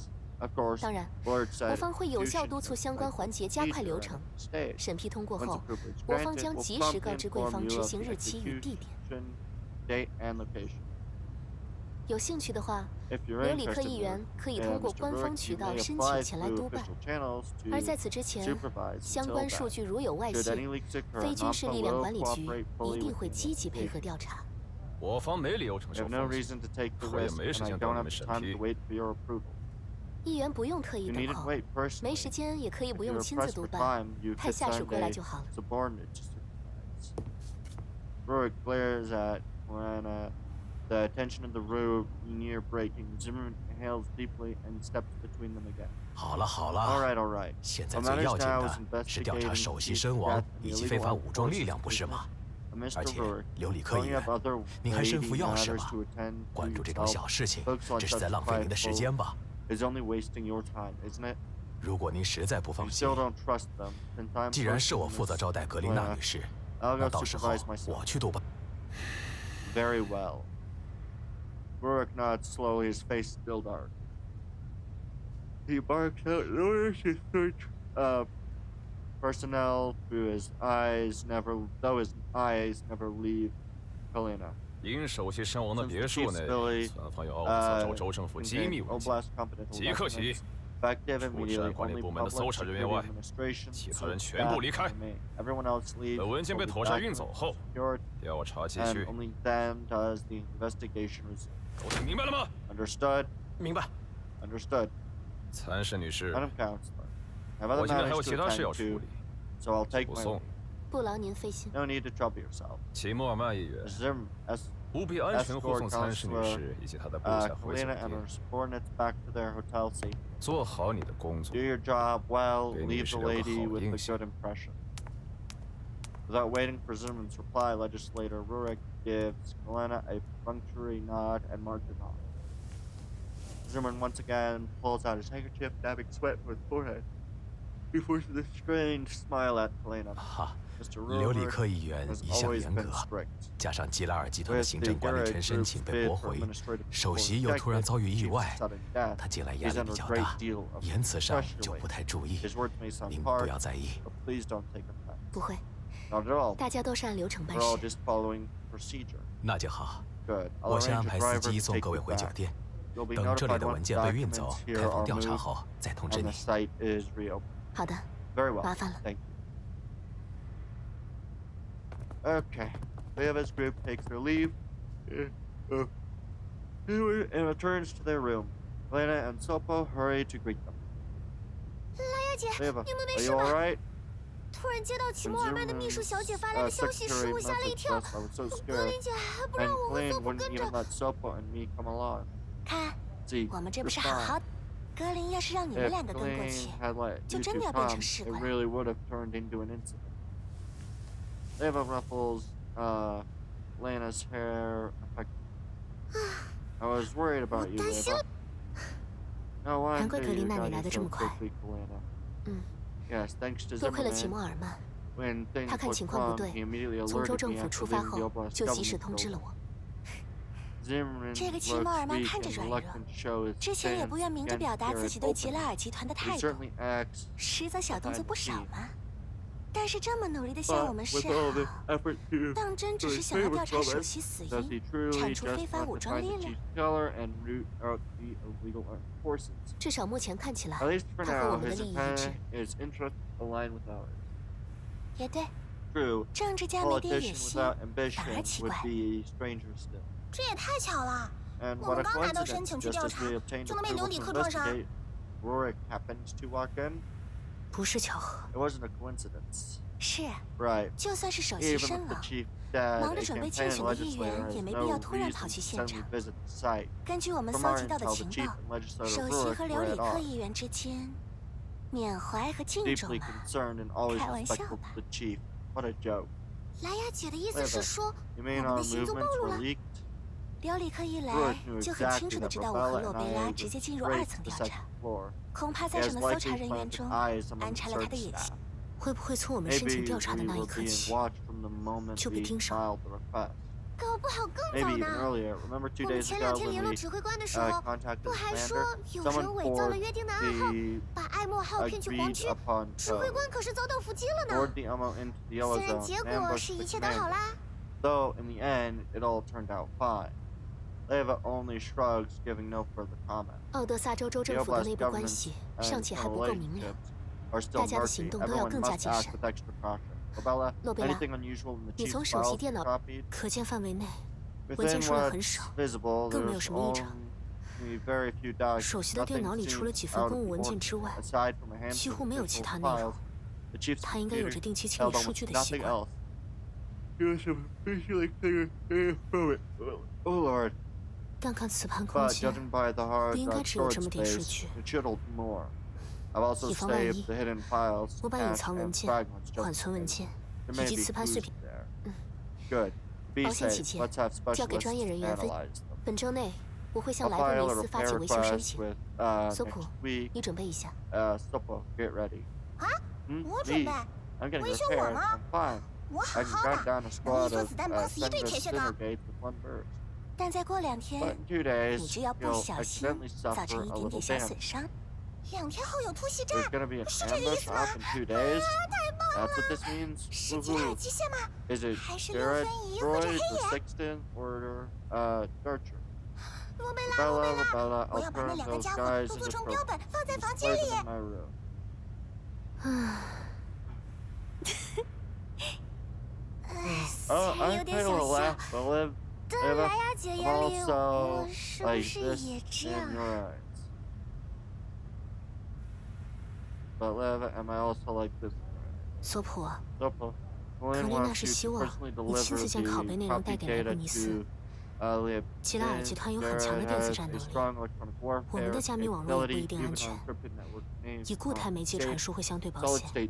当然，我方会有效督促相关环节加快流程。审批通过后，我方将及时告知贵方执行日期与地点。有兴趣的话，刘里克议员可以通过官方渠道申请前来督办。而在此之前，相关数据如有外泄，非军事力量管理局一定会积极配合调查。
我方没理由承受风险，我也没时间等你们审批。
议员不用特意等候，没时间也可以不用亲自督办，派下属过来就好了。
Rorik glares at Helena, the tension in the room near breaking. Zimmerman inhales deeply and steps between them again.
好了好了
All right, all right.
现在最要紧的是调查首席身亡以及非法武装力量，不是吗？而且刘里克议员，您还身负要事吗？关注这种小事情，只是在浪费您的时间吧。
Is only wasting your time, isn't it?
如果您实在不放心，
Still don't trust them.
既然是我负责招待格琳娜女士，那到时候我去督办。
Very well. Rorik nods slowly, his face still dark. He barks out in order to search personnel through his eyes, though his eyes never leave Helena.
因首席身亡的别墅内存放有奥德萨州州政府机密文件，即刻起，除治安管理部门的搜查人员外，其他人全部离开。等文件被妥善运走后，调查继续。都听明白了吗
？Understood.
明白。
Understood.
参审女士，
我
今天还有其他事要处理，不送。
不劳您费心。
No need to trouble yourself.
齐莫尔曼议员，务必安全护送参事女士以及她的部下回酒店，做好你的工作，
Do your job well.
对女
Leave
士
the
留个
lady
好
with a
印象。
good impression. Without waiting for Zimmerman's reply, legislator Rorik gives Helena a perfunctory nod and marches on. Zimmerman once again pulls out his handkerchief, dabbing sweat from his forehead. He forces a strange smile at Helena.
刘里克议员一向严格，加上基拉尔集团的行政管理权申请被驳回，首席又突然遭遇意外，他近来压力比较大，言辞上就不太注意。您不要在意。
不会，大家都是按流程办事。
那就好。我先安排司机送各位回酒店，等这里的文件被运走，开放调查后再通知你。
好的，麻烦了。
Okay, Leova's group takes their leave and returns to their room. Helena and Sopo hurry to greet them.
拉雅姐，你们没
Are
事
you
吧？
all right?
突然接到齐莫尔曼的秘书小姐发来的消息，使我吓了一跳。格林姐还不让我和索普跟着。看，我们这不是好好的。格林要是让你们2个跟过去，就真的要变成士官了。
Leva ruffles Lena's hair. I was worried about you, Leva. No wonder
难怪格林娜你来得这么快。
Yes, thanks to
多亏了齐莫尔曼，
When things
他看情况不对，从州政府出发后就及时通知了我。这个齐默尔曼看着软弱，之前也不愿明着表达自己对吉拉尔集团的态度，实则小动作不少嘛。但是这么努力的向我们示好，当真只是想要调查首席死因，铲除非法武装力量？
至少目前看起来，他和我们的利益一致。
也对，政治家没点野心，反而奇怪。
这也太巧了！我们刚拿到申请去调查，就能被刘里克撞上。
不是巧合。
是，就算是首席身亡，忙着准备竞选的议员也没必要突然跑去现场。根据我们搜集到的情报，首席和刘里克议员之间缅怀和敬重啊，开玩笑吧。
莱雅姐的意思是说，我们的行踪暴露了。
刘里克一来就很清楚的知道我和洛贝拉直接进入2层调查，恐怕在场的搜查人员中安插了他的野心。
会不会从我们申请调查的那一刻起就被盯上了？
搞不好更早呢。我们前2天联络指挥官的时候，不还说有人伪造了约定的暗号，把艾莫号骗去黄区？指挥官可是遭到伏击了呢。虽然结果是一切都好啦。
Though in the end, it all turned out fine. Leva only shrugs, giving no further comment.
奥德萨州州政府的内部关系尚且还不够明了，大家的行动都要更加谨慎。诺贝拉，你从首席电脑可见范围内，文件数量很少，更没有什么异常。首席的电脑里除了几份公务文件之外，几乎没有其他内容。他应该有着定期清理数据的习惯。但看磁盘空间，不应该只有这么点数据。以防万一，我把隐藏文件、缓存文件以及磁盘碎片，保险起见，交给专业人员分。本周内，我会向莱布尼斯发起维修申请。索普，你准备一下。
啊？我准备？维修我吗？我好好的，能一颗子弹崩死1队铁血的。
但再过2天，你就要不小心造成一点点小损伤。
2天后有突袭战，是这个意思吗？太棒了！是吉拉尔机械吗？还是六分仪或者黑眼？罗贝拉，我要把那2个家伙都做成标本，放在房间里。虽然有点想笑，但莱雅姐眼里我是不是也这样
索普，克丽娜是希望你亲自将拷贝内容带给莱布尼斯。吉拉尔集团有很强的电子战能力，我们的加密网络也不一定安全。以固态媒介传输会相对保险。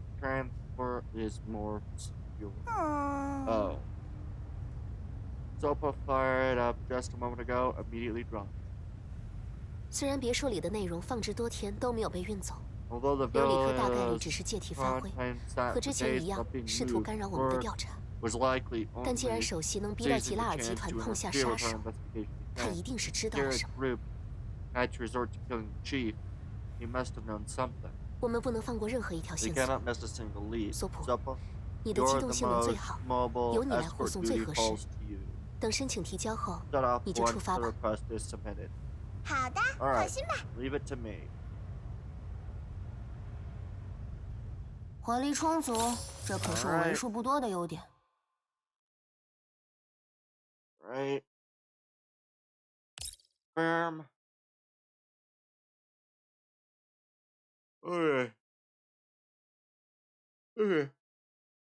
虽然别墅里的内容放置多天都没有被运走，刘里克大概率只是借题发挥，和之前一样试图干扰我们的调查。但既然首席能逼到吉拉尔集团痛下杀手，他一定是知道了什么。我们不能放过任何一条线索。索普，你的机动性能最好，由你来护送最合适。等申请提交后，你就出发吧。
好的，放心吧。
火力充足，这可是我为数不多的优点。
Right. Bam. Okay. Okay.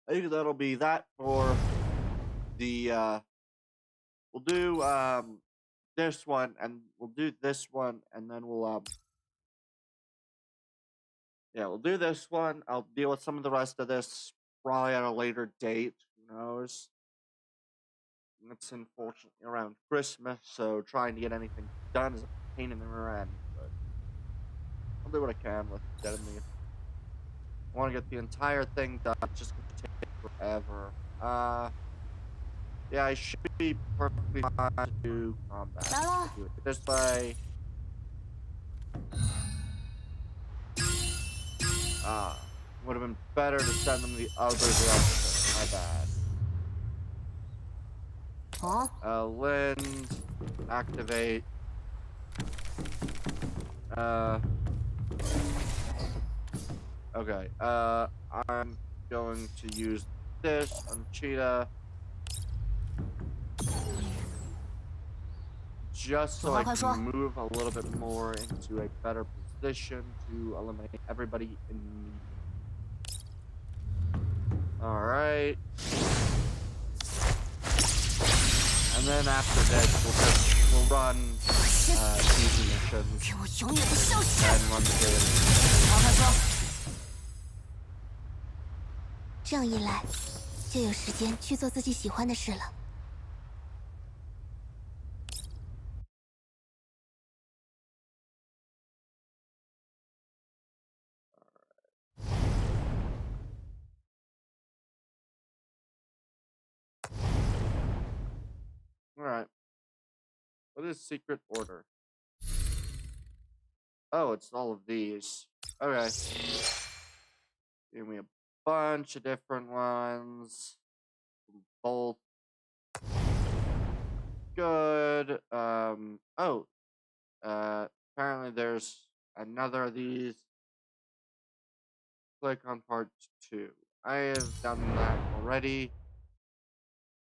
I think that'll be that for the we'll do this one and we'll do this one and then we'll yeah, we'll do this one. I'll deal with some of the rest of this probably at a later date, who knows. It's unfortunately around Christmas, so trying to get anything done is a pain in the rear end, but I'll do what I can with getting the... I want to get the entire thing done, it's just going to take forever. Yeah, I should be perfectly fine to do combat. Do it this way. Would have been better to send them the other direction. My bad.
Huh?
Lens, activate. Okay. I'm going to use this on Cheetah. Just so I can move a little bit more into a better position to eliminate everybody immediately. Alright. And then after this, we'll run easy missions and run the dailies.
这样一来，就有时间去做自己喜欢的事了。
Alright. What is secret order? Oh, it's all of these. Okay. Give me a bunch of different ones. Both. Good. Apparently there's another of these. Click on part 2. I have done that already.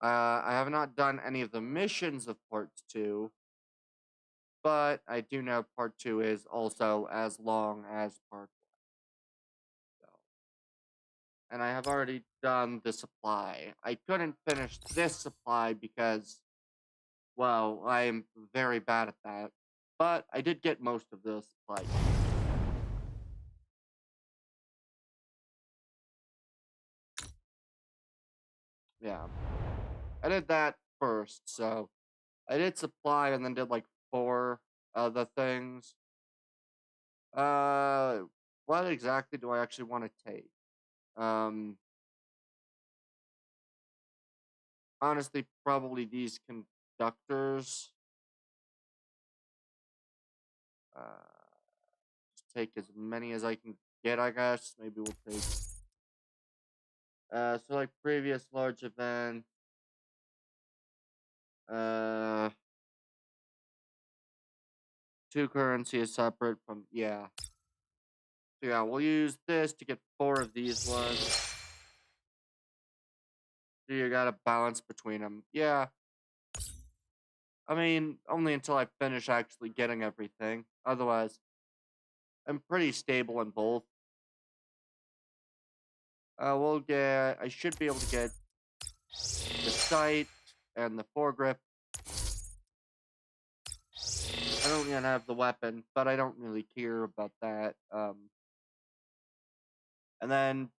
I have not done any of the missions of part 2, but I do know part 2 is also as long as part 1. So. And I have already done the supply. I couldn't finish this supply because, well, I am very bad at that. But I did get most of the supply. Yeah. I did that first, so I did supply and then did like 4 other things. What exactly do I actually want to take? Honestly, probably these conductors. Just take as many as I can get, I guess. Maybe we'll take. So like previous large event. 2 currency is separate from, yeah. So yeah, we'll use this to get 4 of these ones. So you gotta balance between them. Yeah. I mean, only until I finish actually getting everything. Otherwise, I'm pretty stable in both. I should be able to get the sight and the foregrip. I don't yet have the weapon, but I don't really care about that. And then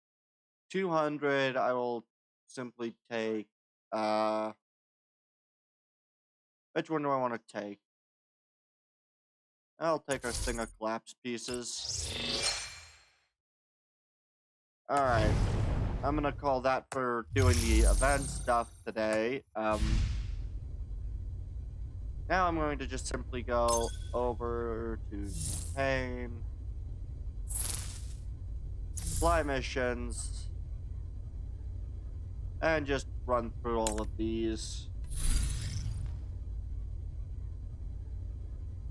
200, I will simply take, which one do I want to take? I'll take our thing of collapse pieces. Alright. I'm gonna call that for doing the event stuff today. Now I'm going to just simply go over to campaign, supply missions, and just run through all of these.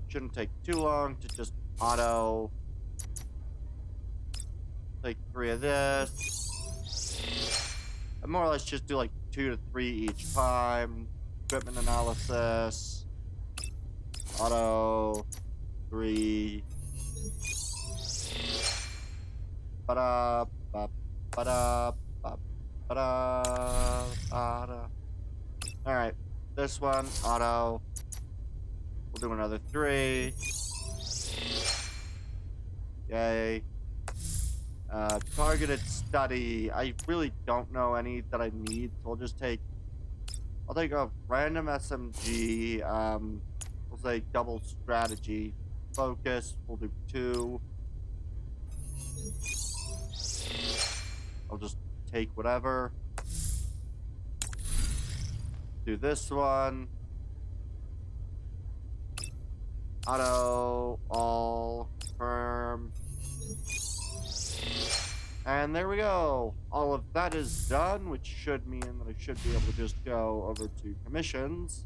Shouldn't take too long to just auto. Take 3 of this. And more or less just do like 2 to 3 each time. Equipment analysis. Auto. 3. Ba-da, ba, ba-da, ba, ba-da, ba-da. Alright, this one, auto. We'll do another 3. Yay. Targeted study. I really don't know any that I need, so I'll take a random SMG. We'll say double strategy. Focus, we'll do 2. I'll just take whatever. do this one. Auto, all, confirm. And there we go. All of that is done, which should mean that I should be able to just go over to commissions.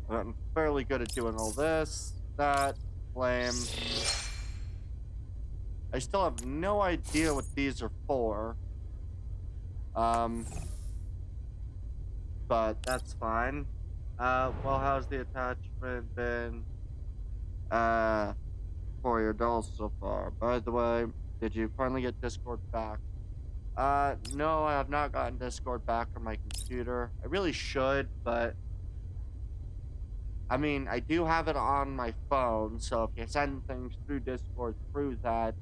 I'm fairly good at doing all this, that, flame. I still have no idea what these are for. But that's fine. Well, how's the attachment been? For your dolls so far. By the way, did you finally get Discord back? No, I have not gotten Discord back on my computer. I really should, but I mean, I do have it on my phone, so if you send things through Discord through that,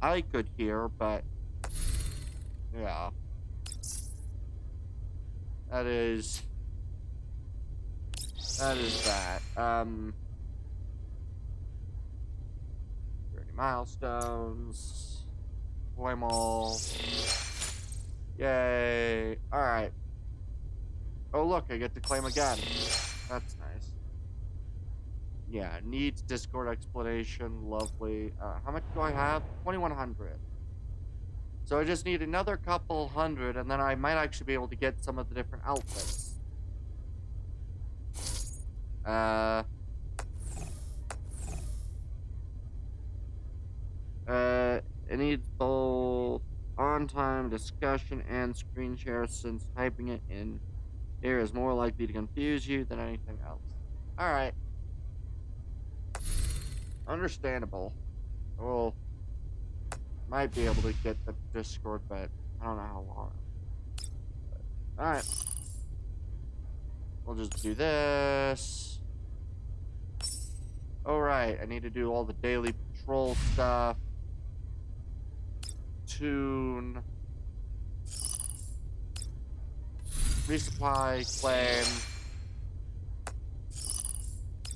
I could hear, but yeah. That is that. 30 milestones. Play them all. Yay. Alright. Oh look, I get to claim again. That's nice. Yeah, needs Discord explanation. Lovely. How much do I have? 2,100. So I just need another couple hundred, and then I might actually be able to get some of the different outfits. It needs both on-time discussion and screen share, since typing it in here is more likely to confuse you than anything else. Alright. Understandable. Well, might be able to get the Discord, but I don't know how long. Alright. We'll just do this. Alright, I need to do all the daily patrol stuff. Tune. Resupply, claim.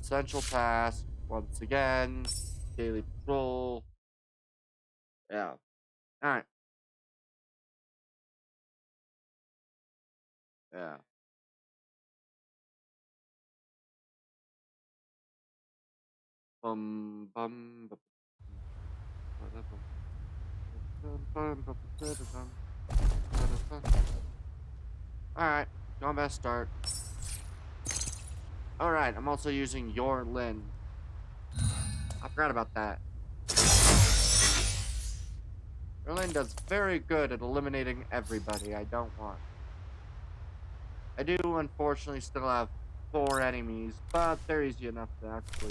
Essential task, once again. Daily patrol. Yeah. Alright. Yeah. Alright, combat start. Alright, I'm also using your Lin. I forgot about that. Your Lin does very good at eliminating everybody I don't want. I do, unfortunately, still have 4 enemies, but they're easy enough to actually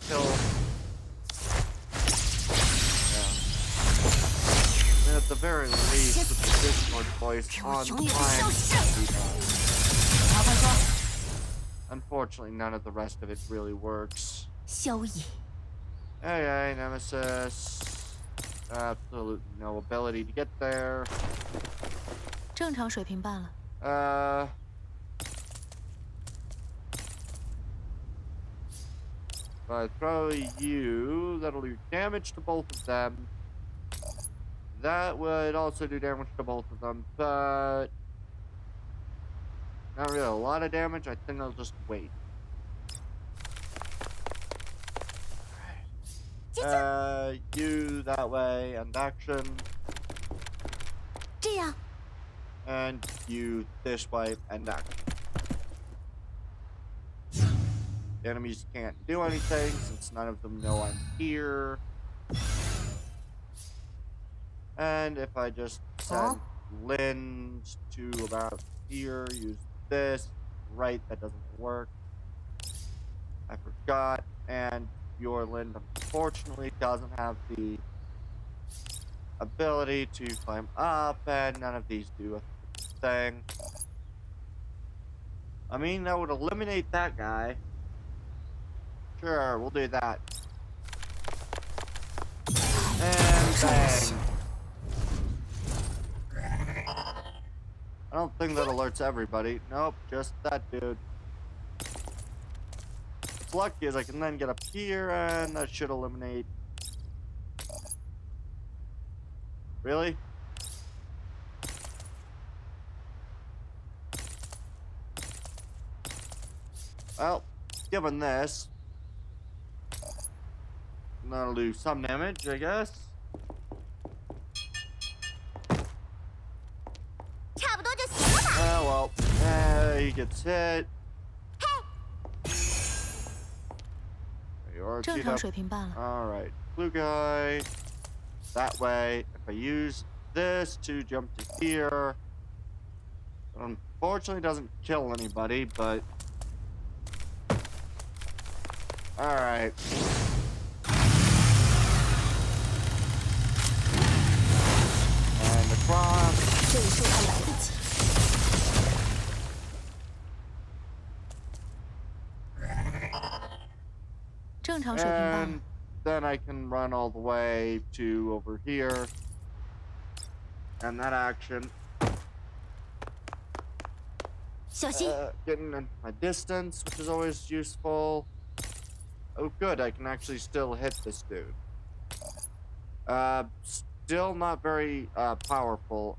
kill. Yeah. And at the very least, with the Discord voice on time. Unfortunately, none of the rest of it really works. Hey, Nemesis. Absolutely no ability to get there.
正常水平罢了。
If I throw you, that'll do damage to both of them. That would also do damage to both of them, but not really a lot of damage. I think I'll just wait. You that way, and action.
这样。
And you this way, and action. The enemies can't do anything since none of them know I'm here. And if I just send Lin to about here, use this, right, that doesn't work. I forgot, and your Lin unfortunately doesn't have the ability to climb up, and none of these do a thing. I mean, that would eliminate that guy. Sure, we'll do that. And bang. I don't think that alerts everybody. Nope, just that dude. What's lucky is I can then get up here, and that should eliminate. Really? Well, given this, that'll do some damage, I guess.
差不多就行了嘛。
Oh well, he gets hit. You are
正
teed
常
up.
水平罢了。
All right, blue guy. That way, if I use this to jump to here, unfortunately doesn't kill anybody, but all right. And across.
这里是我来得及。 正常水平罢了。
And then I can run all the way to over here. And that action.
小心！
Getting in my distance, which is always useful. Oh, good. I can actually still hit this dude. Still not very powerful.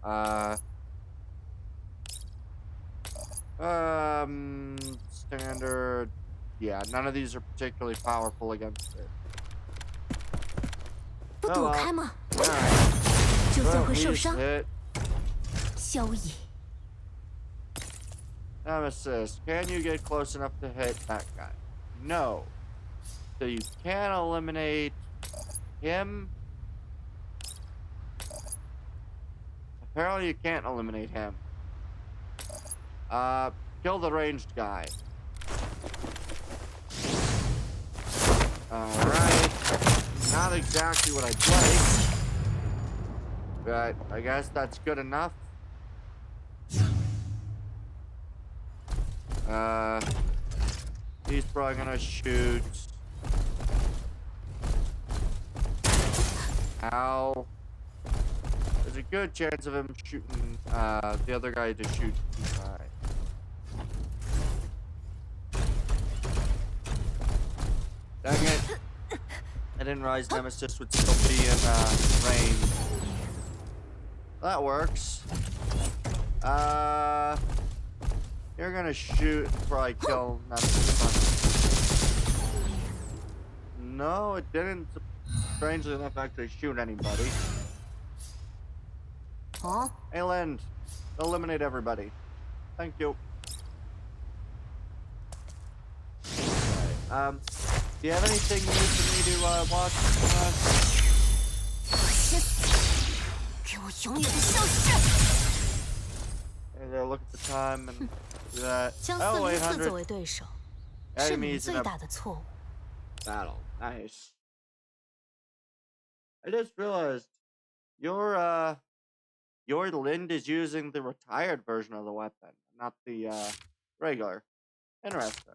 Standard. Yeah, none of these are particularly powerful against it.
不躲开吗？
Alright.
就算
Well,
会受
he's
伤。
hit.
萧逸，
Nemesis, can you get close enough to hit that guy? No. So you can eliminate him. Apparently you can't eliminate him. Kill the ranged guy. Alright. Not exactly what I'd like. But I guess that's good enough. He's probably gonna shoot. Ow. There's a good chance of him shooting the other guy to shoot too high. Dang it. I didn't realize Nemesis would still be in range. That works. You're gonna shoot and probably kill Nemesis. No, it didn't, strangely enough, actually shoot anybody.
Huh?
Hey, Lind. Eliminate everybody. Thank you. Okay, do you have anything new for me to watch?
我先死！给我永远的消失！
Hey there, look at the time and do that.
将
Oh,
404 作
800
为对手，是你们
enemies in
最
a
大的错误。
battle. Nice. I just realized your Lind is using the retired version of the weapon, not the regular. Interesting.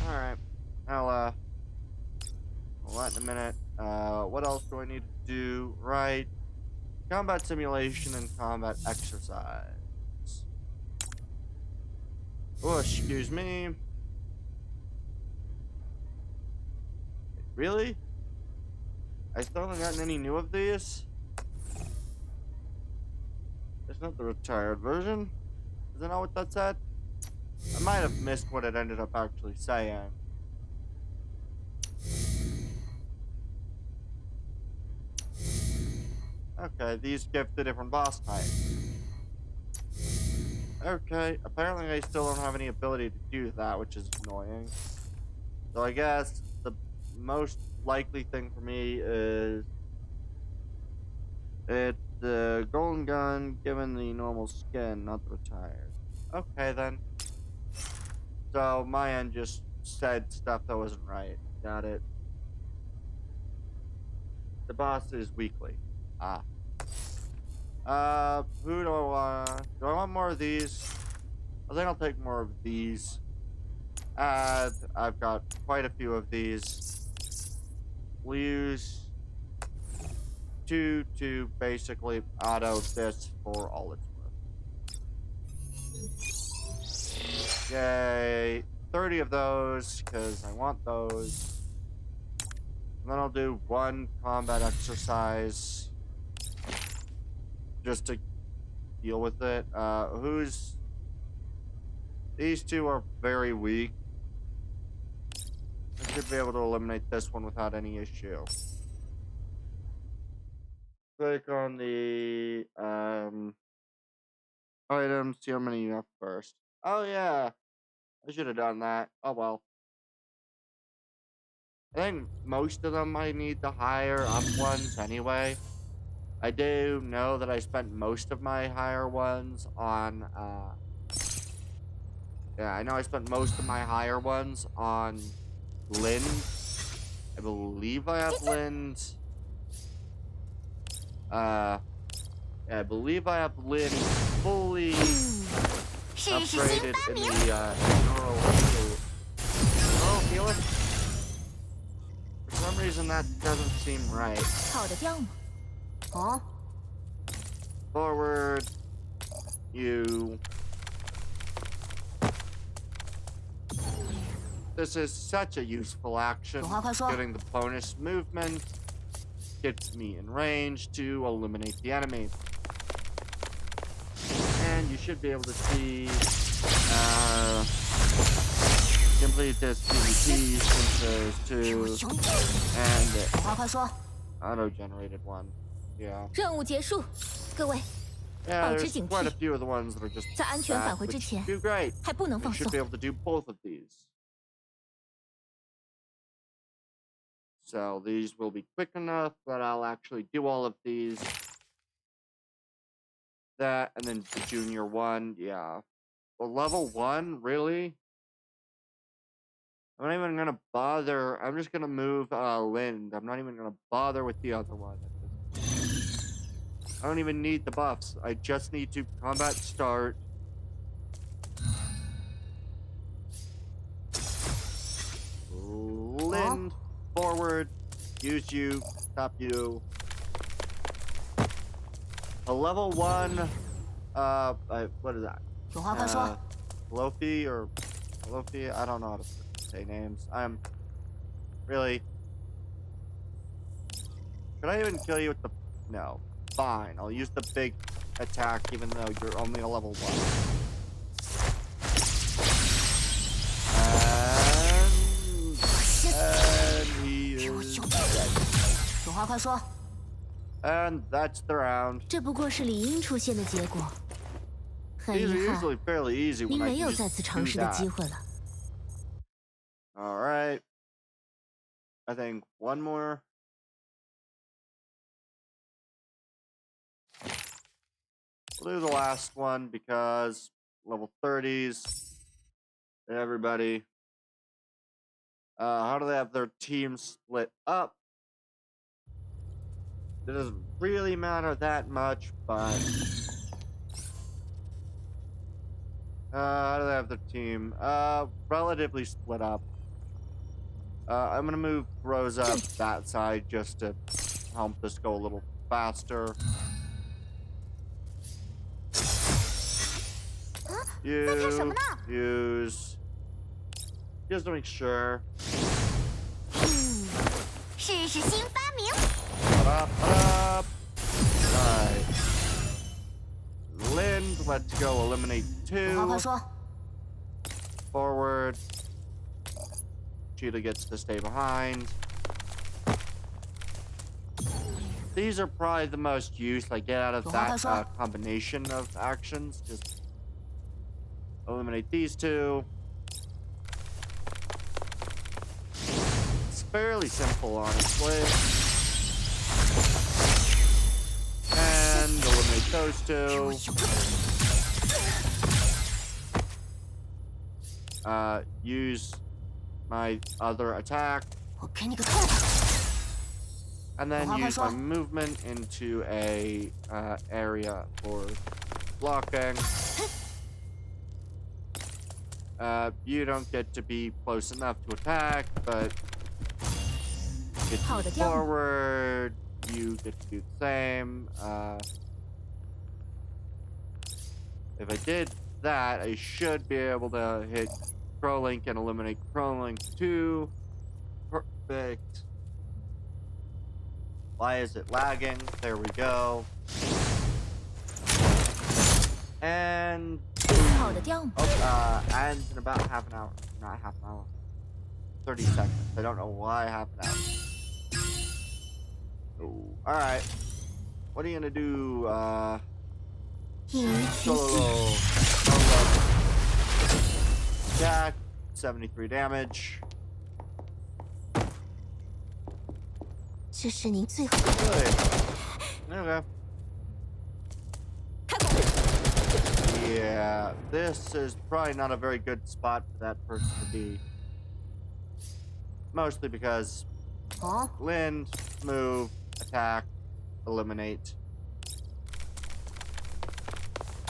Alright. I'll let in a minute. What else do I need to do? Right. Combat simulation and combat exercise. Oh, excuse me. Really? I still haven't gotten any new of these? It's not the retired version. Is that not what that said? I might have missed what it ended up actually saying. Okay, these give the different boss types. Okay, apparently I still don't have any ability to do that, which is annoying. So I guess the most likely thing for me is it's the golden gun given the normal skin, not the retired. Okay then. So my end just said stuff that wasn't right. Got it. The boss is weekly. Ah. Who do I want? Do I want more of these? I think I'll take more of these. I've got quite a few of these. We'll use 2 to basically auto this for all it's worth. Yay. 30 of those, because I want those. And then I'll do 1 combat exercise. Just to deal with it. Who's... These two are very weak. I should be able to eliminate this one without any issue. Click on the items, see how many you have first. Oh yeah, I should have done that. Oh well. I think most of them I need the higher up ones anyway. I do know that I spent most of my higher ones on, yeah, I know I spent most of my higher ones on Lind. I believe I have Lind. Yeah, I believe I have Lind fully upgraded in the, neural healer. For some reason that doesn't seem right. Forward. You. This is such a useful action. Getting the bonus movement gets me in range to eliminate the enemy. And you should be able to see complete this PvP since there's two and auto-generated one. Yeah. Yeah, there's quite a few of the ones that are just bad, which do great. You should be able to do both of these. So these will be quick enough that I'll actually do all of these. That, and then the junior one, yeah. Well, level 1, really? I'm not even gonna bother. I'm just gonna move Lind. I'm not even gonna bother with the other one. I don't even need the buffs. I just need to combat start. Lind, forward, use you, stop you. A level 1, what is that? Lofi or Lofi? I don't know how to say names. I'm really. Could I even kill you with the? No. Fine. I'll use the big attack, even though you're only a level 1. And he is dead. And that's the round. These are usually fairly easy when I can just do that. Alright. I think one more. We'll do the last one because level 30s. Everybody. How do they have their team split up? It doesn't really matter that much, but how do they have their team? Relatively split up. I'm gonna move Rosa up that side just to help this go a little faster. Use just to make sure. Up. Alright. Lind, let's go eliminate 2. Forward. Cheetah gets to stay behind. These are probably the most used. Like, get out of that combination of actions. Just eliminate these 2. It's fairly simple, honestly. And eliminate those 2. Use my other attack. And then use my movement into a area for blocking. You don't get to be close enough to attack, but get forward. You get to do the same. If I did that, I should be able to hit Crowlink and eliminate Crowlink 2. Perfect. Why is it lagging? There we go. And boom. Ends in about half an hour. Not half an hour. 30 seconds. I don't know why half an hour. Oh, alright. What are you gonna do? Solo. Attack. 73 damage. Good. Okay. Yeah, this is probably not a very good spot for that person to be. Mostly because Lind, move, attack, eliminate.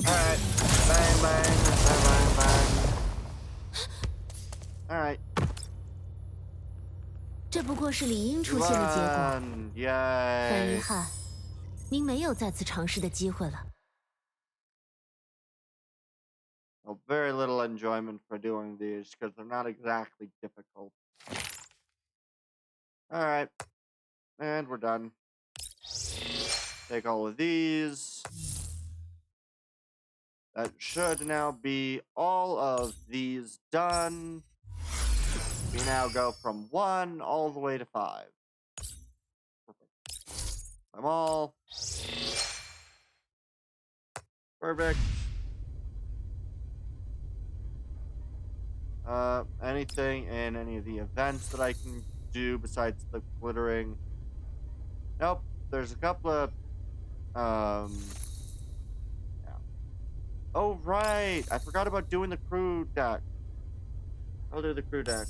Alright. Bang, bang, bang, bang, bang. Alright.
这不过是理应出现的结果。很遗
Yay.
憾，您没有再次尝试的机会了。
Well, very little enjoyment for doing these because they're not exactly difficult. Alright. And we're done. Take all of these. That should now be all of these done. We now go from 1 all the way to 5. Perfect. I'm all. Perfect. Anything in any of the events that I can do besides the glittering? Nope. There's a couple of yeah. Oh right, I forgot about doing the crew deck. I'll do the crew deck.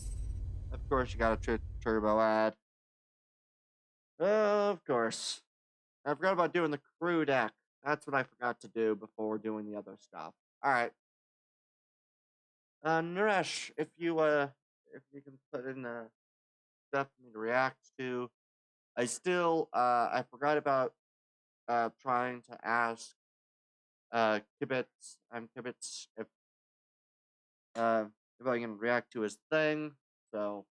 Of course, you got a turbo ad. Of course. I forgot about doing the crew deck. That's what I forgot to do before doing the other stuff. All right. Naresh, if you can put in stuff for me to react to. I still I forgot about trying to ask Kibitz if I can react to his thing. So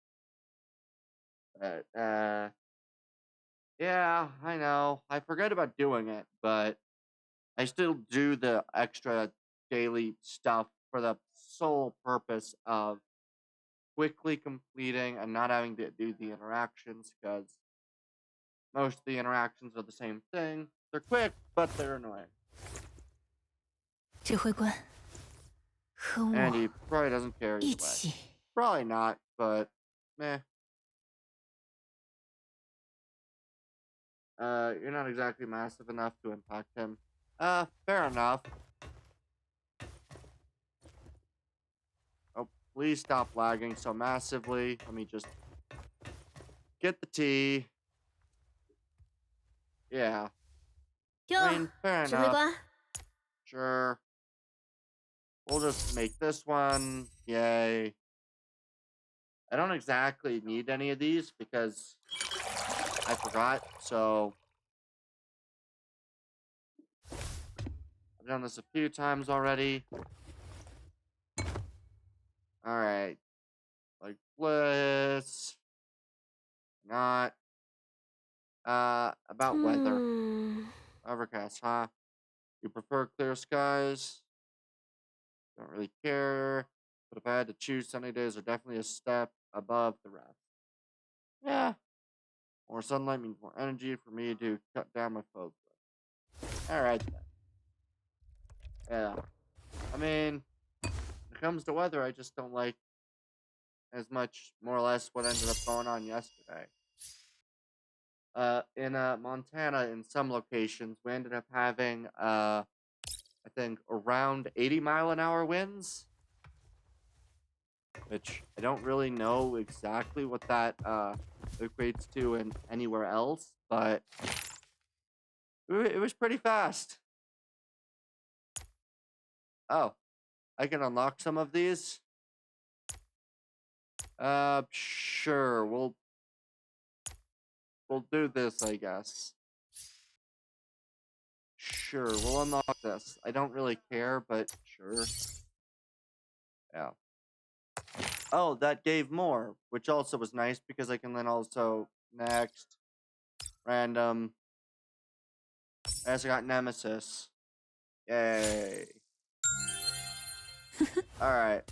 yeah, I know. I forget about doing it, but I still do the extra daily stuff for the sole purpose of quickly completing and not having to do the interactions, because most of the interactions are the same thing. They're quick, but they're annoying.
指挥官，和
And
我
he probably doesn't care
一
either way.
起。
Probably not, but meh. You're not exactly massive enough to impact him. Fair enough. Oh, please stop lagging so massively. Let me just get the tea. Yeah. I mean, fair
指挥
enough.
官，
Sure. We'll just make this one. Yay. I don't exactly need any of these because I forgot, so I've done this a few times already. Alright. Like bliss. Not. About weather. Overcast, huh? You prefer clear skies? Don't really care. But if I had to choose, sunny days are definitely a step above the rest. Yeah. More sunlight means more energy for me to cut down my focus. Alright then. Yeah. I mean, when it comes to weather, I just don't like as much, more or less, what ended up going on yesterday. In Montana, in some locations, we ended up having, I think, around 80-mile-an-hour winds. Which I don't really know exactly what that equates to in anywhere else, but it was pretty fast. Oh, I can unlock some of these? Sure, we'll do this, I guess. Sure, we'll unlock this. I don't really care, but sure. Yeah. Oh, that gave more, which also was nice because I can then also next random. I also got Nemesis. Yay. Alright.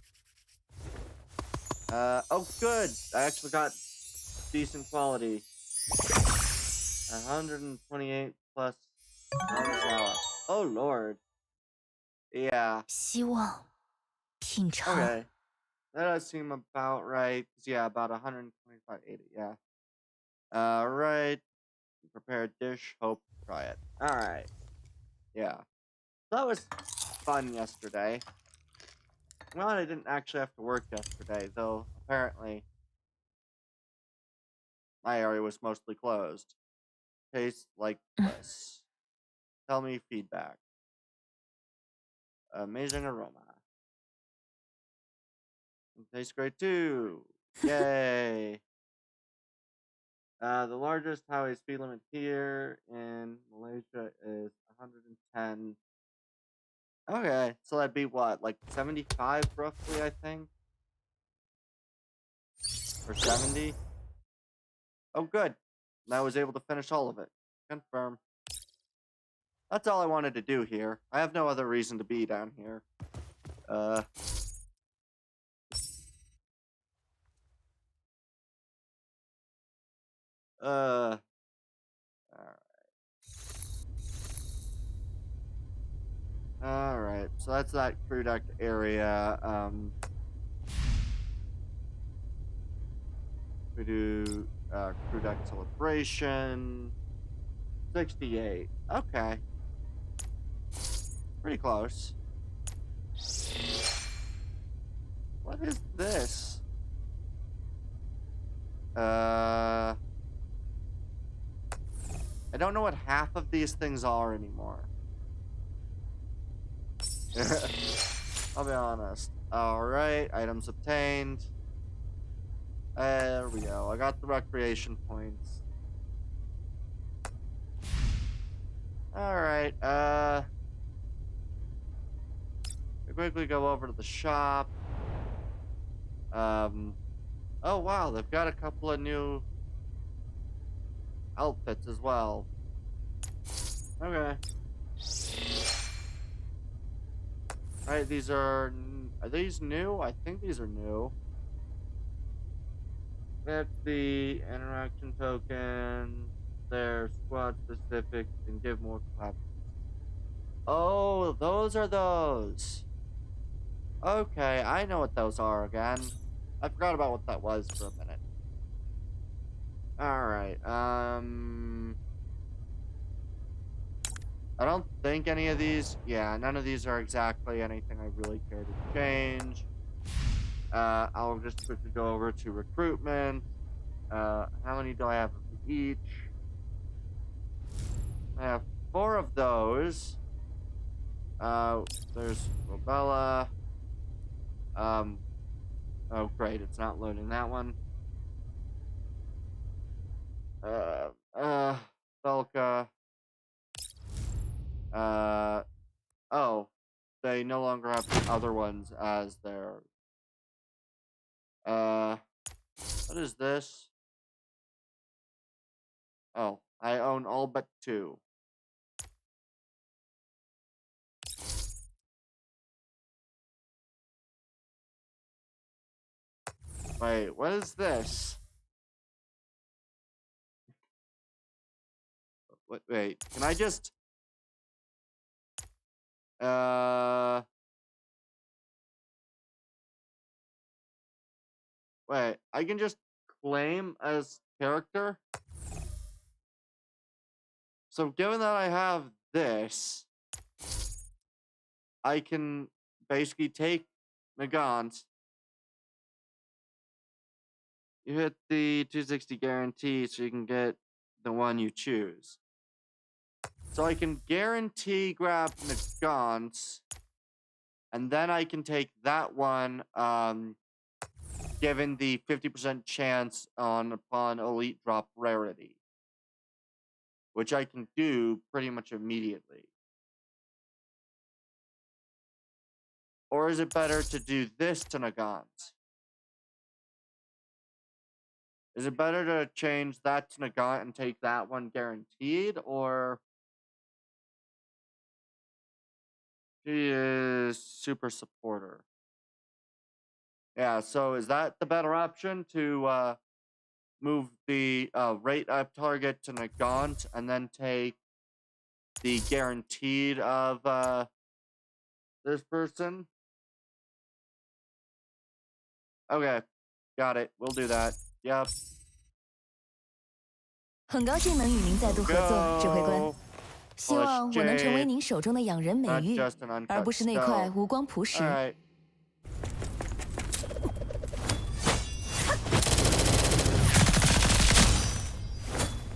Oh, good. I actually got decent quality. 128 plus kilometers an hour. Oh, Lord. Yeah.
希望品尝。
Okay. That does seem about right. Yeah, about 125.80. Yeah. Right. Prepare a dish. Hope. Try it. Alright. Yeah. That was fun yesterday. Well, I didn't actually have to work yesterday, though apparently my area was mostly closed. Tastes like this. Tell me feedback. Amazing aroma. It tastes great too. Yay. The largest highway speed limit here in Malaysia is 110. Okay, so that'd be what, like 75 roughly, I think? Or 70? Oh, good. And I was able to finish all of it. Confirm. That's all I wanted to do here. I have no other reason to be down here. Alright. Alright, so that's that crew deck area. We do crew deck celebration. 68. Okay. Pretty close. What is this? I don't know what half of these things are anymore. I'll be honest. Alright, items obtained. There we go. I got the recreation points. Alright, we quickly go over to the shop. Oh wow, they've got a couple of new outfits as well. Okay. Alright, these are these new? I think these are new. That's the interaction token. They're squad specific and give more clap. Oh, those are those. Okay, I know what those are again. I forgot about what that was for a minute. Alright, I don't think any of these, yeah, none of these are exactly anything I really care to change. I'll just quickly go over to recruitment. How many do I have of each? I have 4 of those. There's Robella. Oh great, it's not loading that one. Belka. Oh, they no longer have the other ones as their. What is this? Oh, I own all but 2. Wait, what is this? Wait, can I just... Wait, I can just claim as character? So given that I have this, I can basically take Nagant. You hit the 260 guarantee so you can get the one you choose. So I can guarantee grab Nagant, and then I can take that one, given the 50% chance upon elite drop rarity, which I can do pretty much immediately. Or is it better to do this to Nagant? Is it better to change that to Nagant and take that one guaranteed, or... She is super supporter. Yeah, so is that the better option to move the rate up target to Nagant and then take the guaranteed of this person? Okay, got it. We'll do that. Yep.
很高兴能与您再度合作，指挥官。希望我能成为您手中的养人美玉，而不是那块无光朴实。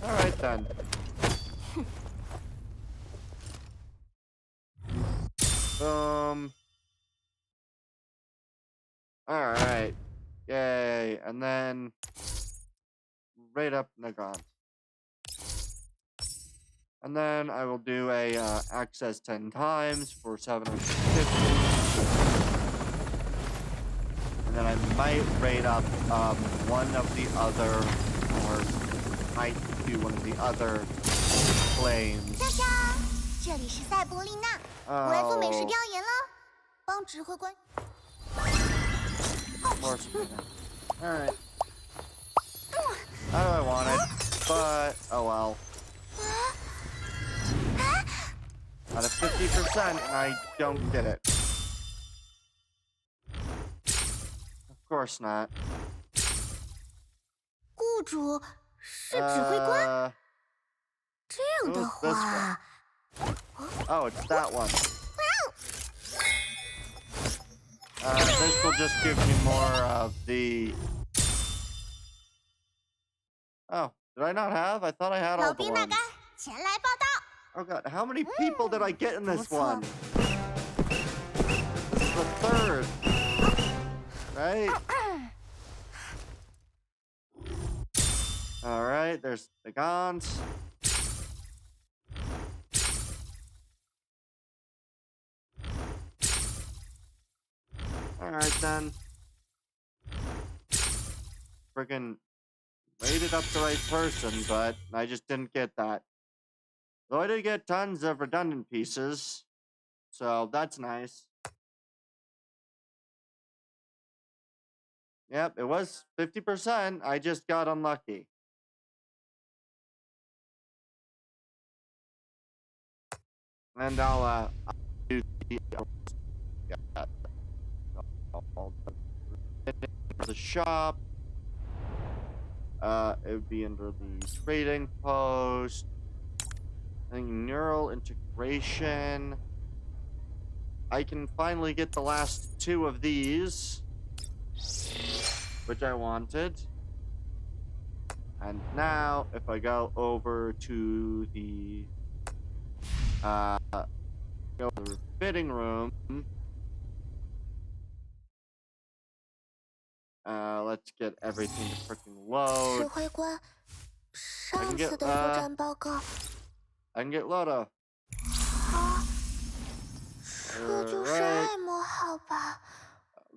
All right then. All right. Yay. And then right up Nagant. And then I will do a access 10 times for 750. And then I might raid up one of the other, or might do one of the other claims.
莎莎，这里是塞伯利纳，我来做美食调研了，帮指挥官。
Alright. How do I want it? But, oh well. Out of 50%, and I don't get it. Of course not.
雇主是指挥官。这样的话，
Oh, it's that one. This will just give me more of the. Oh, did I not have? I thought I had all the ones.
老兵大干，前来报道。
Oh god, how many people did I get in this one? This is the third. Right? Alright, there's the Gons. Alright then. Friggin' rated up the right person, but I just didn't get that. Though I did get tons of redundant pieces, so that's nice. Yep, it was 50%. I just got unlucky. And I'll do the shop. It would be under the trading post. I think neural integration. I can finally get the last two of these, which I wanted. And now, if I go over to the fitting room, let's get everything to freaking load.
指挥官，上次的作战报告。
I can get Loda.
啊，这就是爱莫，好吧。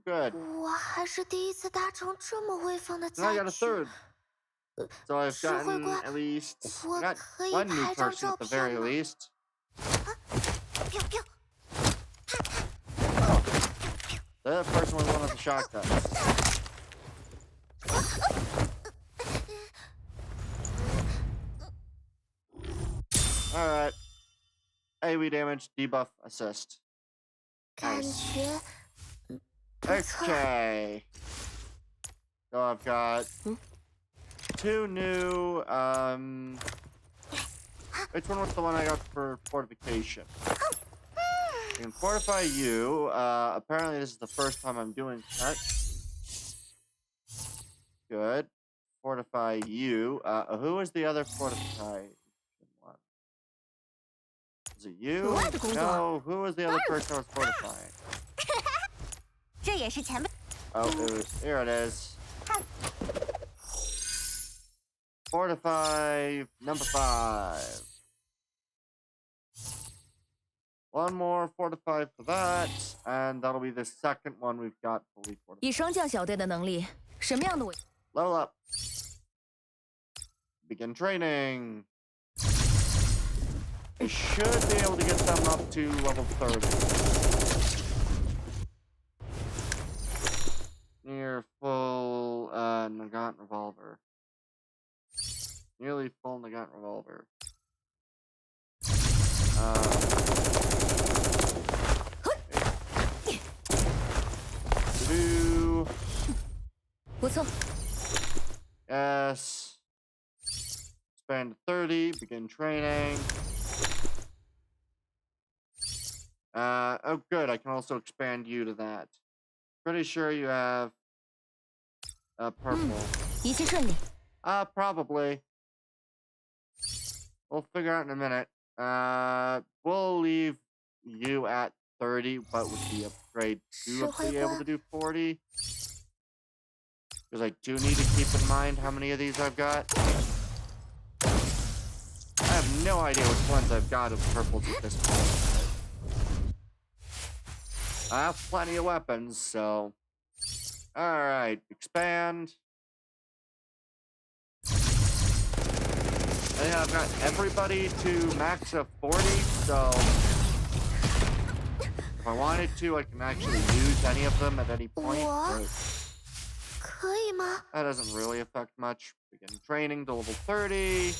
Good.
我还是第一次搭乘这么威风的
I got a
载具。
third. So I've gotten at least got one new person at the very least. The other person was one with the shotgun. Alright. AoE damage, debuff, assist.
感觉
Okay. So I've got two new, which one was the one I got for fortification? I can fortify you. Apparently this is the first time I'm doing that. Good. Fortify you. Who was the other fortification one? Was it you? No, who was the other person I was fortifying?
这也是前辈。
Oh, here it is. Fortify number 5. One more fortify for that, and that'll be the second one we've got fully fortified.
以霜降小队的能力，什么样的
Level up. Begin training. I should be able to get them up to level 30. silver.
不错。
Yes. Expand to 30. Begin training. Oh, good. I can also expand you to that. Pretty sure you have purple.
一切顺利。
Probably. We'll figure out in a minute. We'll leave you at 30, but with the upgrade to be able to do 40. Because I do need to keep in mind how many of these I've got. I have no idea which ones I've got of purples at this point. I have plenty of weapons, so... Alright, expand. And I've got everybody to max of 40, so... If I wanted to, I can actually use any of them at any point, but... That doesn't really affect much. Begin training to level 30.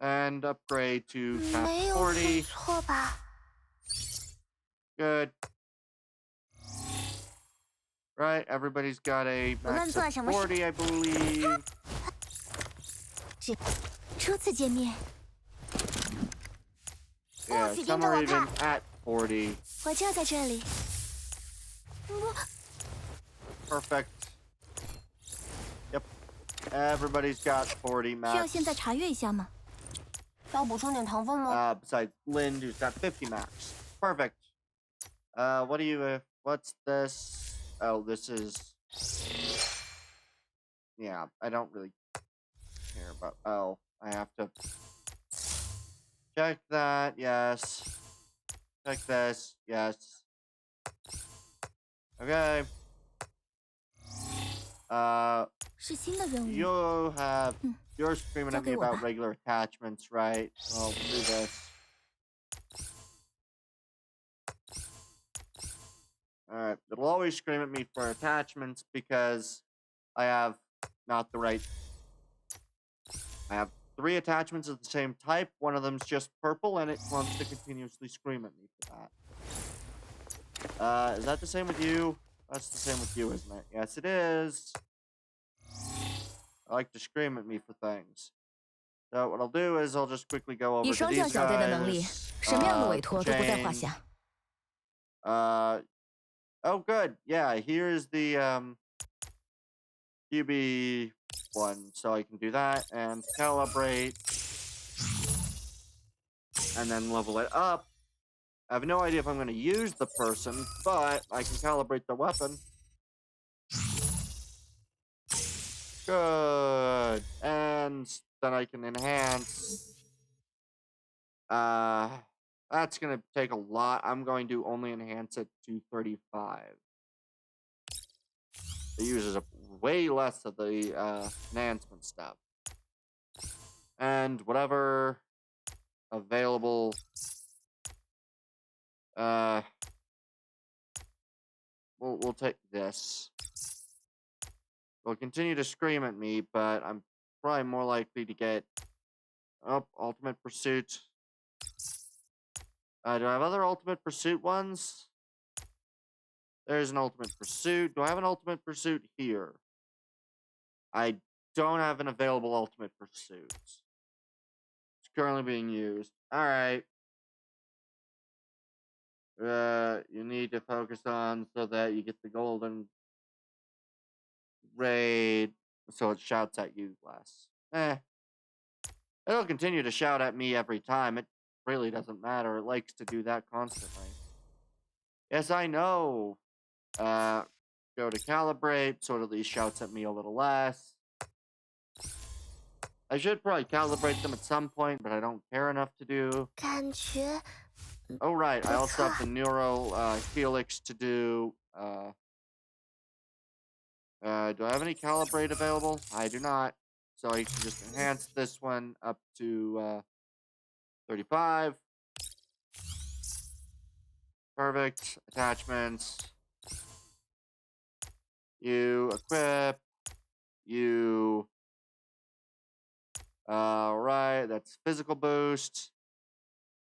And upgrade to cap 40. Good. Right, everybody's got a max of 40, I believe.
初次见面。
Yeah, some are even at 40.
我就在这里。
Perfect. Yep. Everybody's got 40 max.
需要现在查阅一下吗？要补充点糖分吗？
Besides Lind, who's got 50 max. Perfect. What do you, what's this? Oh, this is... Yeah, I don't really care about... Oh, I have to... Check that, yes. Check this, yes. Okay. You have... You're screaming at me about regular attachments, right? Well, we'll do this. Alright, it'll always scream at me for attachments because I have not the right... I have 3 attachments of the same type. One of them's just purple, and it wants to continuously scream at me for that. Is that the same with you? That's the same with you, isn't it? Yes, it is. I like to scream at me for things. So what I'll do is I'll just quickly go over to these guys. Change. Oh, good. Yeah, here's the QB one, so I can do that and calibrate, and then level it up. I have no idea if I'm going to use the person, but I can calibrate the weapon. Good. And then I can enhance. That's going to take a lot. I'm going to only enhance it to 35. It uses up way less of the enhancement stuff. And whatever available... We'll take this. It'll continue to scream at me, but I'm probably more likely to get... Oh, Ultimate Pursuit. Do I have other Ultimate Pursuit ones? There's an Ultimate Pursuit. Do I have an Ultimate Pursuit here? I don't have an available Ultimate Pursuit. It's currently being used. Alright. You need to focus on so that you get the golden raid, so it shouts at you less. It'll continue to shout at me every time. It really doesn't matter. It likes to do that constantly. Yes, I know. Go to calibrate, so it at least shouts at me a little less. I should probably calibrate them at some point, but I don't care enough to do. Oh, right. I also have the neural helix to do. Do I have any calibrate available? I do not. So I can just enhance this one up to 35. Perfect. Attachments. You equip. You Right, that's physical boost.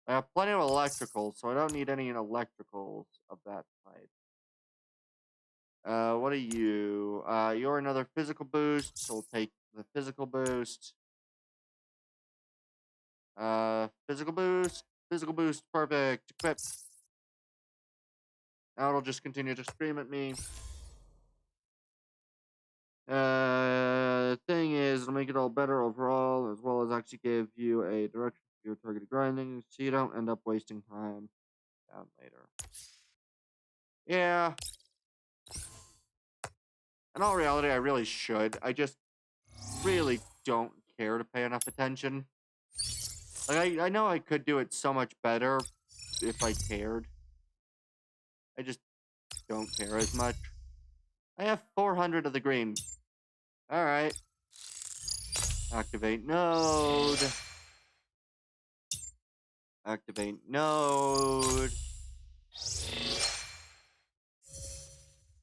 I have plenty of electricals, so I don't need any electricals of that type. What are you? You're another physical boost, so we'll take the physical boost. Physical boost, perfect, equip. Now it'll just continue to scream at me. Thing is, it'll make it all better overall, as well as actually give you a direction for your targeted grinding, so you don't end up wasting time down later. Yeah. In all reality, I really should. I just really don't care to pay enough attention. Like, I know I could do it so much better if I cared. I just don't care as much. I have 400 of the green. Alright. Activate node. Activate node.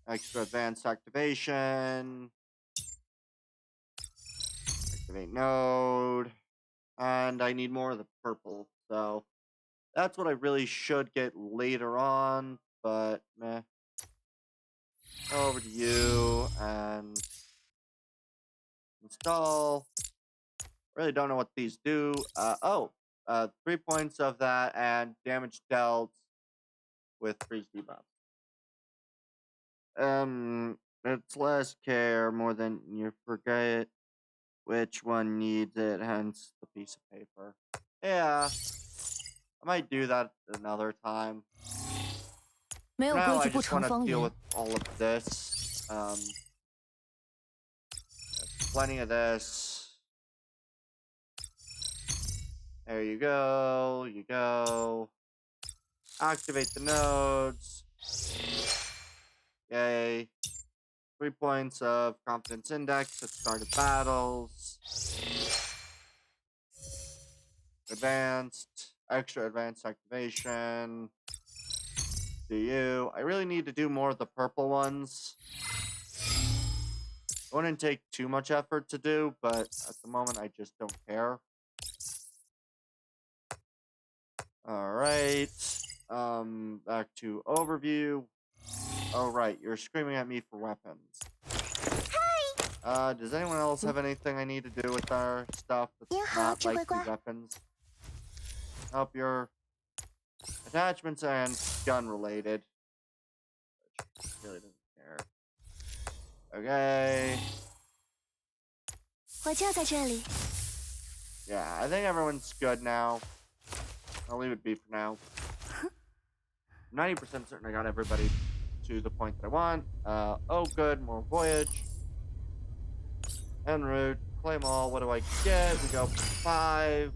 Extra advanced activation. Activate node. And I need more of the purple, so that's what I really should get later on, but meh. Over to you and install. Really don't know what these do. 3 points of that and damage dealt with freeze debuff. It's less care, more than you forget which one needs it, hence the piece of paper. Yeah, I might do that another time. Now I just want to deal with all of this. Plenty of this. There you go. You go. Activate the nodes. Yay. 3 points of confidence index at start of battles. Advanced. Extra advanced activation. Do you. I really need to do more of the purple ones. It wouldn't take too much effort to do, but at the moment I just don't care. Alright. Back to overview. Oh, right. You're screaming at me for weapons. Hi! Does anyone else have anything I need to do with our stuff that's not like the weapons? Help your attachments and gun related. Which really doesn't care. Okay. Yeah, I think everyone's good now. I'll leave it be for now. 90% certain I got everybody to the point that I want. Oh good, more voyage. En route, claim all. What do I get? We go 5,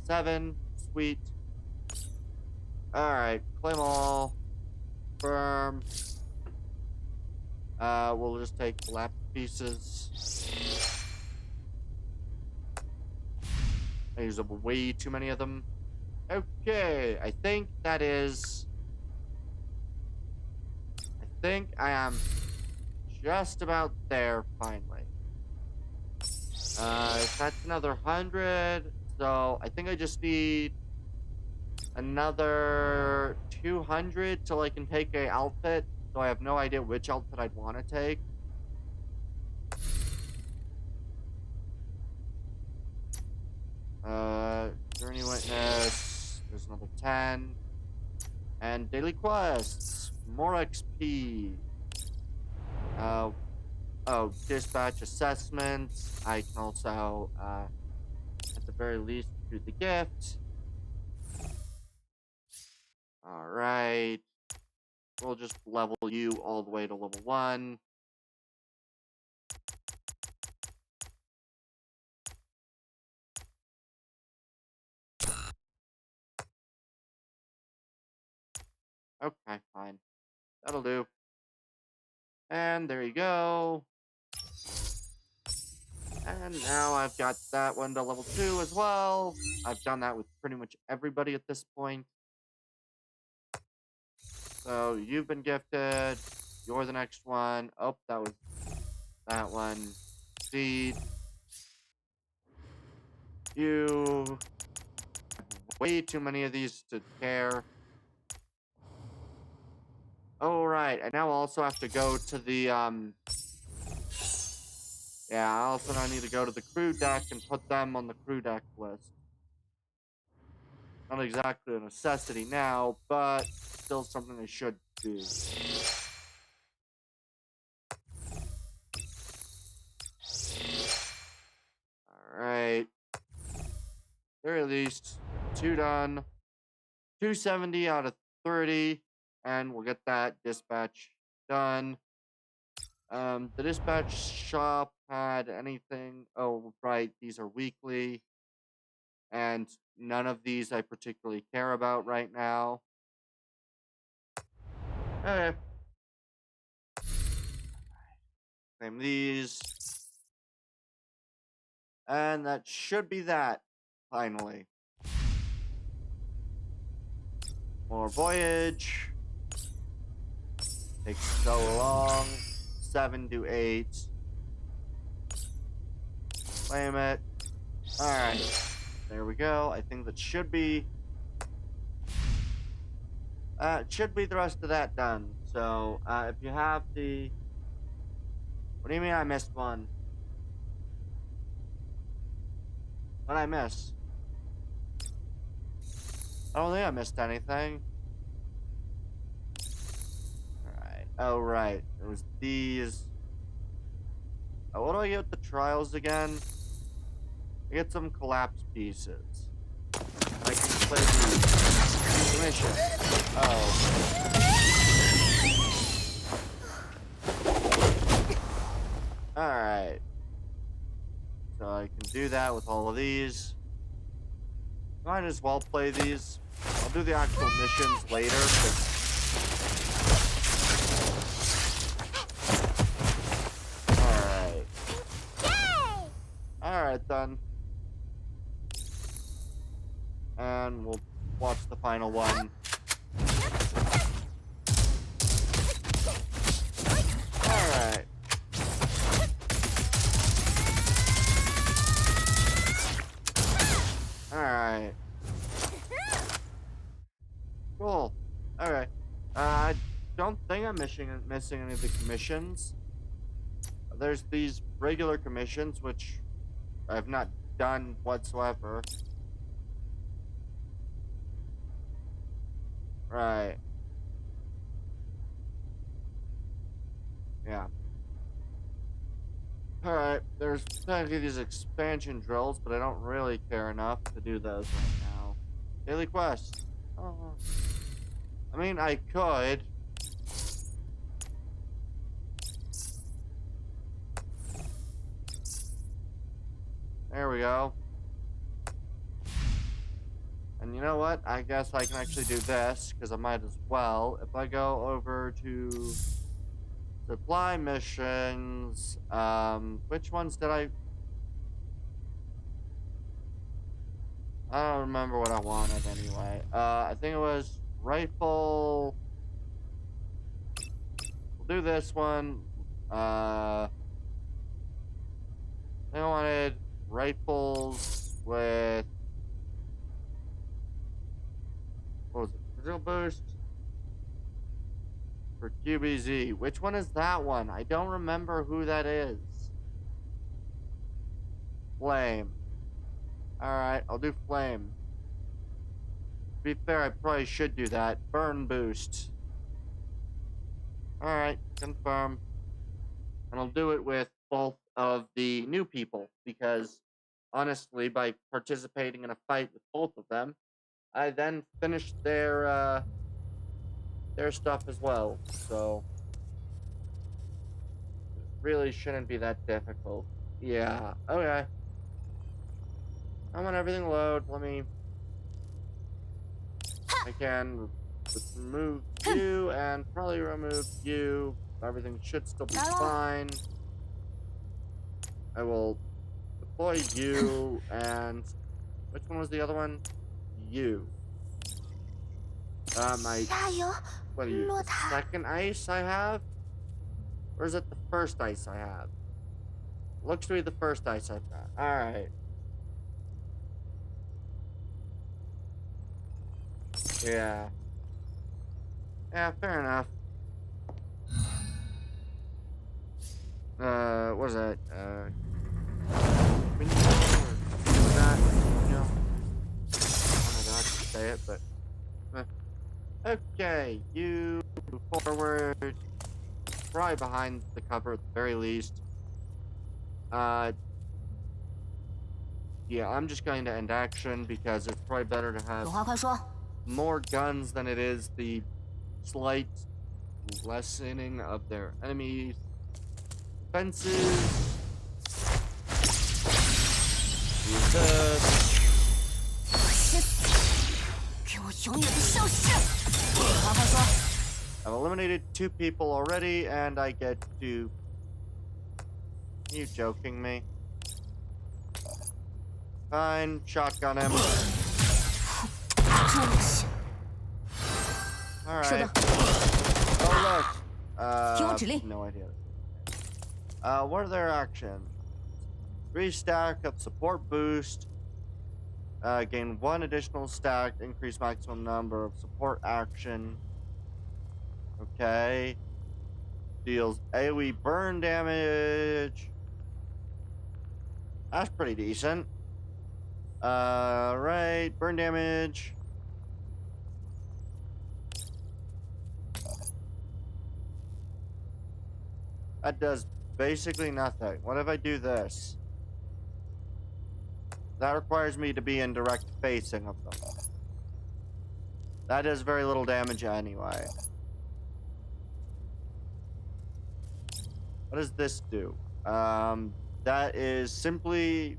7. Sweet. Alright, claim all. Firm. We'll just take lap pieces. I use up way too many of them. Okay, I think that is... I think I am just about there, finally. That's another 100, so I think I just need another 200 till I can take a outfit, so I have no idea which outfit I'd want to take. Journey Witness, there's another 10. And daily quests, more XP. Dispatch assessments. I can also, at the very least, do the gift. Alright. We'll just level you all the way to level 1. Okay, fine. That'll do. And there you go. And now I've got that one to level 2 as well. I've done that with pretty much everybody at this point. So you've been gifted. You're the next one. Oh, that was that one. Seed. You... Way too many of these to care. Oh, right. I now also have to go to the, Yeah, I also now need to go to the crew deck and put them on the crew deck list. Not exactly a necessity now, but still something I should do. Alright. Very least, 2 done. 270 out of 30, and we'll get that dispatch done. The dispatch shop had anything... Oh, right, these are weekly. And none of these I particularly care about right now. Okay. Claim these. And that should be that, finally. More voyage. Takes so long. 7 to 8. Claim it. Alright. There we go. I think that should be... should be the rest of that done. So, if you have the... What do you mean I missed one? What did I miss? I don't think I missed anything. Alright. Oh, right. It was these. Oh, what do I get with the trials again? I get some collapse pieces. I can play the mission. Oh. Alright. So I can do that with all of these. Might as well play these. I'll do the actual missions later. Alright. Alright then. And we'll watch the final one. Alright. Alright. Cool. Alright. I don't think I'm missing any of the commissions. There's these regular commissions, which I've not done whatsoever. Right. Yeah. Alright, there's technically these expansion drills, but I don't really care enough to do those right now. Daily quest. Oh. I mean, I could. There we go. And you know what? I guess I can actually do this, because I might as well. If I go over to supply missions, which ones did I don't remember what I wanted anyway. I think it was rifle. We'll do this one. I think I wanted rifles with... What was it? Physical boost? For QBZ. Which one is that one? I don't remember who that is. Flame. Alright, I'll do flame. To be fair, I probably should do that. Burn boost. Alright, confirm. And I'll do it with both of the new people, because honestly, by participating in a fight with both of them, I then finished their stuff as well, so it really shouldn't be that difficult. Yeah, okay. I want everything load. Let me... I can remove you and probably remove you. Everything should still be fine. I will deploy you and... Which one was the other one? You. What are you, the second ice I have? Or is it the first ice I have? Looks to be the first ice I've got. Alright. Yeah. Yeah, fair enough. What is that? Window or that? You know? I don't know how to say it, but. Okay, you move forward. Probably behind the cover at the very least. Yeah, I'm just going to end action because it's probably better to have more guns than it is the slight lessening of their enemies' defenses. Use this. I've eliminated 2 people already, and I get to... Are you joking me? Fine, shotgun him. Alright. Oh, look. No idea. What are their actions? 3 stack of support boost. Gain 1 additional stack. Increase maximum number of support action. Okay. Deals AoE burn damage. That's pretty decent. Right. Burn damage. That does basically nothing. What if I do this? That requires me to be in direct facing of them. That does very little damage anyway. What does this do? That is simply...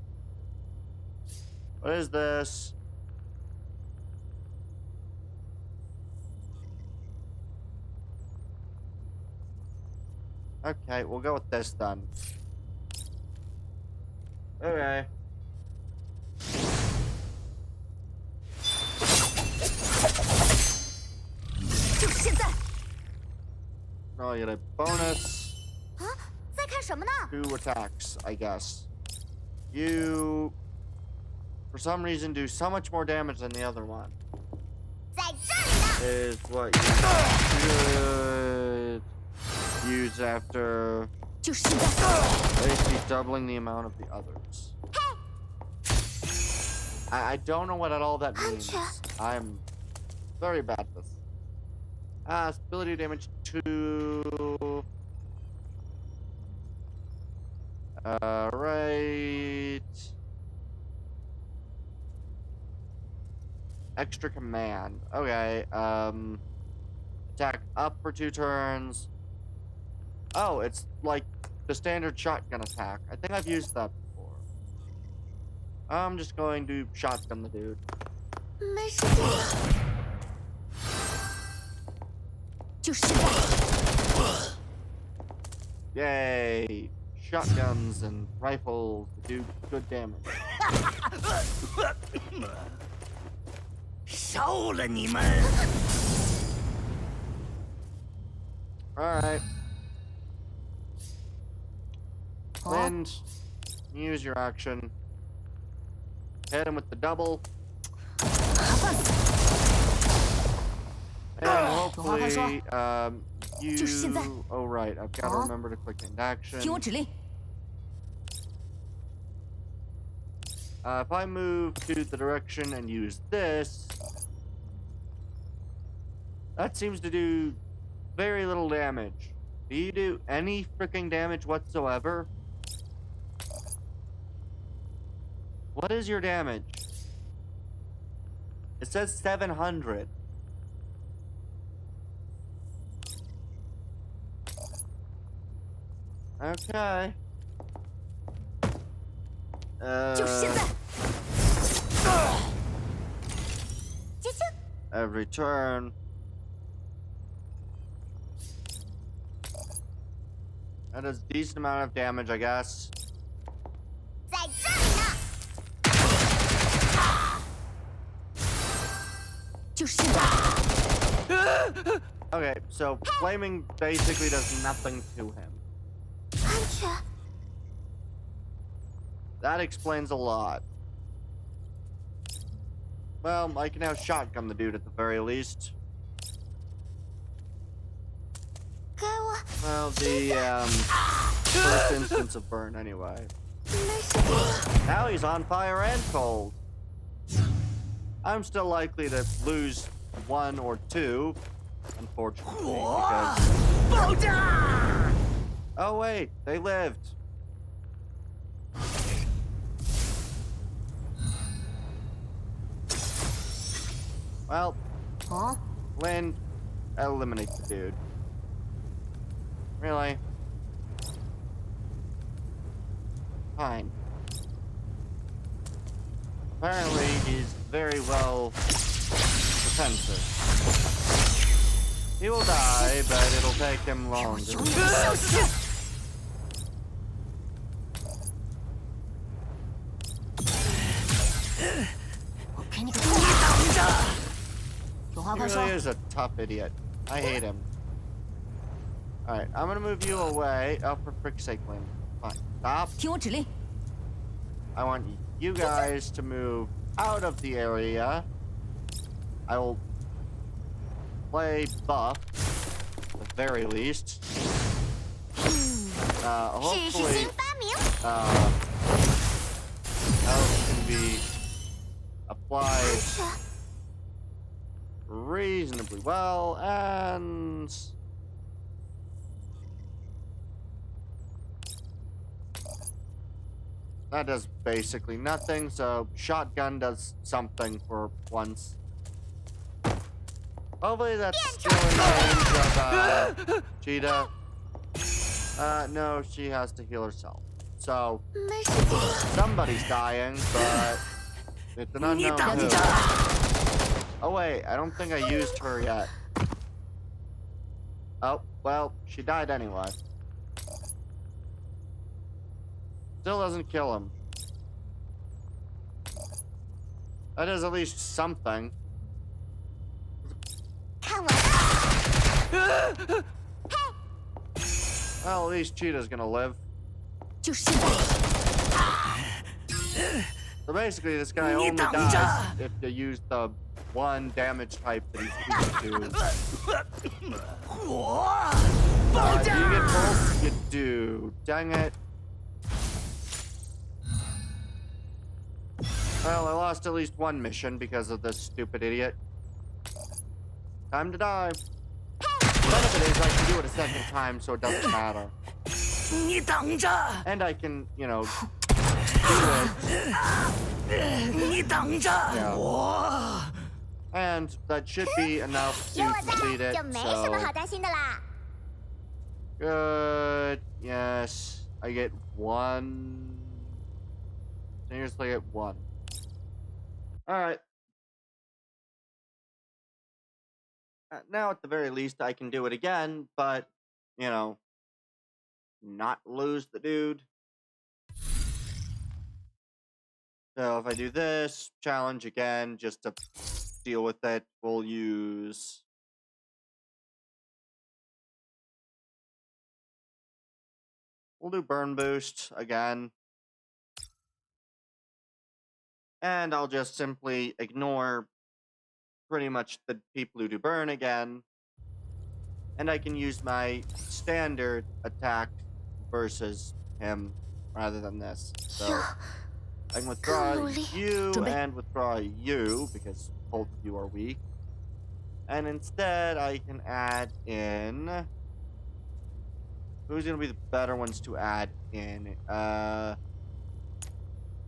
What is this? Okay, we'll go with this then. Okay. Oh, I get a bonus. 2 attacks, I guess. You, for some reason, do so much more damage than the other one. Is what you should use after basically doubling the amount of the others. I don't know what at all that means. I'm very bad at this. Ability damage 2. Right. Extra command. Okay. Attack up for 2 turns. Oh, it's like the standard shotgun attack. I think I've used that before. I'm just going to shotgun the dude. Yay! Shotguns and rifles do good damage. Alright. Wind, use your action. Hit him with the double. And hopefully, you... Oh, right. I've got to remember to click into action. If I move to the direction and use this, that seems to do very little damage. Do you do any freaking damage whatsoever? What is your damage? It says 700. Okay. Every turn. That is a decent amount of damage, I guess. Okay, so flaming basically does nothing to him. That explains a lot. Well, I can now shotgun the dude at the very least. Well, the first instance of burn anyway. Now he's on fire and cold. I'm still likely to lose 1 or 2, unfortunately, because... Oh wait, they lived. Well, Lynn, eliminate the dude. Really? Fine. Apparently, he's very well defensive. He will die, but it'll take him longer. He really is a tough idiot. I hate him. Alright, I'm gonna move you away. Oh, for frick's sake, Lynn. Fine. Stop. I want you guys to move out of the area. I will play buff, at the very least. Hopefully, health can be applied reasonably well, and that does basically nothing, so shotgun does something for once. Hopefully that's still in range of Cheetah. No, she has to heal herself. So, somebody's dying, but it's an unknown who. Oh wait, I don't think I used her yet. Oh, well, she died anyway. Still doesn't kill him. That is at least something. Well, at least Cheetah's gonna live. So basically, this guy only dies if you use the one damage type that he's used to. Do you get both? You do. Dang it. Well, I lost at least one mission because of this stupid idiot. Time to die. The benefit is I can do it a second time, so it doesn't matter. And I can, you know, do it. Yeah. And that should be enough to complete it, so... Good. Yes. I get 1. Seriously, I get 1. Alright. Now, at the very least, I can do it again, but, you know, not lose the dude. So if I do this, challenge again, just to deal with it, we'll use... We'll do burn boost again. And I'll just simply ignore pretty much the people who do burn again. And I can use my standard attack versus him rather than this. So I can withdraw you and withdraw you because both of you are weak. And instead I can add in... Who's going to be the better ones to add in?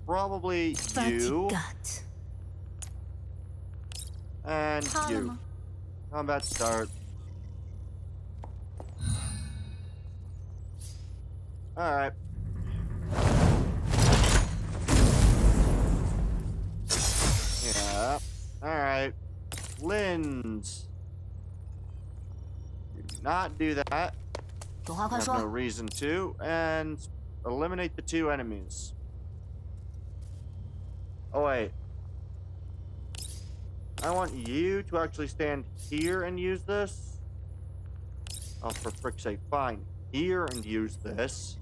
Probably you. And you. Combat start. Alright. Yeah. Alright. Linz. Do not do that. I have no reason to. And eliminate the 2 enemies. Oh, wait. I want you to actually stand here and use this. Oh, for frick's sake. Fine. Here and use this.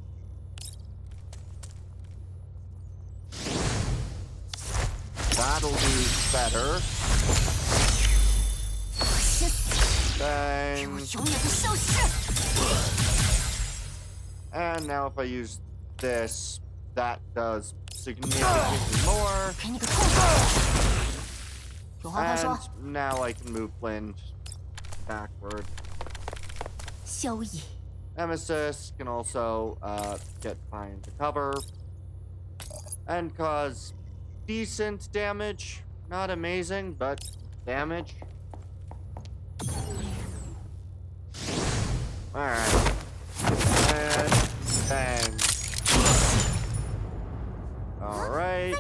That'll do better. Bang. And now if I use this, that does significantly more. And now I can move Flint backward. Nemesis can also get behind the cover and cause decent damage. Not amazing, but damage. Alright. And bang. Alright.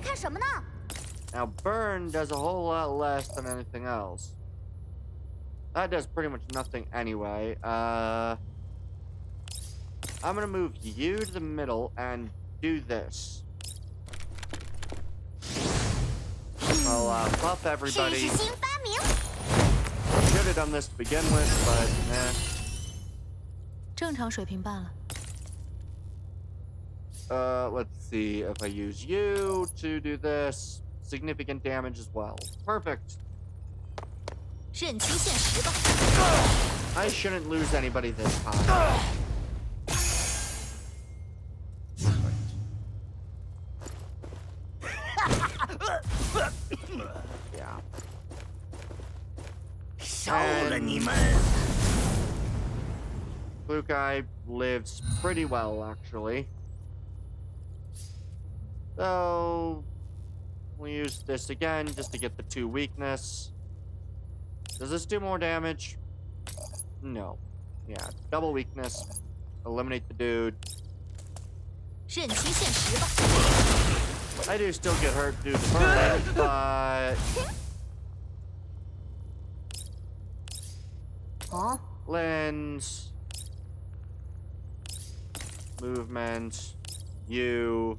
Now burn does a whole lot less than anything else. That does pretty much nothing anyway. I'm gonna move you to the middle and do this. I'll buff everybody. Should have done this to begin with, but eh.
正常水平罢了。
Let's see if I use you to do this. Significant damage as well. Perfect.
认清现实吧。
I shouldn't lose anybody this time. Yeah. Blue guy lives pretty well, actually. So we'll use this again just to get the 2 weakness. Does this do more damage? No. Yeah, double weakness. Eliminate the dude.
认清现实吧。
I do still get hurt due to burn, but lens, movement, you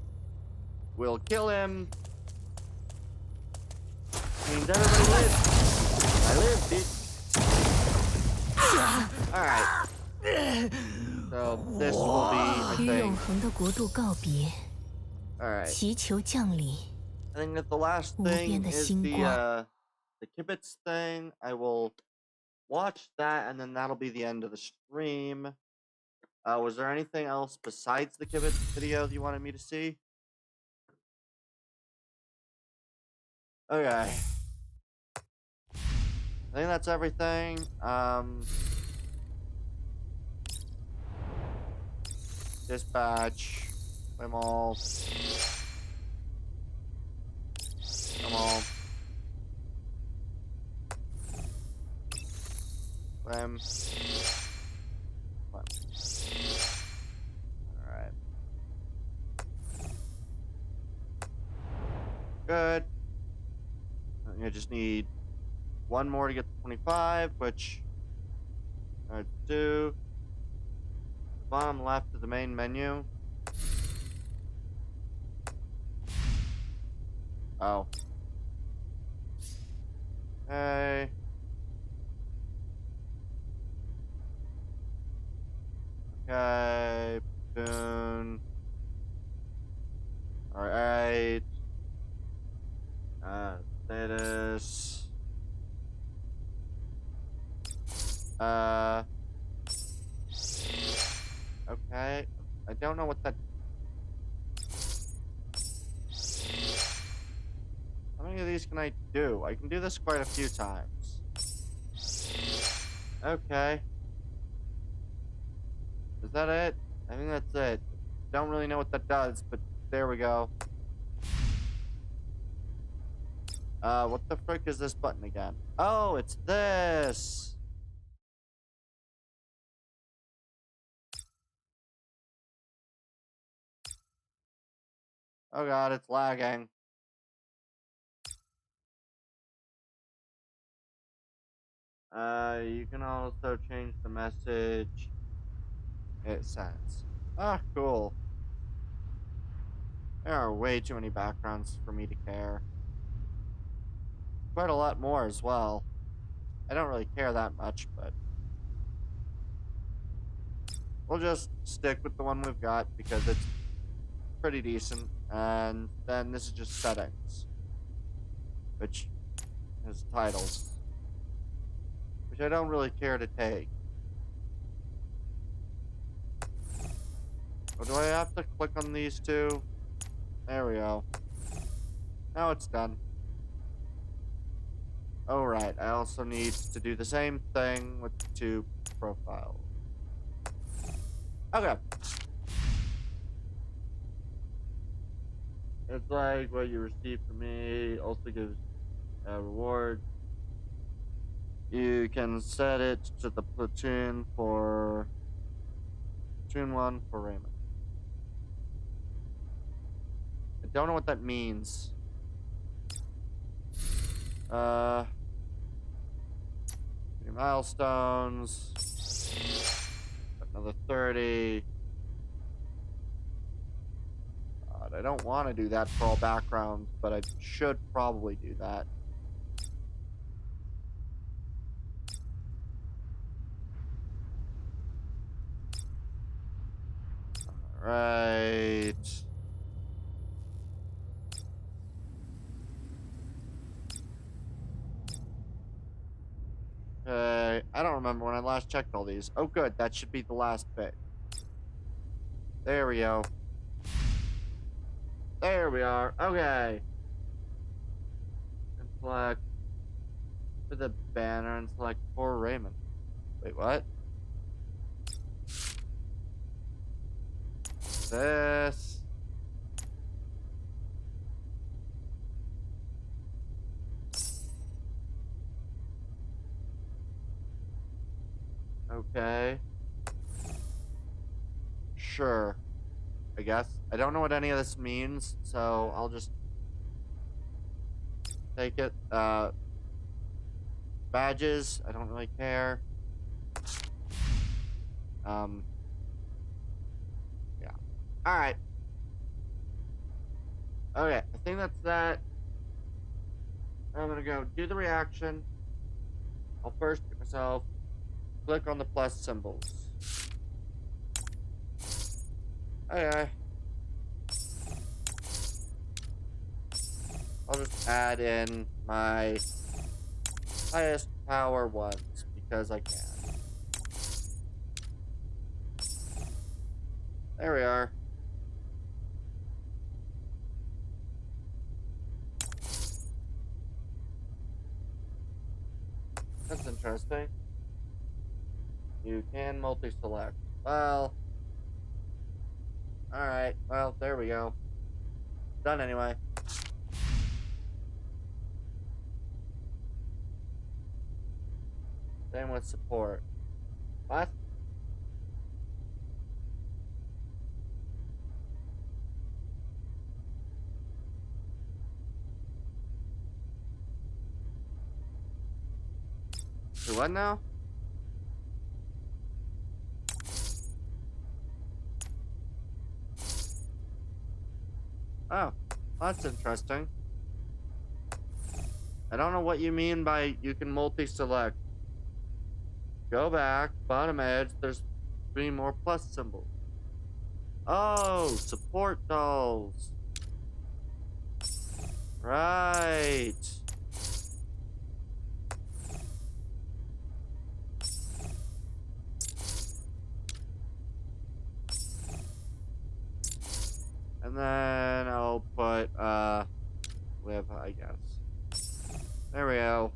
will kill him. Means everybody lives. I live, bitch. Alright. So this will be, I think. Alright. I think that the last thing is the Kibitz thing. I will watch that, and then that'll be the end of the stream. Was there anything else besides the Kibitz video that you wanted me to see? Okay. I think that's everything. Dispatch. Them all. Come on. Them. Alright. Good. I just need one more to get to 25, which I do. The bottom left of the main menu. Oh. Okay. Okay. Boon. Alright. Status. Okay. I don't know what that. How many of these can I do? I can do this quite a few times. Okay. Is that it? I think that's it. Don't really know what that does, but there we go. What the frick is this button again? Oh, it's this! Oh god, it's lagging. You can also change the message it sends. Ah, cool. There are way too many backgrounds for me to care. Quite a lot more as well. I don't really care that much, but we'll just stick with the one we've got because it's pretty decent. And then this is just settings. which has titles, which I don't really care to take. Or do I have to click on these two? There we go. Now it's done. Alright, I also need to do the same thing with the two profiles. Okay. It's like what you receive from me also gives a reward. You can set it to the platoon 1 for Raymond. I don't know what that means. Milestones. Another 30. God, I don't want to do that for all backgrounds, but I should probably do that. Alright. Okay, I don't remember when I last checked all these. Oh, good. That should be the last bit. There we go. There we are. Okay. And select for the banner and select for Raymond. Wait, what? This. Okay. Sure. I guess. I don't know what any of this means, so I'll just take it. Badges. I don't really care. Yeah. Alright. Okay, I think that's that. I'm gonna go do the reaction. I'll first get myself. Click on the plus symbols. Okay. I'll just add in my highest power ones because I can. There we are. That's interesting. You can multi-select. Well. Alright, well, there we go. Done anyway. Same with support. What? Do what now? Oh, that's interesting. I don't know what you mean by you can multi-select. Go back, bottom edge, there's 3 more plus symbols. Oh, support dolls. Right. And then I'll put, live, I guess. There we go.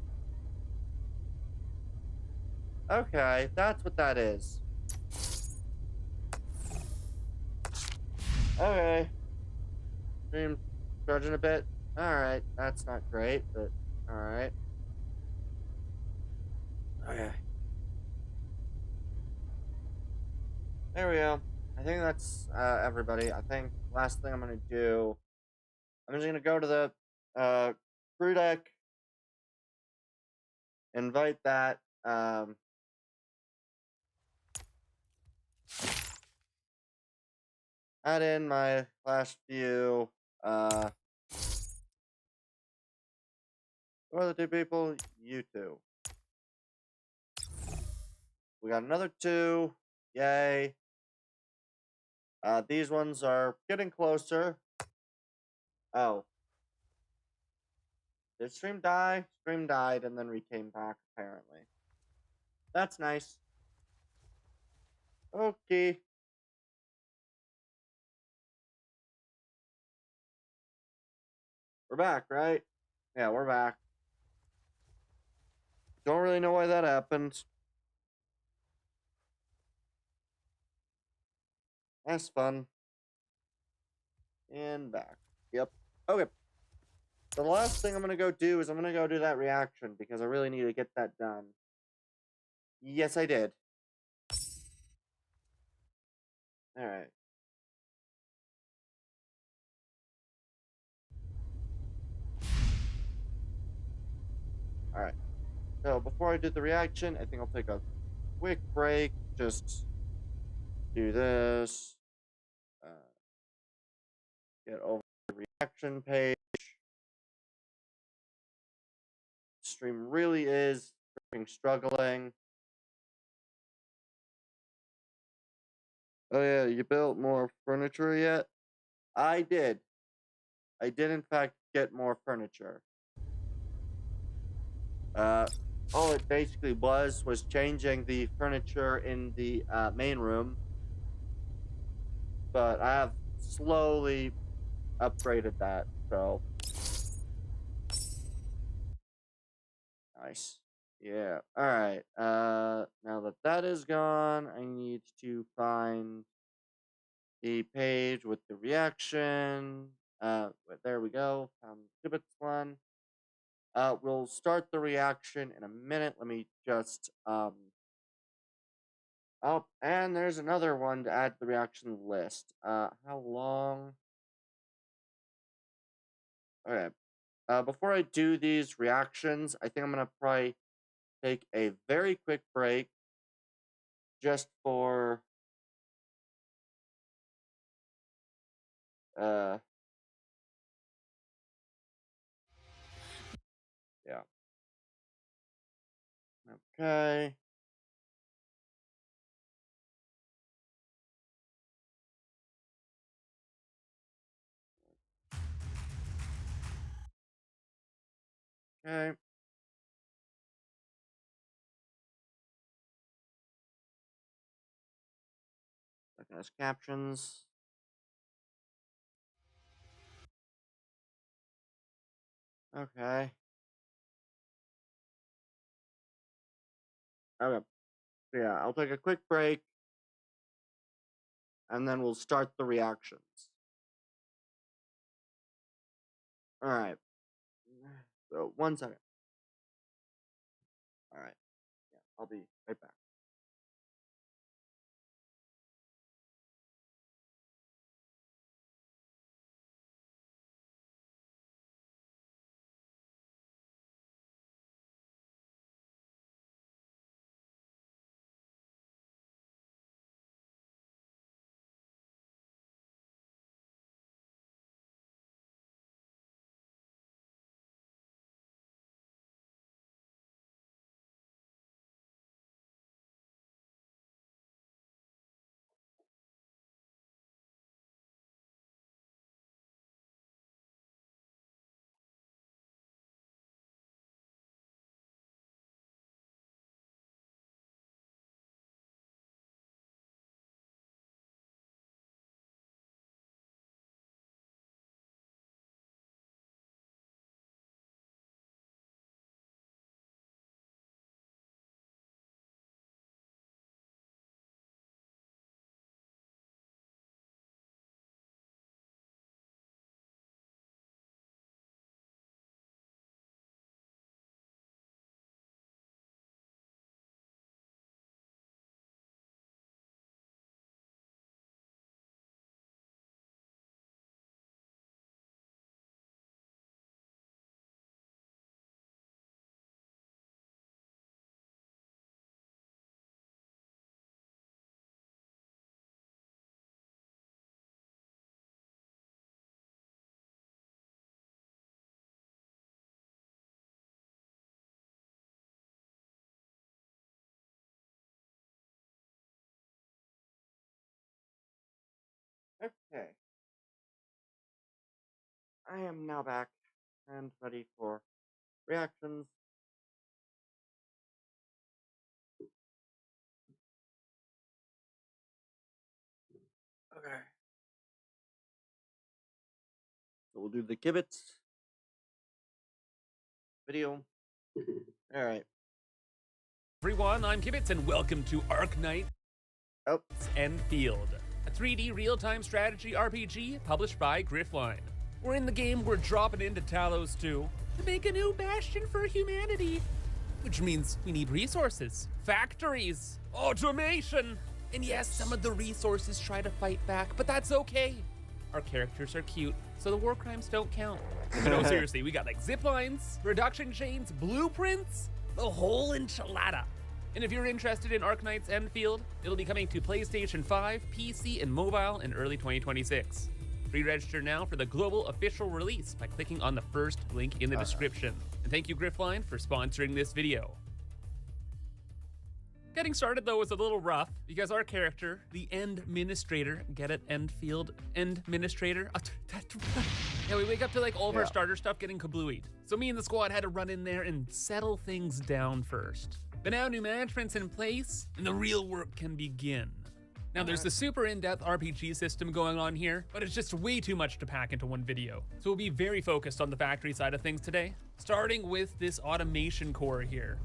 Okay, that's what that is. Okay. Stream charging a bit. Alright, that's not great, but alright. Okay. There we go. I think that's everybody. I think last thing I'm gonna do, I'm just gonna go to the crew deck, invite that, add in my last few, who are the 2 people? You 2. We got another 2. Yay. These ones are getting closer. Oh. Did stream die? Stream died, and then we came back, apparently. That's nice. Okay. We're back, right? Yeah, we're back. Don't really know why that happened. That's fun. And back. Yep. Okay. The last thing I'm going to go do is I'm going to go do that reaction because I really need to get that done. Yes, I did. Alright. Alright. So before I do the reaction, I think I'll take a quick break. Just do this. Get over the reaction page. Stream really is struggling. Oh yeah, you built more furniture yet? I did. I did in fact get more furniture. All it basically was changing the furniture in the main room. But I have slowly upgraded that, so. Nice. Yeah, alright. Now that that is gone, I need to find the page with the reaction. There we go. Found the Tibbets one. We'll start the reaction in a minute. Let me just, oh, and there's another one to add to the reaction list. How long? Okay. Before I do these reactions, I think I'm gonna probably take a very quick break just for yeah. Okay. Okay. Looking at captions. Okay. Okay. So yeah, I'll take a quick break and then we'll start the reactions. Alright. So 1 second. Alright. Yeah, I'll be right back. Okay. I am now back and ready for reactions. Okay. So we'll do the gibbets video. All right.
Everyone, I'm Gibbets, and welcome to Arknights Enfield, a 3D real-time strategy RPG published by Griffline. We're in the game, we're dropping into Talos 2 to make a new bastion for humanity. Which means we need resources, factories, automation. And yes, some of the resources try to fight back, but that's okay. Our characters are cute, so the war crimes don't count. But no, seriously, we got like zip lines, production chains, blueprints, the whole enchilada. And if you're interested in Arknights Enfield, it'll be coming to PlayStation 5, PC, and mobile in early 2026. Pre-register now for the global official release by clicking on the first link in the description. And thank you, Griffline, for sponsoring this video. Getting started, though, was a little rough because our character, the Endministrator, get it, Enfield, Endministrator? Yeah, we wake up to like all of our starter stuff getting kablooied. So me and the squad had to run in there and settle things down first. But now new management's in place and the real work can begin. Now there's the super in-depth RPG system going on here, but it's just way too much to pack into one video. So we'll be very focused on the factory side of things today, starting with this automation core here.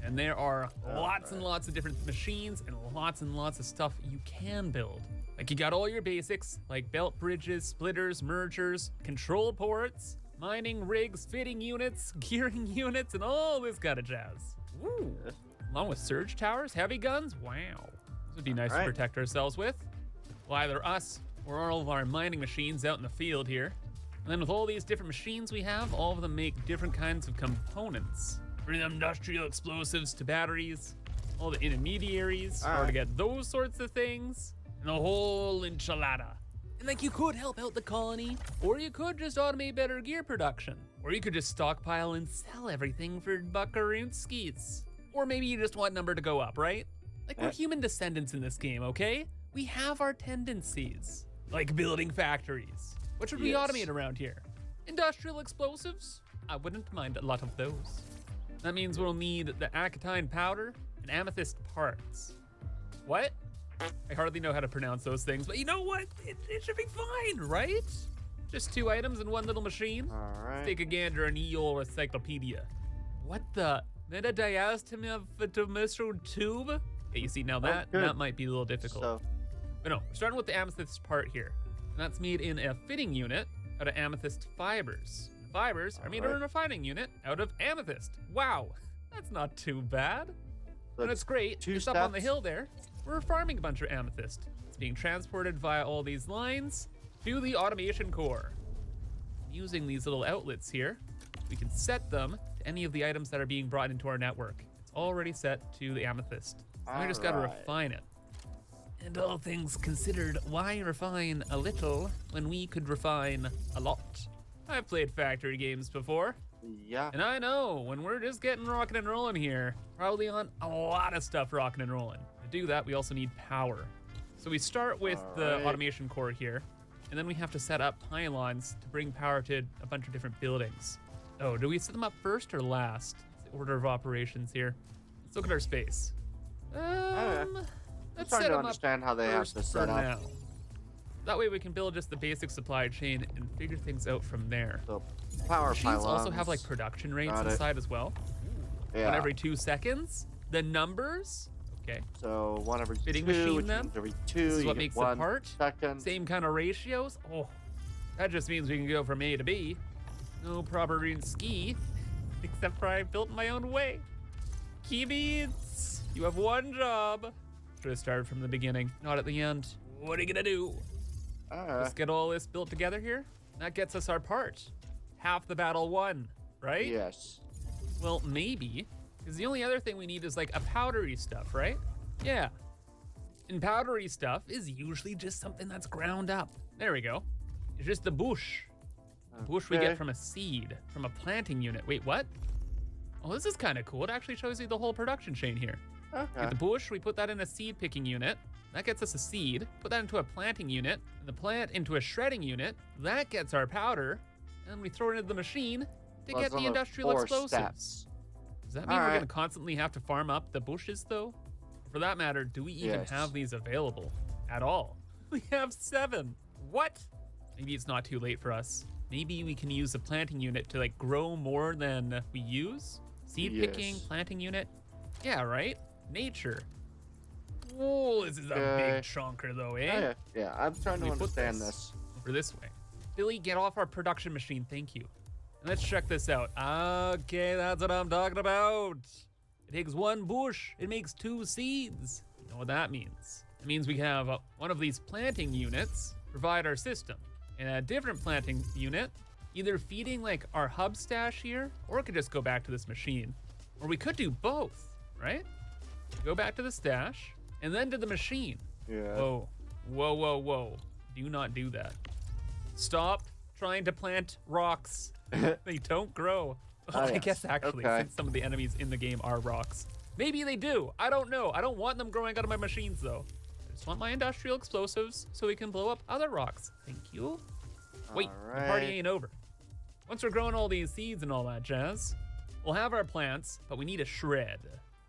And there are lots and lots of different machines and lots of stuff you can build. Like you got all your basics, like belt bridges, splitters, mergers, control ports, mining rigs, fitting units, gearing units, and all this kind of jazz. Ooh. Along with surge towers, heavy guns, wow. This would be nice to protect ourselves with. Well, either us or all of our mining machines out in the field here. And then with all these different machines we have, all of them make different kinds of components. From industrial explosives to batteries, all the intermediaries, or to get those sorts of things, and the whole enchilada. And like you could help out the colony, or you could just automate better gear production, or you could just stockpile and sell everything for buckaroonskis. Or maybe you just want number to go up, right? Like we're human descendants in this game, okay? We have our tendencies, like building factories. What should we automate around here? Industrial explosives? I wouldn't mind a lot of those. That means we'll need the acatine powder and amethyst parts. What? I hardly know how to pronounce those things, but you know what? It should be fine, right? Just 2 items in one little machine.
All right.
Let's take a gander in EOL Encyclopedia. What the? Metadiastomethyl tube? Okay, you see, now that might be a little difficult. But no, we're starting with the amethyst part here. And that's made in a fitting unit out of amethyst fibers. Fibers are made in a refining unit out of amethyst. Wow, that's not too bad. And it's great, just up on the hill there, we're farming a bunch of amethyst. It's being transported via all these lines to the automation core. Using these little outlets here, we can set them to any of the items that are being brought into our network. It's already set to the amethyst. So we just gotta refine it. And all things considered, why refine a little when we could refine a lot? I've played factory games before.
Yeah.
And I know when we're just getting rocking and rolling here, probably on a lot of stuff rocking and rolling. To do that, we also need power. So we start with the automation core here, and then we have to set up pylons to bring power to a bunch of different buildings. Oh, do we set them up first or last? It's the order of operations here. Let's look at our space. Let's set them
understand how they have to set up.
Now. That way we can build just the basic supply chain and figure things out from there.
So power
machines
pylons
also have like production rates inside as well.
Yeah.
1 every 2 seconds. The numbers, okay.
So 1 every
fitting
2,
machine
which
them.
means every 2,
This is what makes the part.
Second.
Same kind of ratios. Oh, that just means we can go from A to B. No proper ski, except for I built my own way. Key beads, you have 1 job. Should have started from the beginning, not at the end. What are you gonna do? Just get all this built together here. That gets us our part. Half the battle won, right?
Yes.
Well, maybe, because the only other thing we need is like a powdery stuff, right? Yeah. And powdery stuff is usually just something that's ground up. There we go. It's just the bush. The bush we get from a seed, from a planting unit. Wait, what? Oh, this is kind of cool. It actually shows you the whole production chain here. Get the bush, we put that in a seed picking unit. That gets us a seed. Put that into a planting unit. And the plant into a shredding unit. That gets our powder. And we throw it into the machine. to get the industrial explosives. Does that mean we're gonna constantly have to farm up the bushes though? For that matter, do we even have these available at all? We have 7. What? Maybe it's not too late for us. Maybe we can use the planting unit to like grow more than we use? Seed picking, planting unit? Yeah, right? Nature. Oh, this is a big chunker though, eh?
Yeah, I'm trying to understand this.
Over this way. Billy, get off our production machine, thank you. And let's check this out. Okay, that's what I'm talking about. It takes 1 bush, it makes 2 seeds. You know what that means? It means we have one of these planting units provide our system, and a different planting unit either feeding like our hub stash here, or it could just go back to this machine. Or we could do both, right? Go back to the stash, and then to the machine.
Yeah.
Whoa, whoa, whoa, whoa. Do not do that. Stop trying to plant rocks. They don't grow. I guess actually, since some of the enemies in the game are rocks. Maybe they do, I don't know. I don't want them growing out of my machines though. I just want my industrial explosives so we can blow up other rocks. Thank you. Wait, the party ain't over. Once we're growing all these seeds and all that jazz, we'll have our plants, but we need a shred.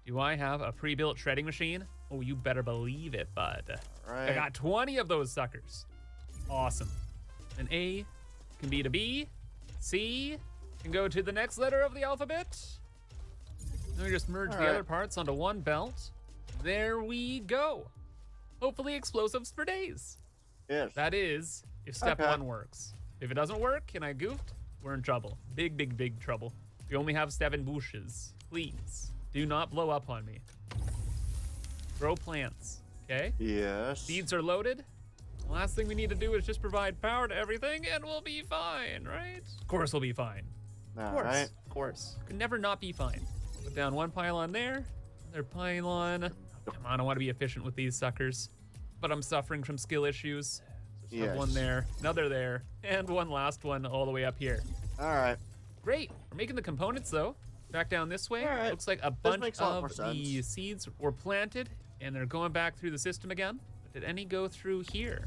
Do I have a pre-built shredding machine? Oh, you better believe it, bud. I got 20 of those suckers. Awesome. An A can be to B, C can go to the next letter of the alphabet. Then we just merge the other parts onto one belt. There we go. Hopefully explosives for days.
Yes.
That is, if step 1 works. If it doesn't work and I goofed, we're in trouble. Big, big, big trouble. We only have 7 bushes. Please, do not blow up on me. Grow plants, okay?
Yes.
Seeds are loaded. The last thing we need to do is just provide power to everything and we'll be fine, right? Of course we'll be fine. Of course. Could never not be fine. Put down 1 pylon there, another pylon. Come on, I want to be efficient with these suckers, but I'm suffering from skill issues. So just have 1 there, another there, and 1 last one all the way up here.
All right.
Great, we're making the components though. Back down this way, looks like a bunch of the seeds were planted and they're going back through the system again. But did any go through here?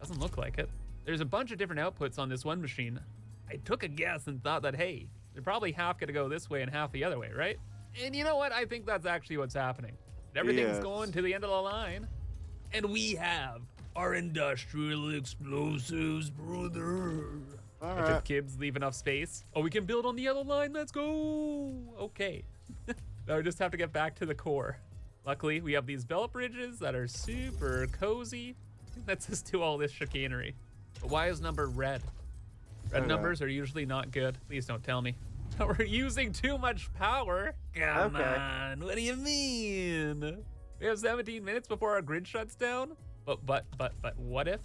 Doesn't look like it. There's a bunch of different outputs on this one machine. I took a guess and thought that, hey, they're probably half gonna go this way and half the other way, right? And you know what? I think that's actually what's happening. Everything's going to the end of the line. And we have our industrial explosives, brother. If kids leave enough space. Oh, we can build on the yellow line, let's go. Okay. Now we just have to get back to the core. Luckily, we have these belt bridges that are super cozy. Let's just do all this chicanery. But why is number red? Red numbers are usually not good. Please don't tell me. We're using too much power. Come on, what do you mean? We have 17 minutes before our grid shuts down. But what if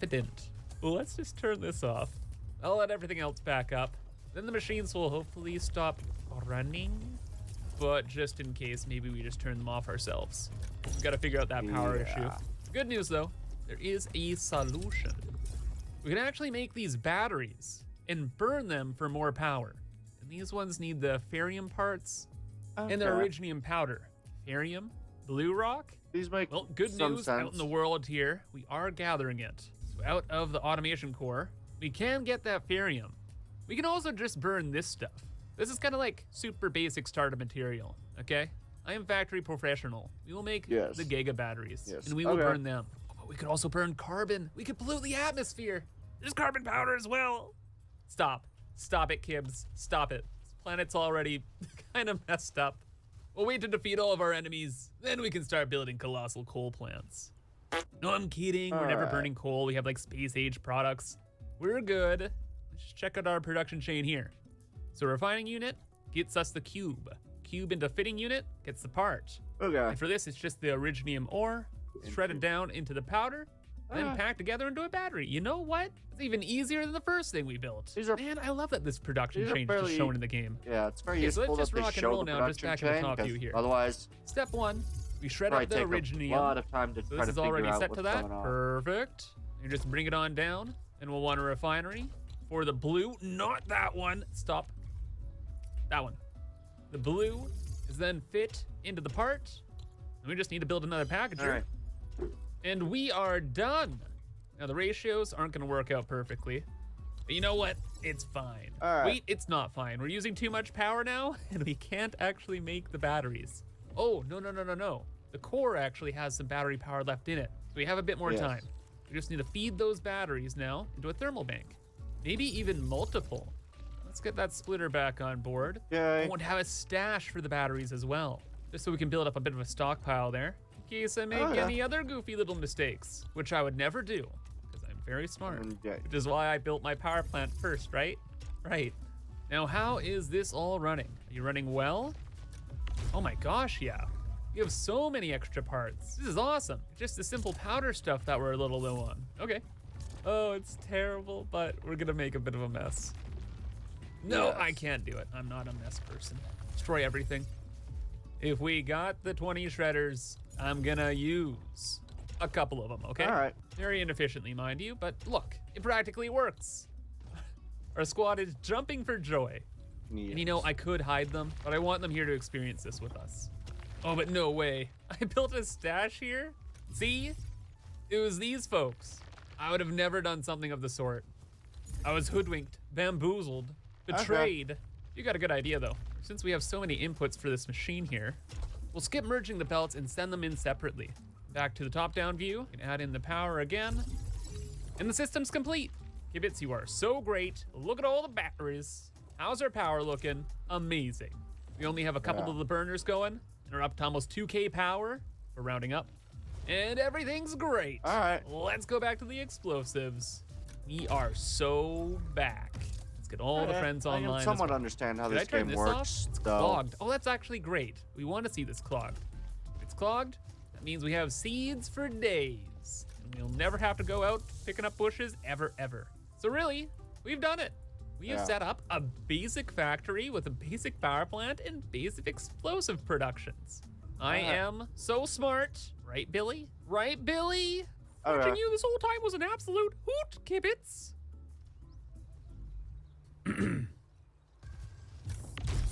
it didn't? Well, let's just turn this off. I'll let everything else back up. Then the machines will hopefully stop running. But just in case, maybe we just turn them off ourselves. We've got to figure out that power issue. Good news though, there is a solution. We can actually make these batteries and burn them for more power. And these ones need the ferrium parts and the originium powder. Ferrium, blue rock.
These make
good news out in the world here. We are gathering it. So out of the automation core, we can get that ferrium. We can also just burn this stuff. This is kind of like super basic starter material, okay? I am factory professional. We will make the Giga batteries and we will burn them. But we could also burn carbon. We could pollute the atmosphere. There's carbon powder as well. Stop it, Kibbs, stop it. This planet's already kind of messed up. We'll wait to defeat all of our enemies, then we can start building colossal coal plants. No, I'm kidding, we're never burning coal. We have like space age products. We're good. Let's just check out our production chain here. So refining unit gets us the cube. Cube into fitting unit gets the part. And for this, it's just the originium ore, shredded down into the powder, and then packed together into a battery. You know what? It's even easier than the first thing we built. Man, I love that this production chain is just shown in the game.
Yeah, it's very useful.
So let's just rock and roll now, just back in the top view here.
Otherwise,
step 1, we shred up the originium.
A lot of time to try
this is already set to that. Perfect. You just bring it on down, and we'll want a refinery for the blue. Not that one. Stop. That one. The blue is then fit into the part, and we just need to build another packager. And we are done. Now the ratios aren't gonna work out perfectly, But you know what? It's fine.
All right.
Wait, it's not fine. We're using too much power now, and we can't actually make the batteries. Oh, no. The core actually has some battery power left in it, so we have a bit more time. We just need to feed those batteries now into a thermal bank. Maybe even multiple. Let's get that splitter back on board.
Okay.
I want to have a stash for the batteries as well, just so we can build up a bit of a stockpile there, in case I make any other goofy little mistakes, which I would never do, because I'm very smart, which is why I built my power plant first, right? Right. Now, how is this all running? Are you running well? Oh my gosh, yeah. You have so many extra parts. This is awesome. Just the simple powder stuff that we're a little low on. Okay. Oh, it's terrible, but we're gonna make a bit of a mess. No, I can't do it. I'm not a mess person. Destroy everything. If we got the 20 shredders, I'm gonna use a couple of them, okay?
All right.
Very inefficiently, mind you, but look, it practically works. Our squad is jumping for joy.
Yes.
And you know, I could hide them, but I want them here to experience this with us. Oh, but no way. I built a stash here? See? It was these folks. I would have never done something of the sort. I was hoodwinked, bamboozled, betrayed. You got a good idea though. Since we have so many inputs for this machine here, we'll skip merging the belts and send them in separately. Back to the top-down view, and add in the power again. And the system's complete. Kibitz, you are so great. Look at all the batteries. How's our power looking? Amazing. We only have a couple of the burners going, and are up to almost 2K power. We're rounding up. And everything's great.
All right.
Let's go back to the explosives. We are so back. Let's get all the friends online.
I can somewhat understand how this game works.
It's clogged. Oh, that's actually great. We want to see this clogged. If it's clogged, that means we have seeds for days. And we'll never have to go out picking up bushes ever. So really, we've done it. We have set up a basic factory with a basic power plant and basic explosive productions. I am so smart. Right, Billy? Right, Billy? Watching you this whole time was an absolute hoot, Kibitz.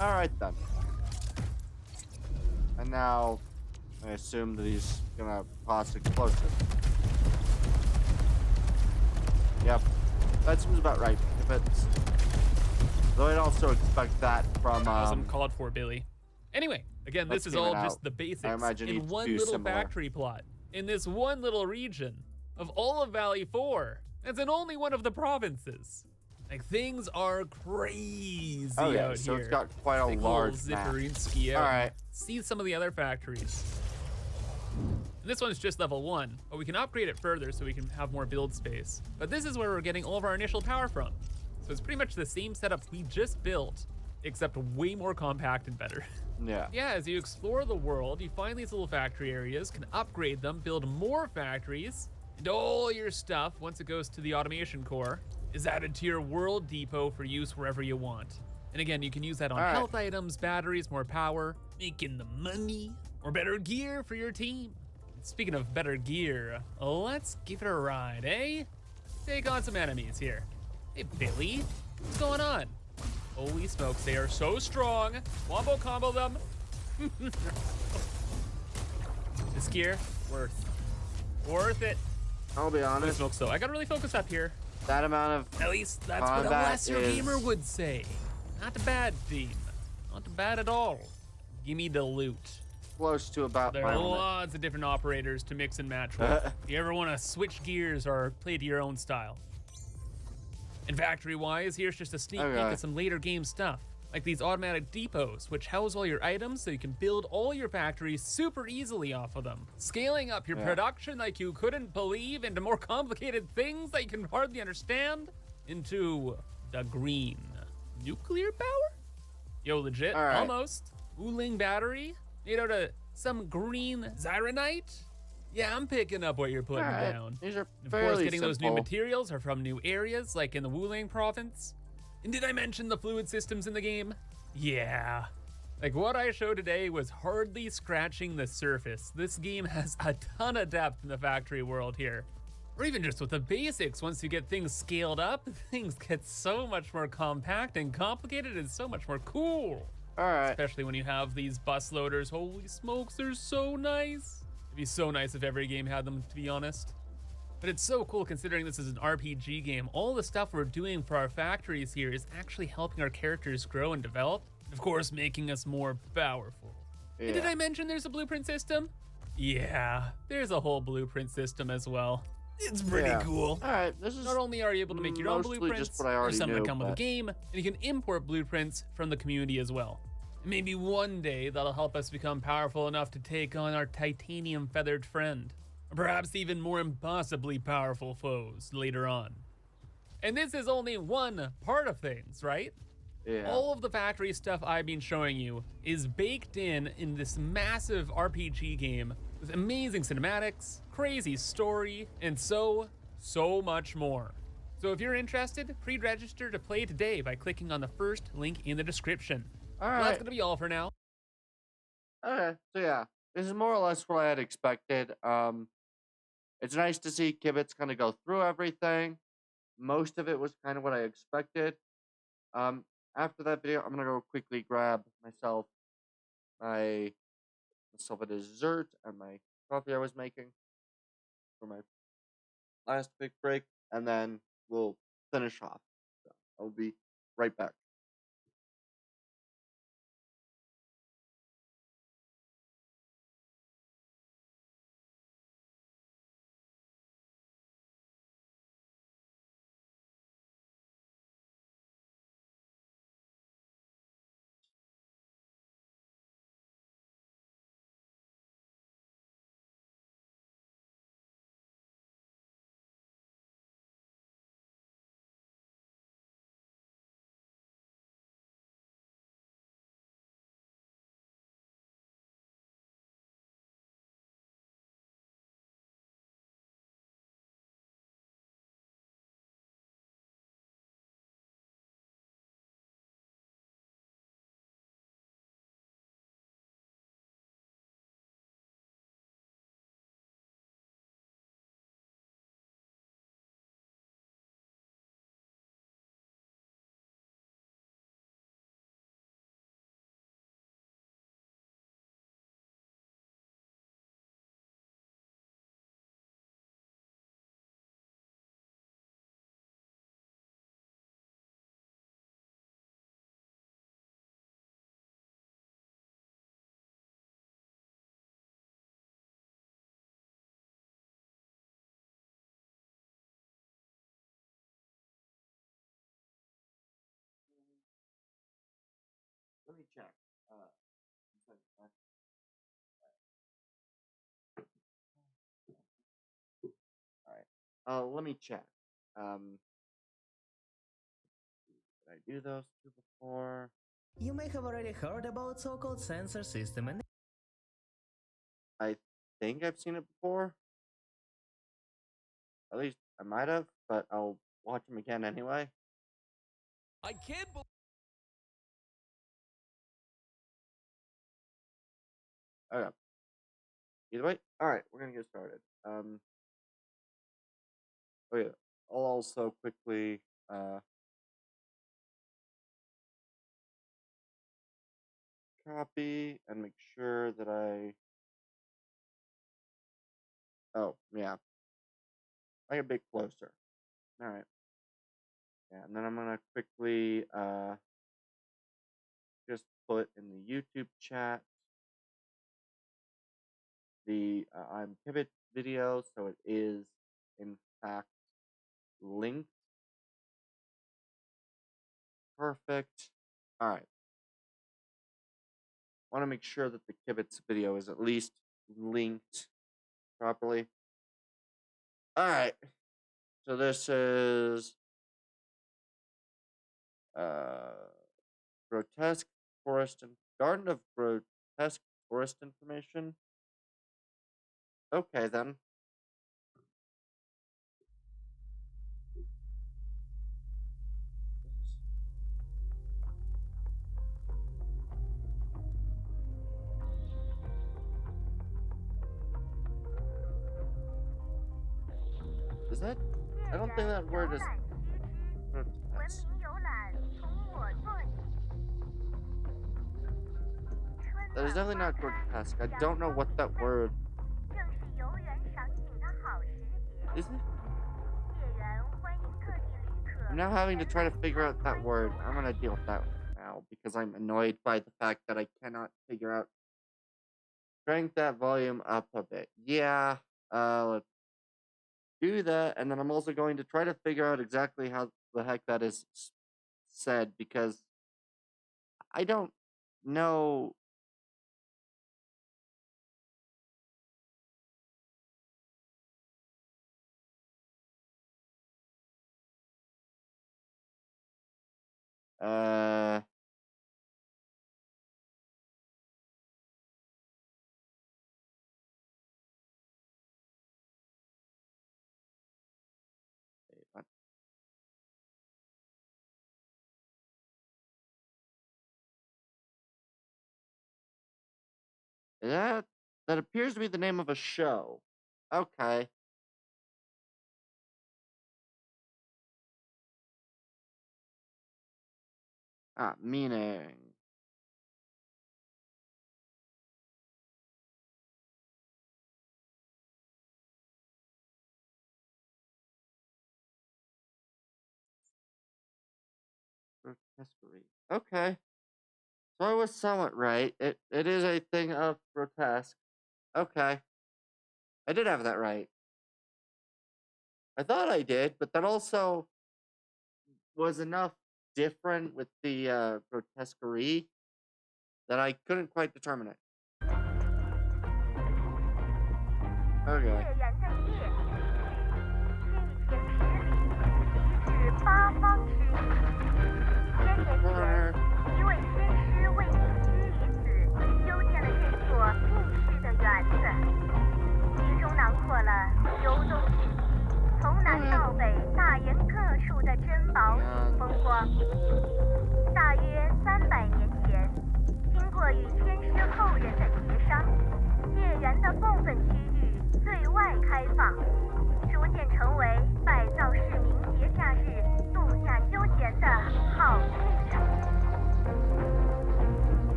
All right, then. And now, I assume that he's gonna toss explosive. Yep, that seems about right. If it's, though I'd also expect that from
Awesome called for, Billy. Anyway, again, this is all just the basics in one little factory plot, in this one little region of all of Valley 4. That's in only one of the provinces. Like, things are crazy out here.
So it's got quite a large map. All right.
See some of the other factories. And this one's just level 1, but we can upgrade it further so we can have more build space. But this is where we're getting all of our initial power from. So it's pretty much the same setup we just built, except way more compact and better. Yeah, as you explore the world, you find these little factory areas, can upgrade them, build more factories, and all your stuff, once it goes to the automation core, is added to your world depot for use wherever you want. And again, you can use that on health items, batteries, more power, making the money, or better gear for your team. Speaking of better gear, let's give it a ride, eh? Take on some enemies here. Hey, Billy, what's going on? Holy smokes, they are so strong. Wombo combo them. This gear, worth it.
I'll be honest.
Holy smokes, though. I gotta really focus up here.
That amount of
At least that's what a lesser gamer would say. Not bad, team. Not bad at all. Give me the loot.
Close to about
There are lots of different operators to mix and match with. If you ever want to switch gears or play to your own style. And factory-wise, here's just a sneak peek of some later game stuff, like these automatic depots, which house all your items so you can build all your factories super easily off of them. Scaling up your production like you couldn't believe into more complicated things that you can hardly understand into the green. Nuclear power? Yo, legit, almost. Wuling battery made out of some green zyronite? Yeah, I'm picking up what you're putting down.
These are
of course, getting those new materials are from new areas, like in the Wuling province. And did I mention the fluid systems in the game? Yeah. Like, what I showed today was hardly scratching the surface. This game has a ton of depth in the factory world here. Or even just with the basics, once you get things scaled up, things get so much more compact and complicated and so much more cool. Especially when you have these bus loaders. Holy smokes, they're so nice. It'd be so nice if every game had them, to be honest. But it's so cool considering this is an RPG game. All the stuff we're doing for our factories here is actually helping our characters grow and develop. Of course, making us more powerful.
Yeah.
And did I mention there's a blueprint system? Yeah, there's a whole blueprint system as well. It's pretty cool.
All right, this is
not only are you able to make your own blueprints,
just what I already
there's some
knew,
that come with the game, and you can import blueprints from the community as well. And maybe one day that'll help us become powerful enough to take on our titanium feathered friend, or perhaps even more impossibly powerful foes later on. And this is only one part of things, right?
Yeah.
All of the factory stuff I've been showing you is baked in this massive RPG game with amazing cinematics, crazy story, and so much more. So if you're interested, pre-register to play today by clicking on the first link in the description.
All right.
Well, that's gonna be all for now.
Okay, so yeah, this is more or less what I had expected. It's nice to see Kibitz kind of go through everything. Most of it was kind of what I expected. After that video, I'm gonna go quickly grab myself a dessert and my coffee I was making for my last big break, and then we'll finish off. So I'll be right back. Let me check. All right. Let me check. Did I do those two before?
You may have already heard about so-called sensor system and
I think I've seen it before. At least I might have, but I'll watch them again anyway.
I can't believe.
Okay. Either way, all right, we're gonna get started. Oh yeah, I'll also quickly copy and make sure that I. Oh yeah, I get a bit closer. All right. Yeah, and then I'm gonna quickly just put in the YouTube chat the I'm Pivot video, so it is in fact linked. Perfect. All right. Want to make sure that the Kibitz video is at least linked properly. All right. So this is grotesque forest and garden of grotesque forest information. Okay then. Is that? I don't think that word is. That is definitely not grotesque. I don't know what that word. Is it? I'm now having to try to figure out that word. I'm gonna deal with that now because I'm annoyed by the fact that I cannot figure out. Crank that volume up a bit. Yeah, let's do that. And then I'm also going to try to figure out exactly how the heck that is said because I don't know. That appears to be the name of a show. Okay. Meaning. Grotesquerie. Okay. So I was somewhat right. It is a thing of grotesque. Okay. I did have that right. I thought I did, but that also was enough different with the grotesquerie that I couldn't quite determine it. Okay.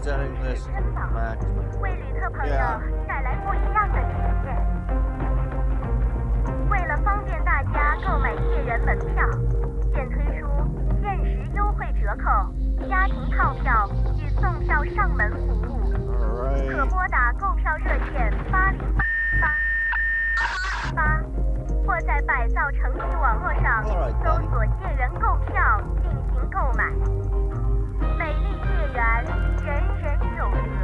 Setting this max. Yeah. 为了方便大家购买夜园门票，现推出限时优惠折扣、家庭套票与送票上门服务。可拨打购票热线80888，或在百兆城市网络上搜索“夜园购票”进行购买。美丽夜园，人人有责。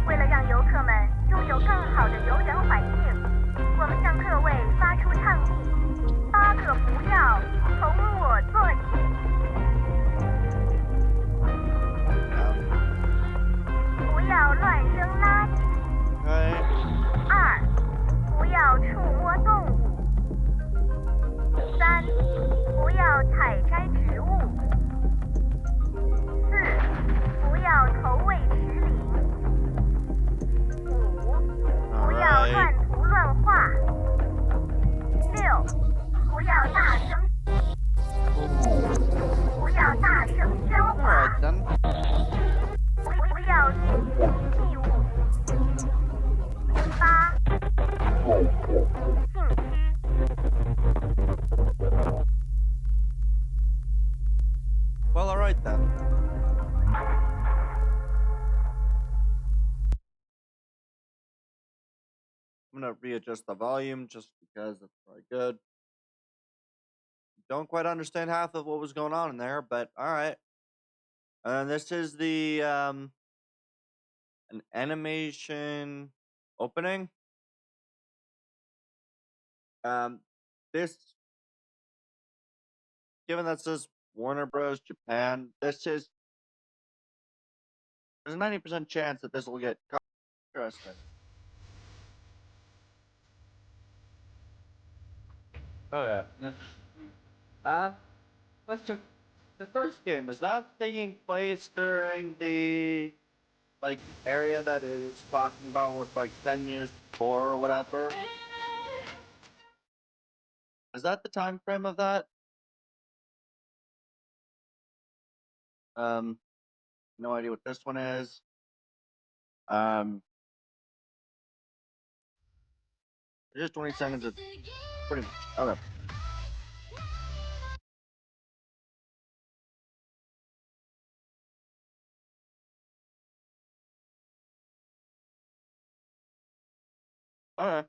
为了让游客们拥有更好的游园环境，我们向各位发出倡议：8个不要，从我做起。不要乱扔垃圾。2，不要触摸动物。3，不要采摘植物。4，不要投喂池里。5，不要乱涂乱画。6，不要大声。不要大声喧哗。不要进行器物。8，禁区。Well, all right then. I'm gonna readjust the volume just because it's very good. Don't quite understand half of what was going on in there, but all right. And this is the an animation opening. This, given that says Warner Bros. Japan, there's a 90% chance that this will get interesting. Oh yeah. The first game, is that taking place during the area that is talking about with 10 years before or whatever? Is that the time frame of that? No idea what this one is. Just 20 seconds of pretty much. Okay. Okay.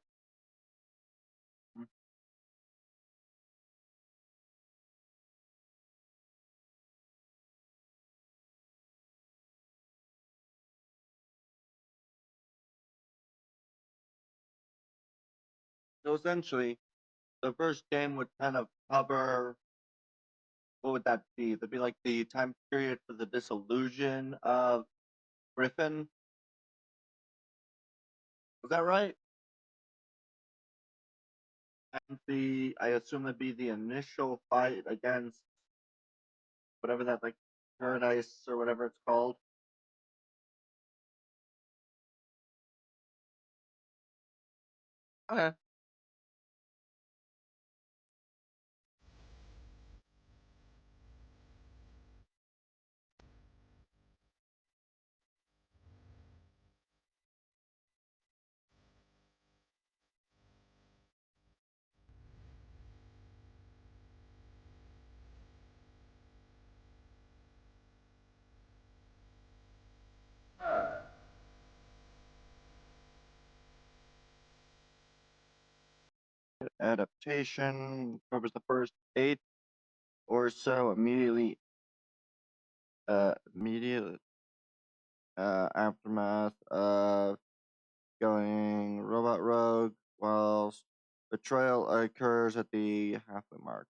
So essentially, the first game would kind of cover, what would that be? That'd be like the time period for the dissolution of Griffin. Was that right? And I assume that'd be the initial fight against whatever that, like, Paradise or whatever it's called. Okay. Adaptation covers the first 8 or so immediate aftermath of going robot rogue, whilst betrayal occurs at the halfway mark.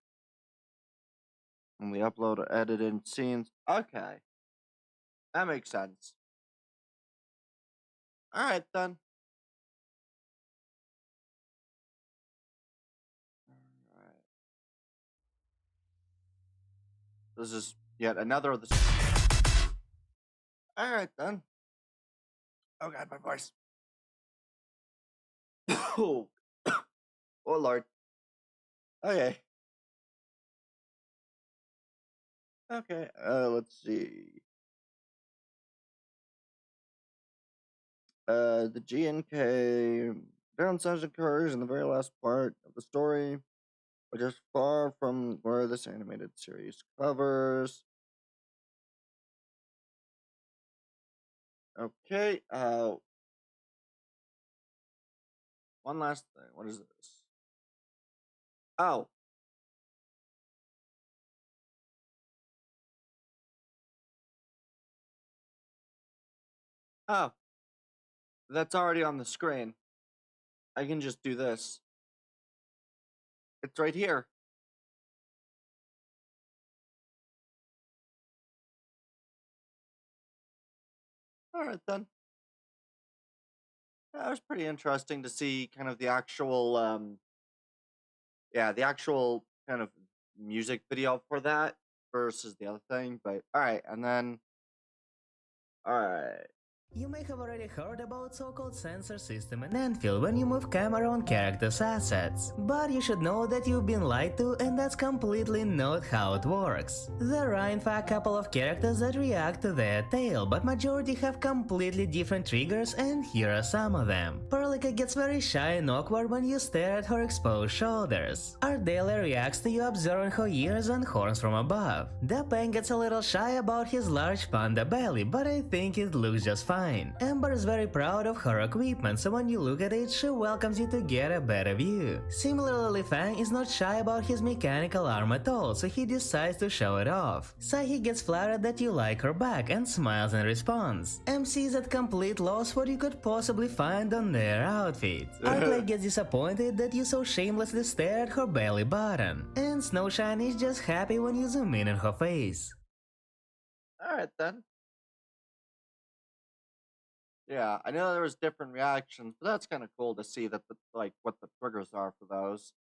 And we upload edited scenes. Okay. That makes sense. Alright then. Alright. This is yet another of the. Alright then. Oh god, my voice. Oh. Oh lord. Okay. Okay, let's see. The GNK downsizing occurs in the very last part of the story, which is far from where this animated series covers. Okay, one last thing. What is this? Oh. Oh. That's already on the screen. I can just do this. It's right here. Alright then. That was pretty interesting to see kind of the actual, the actual kind of music video for that versus the other thing. But alright, and then, alright.
You may have already heard about so-called sensor system in Enfield when you move camera on characters' assets. But you should know that you've been lied to, and that's completely not how it works. There are in fact a couple of characters that react to their tail, but majority have completely different triggers, and here are some of them. Perlica gets very shy and awkward when you stare at her exposed shoulders. Ardelia reacts to you observing her ears and horns from above. Dapeng gets a little shy about his large panda belly, but I think it looks just fine. Ember is very proud of her equipment, so when you look at it, she welcomes you to get a better view. Similarly, Fang is not shy about his mechanical arm at all, so he decides to show it off. Sahi gets flattered that you like her back and smiles in response. MC is at complete loss what you could possibly find on their outfit. Arclight gets disappointed that you so shamelessly stare at her belly button. And Snowshine is just happy when you zoom in on her face.
Alright then. Yeah, I know there was different reactions, but that's kind of cool to see that what the triggers are for those.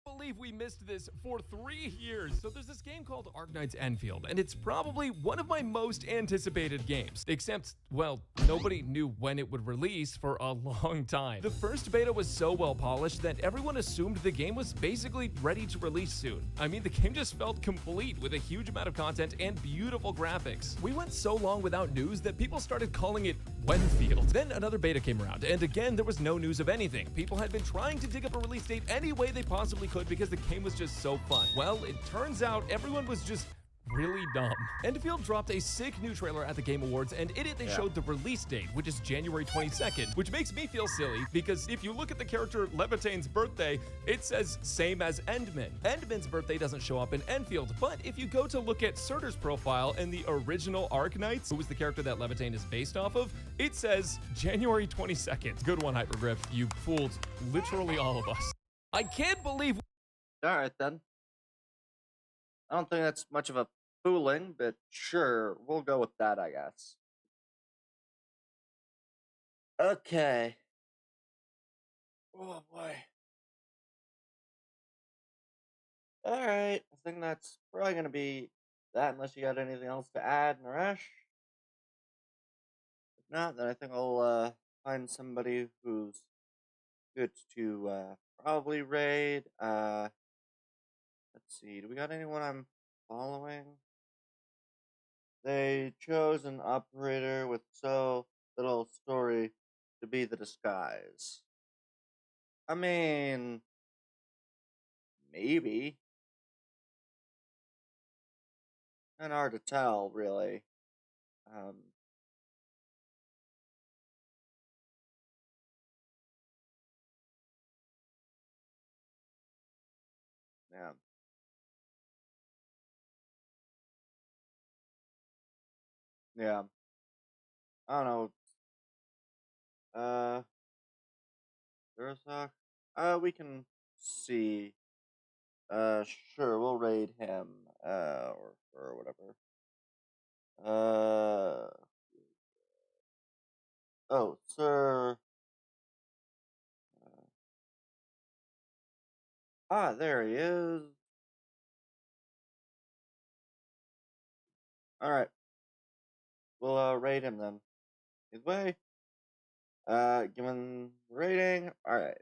believe we missed this for 3 years. So there's this game called Arknights Enfield, and it's probably one of my most anticipated games. Except, well, nobody knew when it would release for a long time. The first beta was so well polished that everyone assumed the game was basically ready to release soon. I mean, the game just felt complete with a huge amount of content and beautiful graphics. We went so long without news that people started calling it Wenfield. Then another beta came around, and again there was no news of anything. People had been trying to dig up a release date any way they possibly could because the game was just so fun. Well, it turns out everyone was just really dumb. Enfield dropped a sick new trailer at the Game Awards, and in it they showed the release date, which is January 22nd, which makes me feel silly because if you look at the character Levitane's birthday, it says same as Endman. Endman's birthday doesn't show up in Enfield, but if you go to look at Surtur's profile in the original Arknights, who was the character that Levitane is based off of, it says January 22nd. Good one, Hypergriff. You fooled literally all of us. I can't believe.
All right, then. I don't think that's much of a fooling, but sure, we'll go with that, I guess. Okay. Oh, boy. All right, I think that's probably going to be that, unless you got anything else to add, Naresh. If not, then I think I'll find somebody who's good to probably raid. Let's see, do we got anyone I'm following? They chose an operator with so little story to be the disguise. I mean, maybe. Kind of hard to tell, really. Yeah. Yeah. I don't know. Ursak? We can see. Sure, we'll raid him. Or whatever. Oh, sir. There he is. Alright. We'll rate him then. His way. Given the rating. Alright.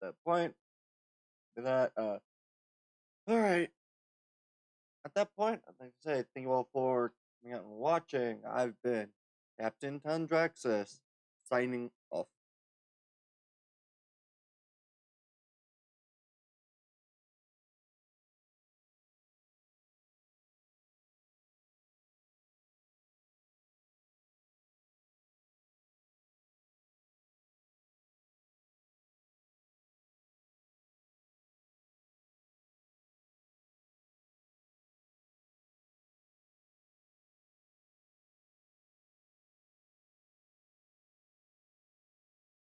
That point. That alright. At that point, I'd like to say thank you all for coming out and watching. I've been Captain Tundraxis, signing off.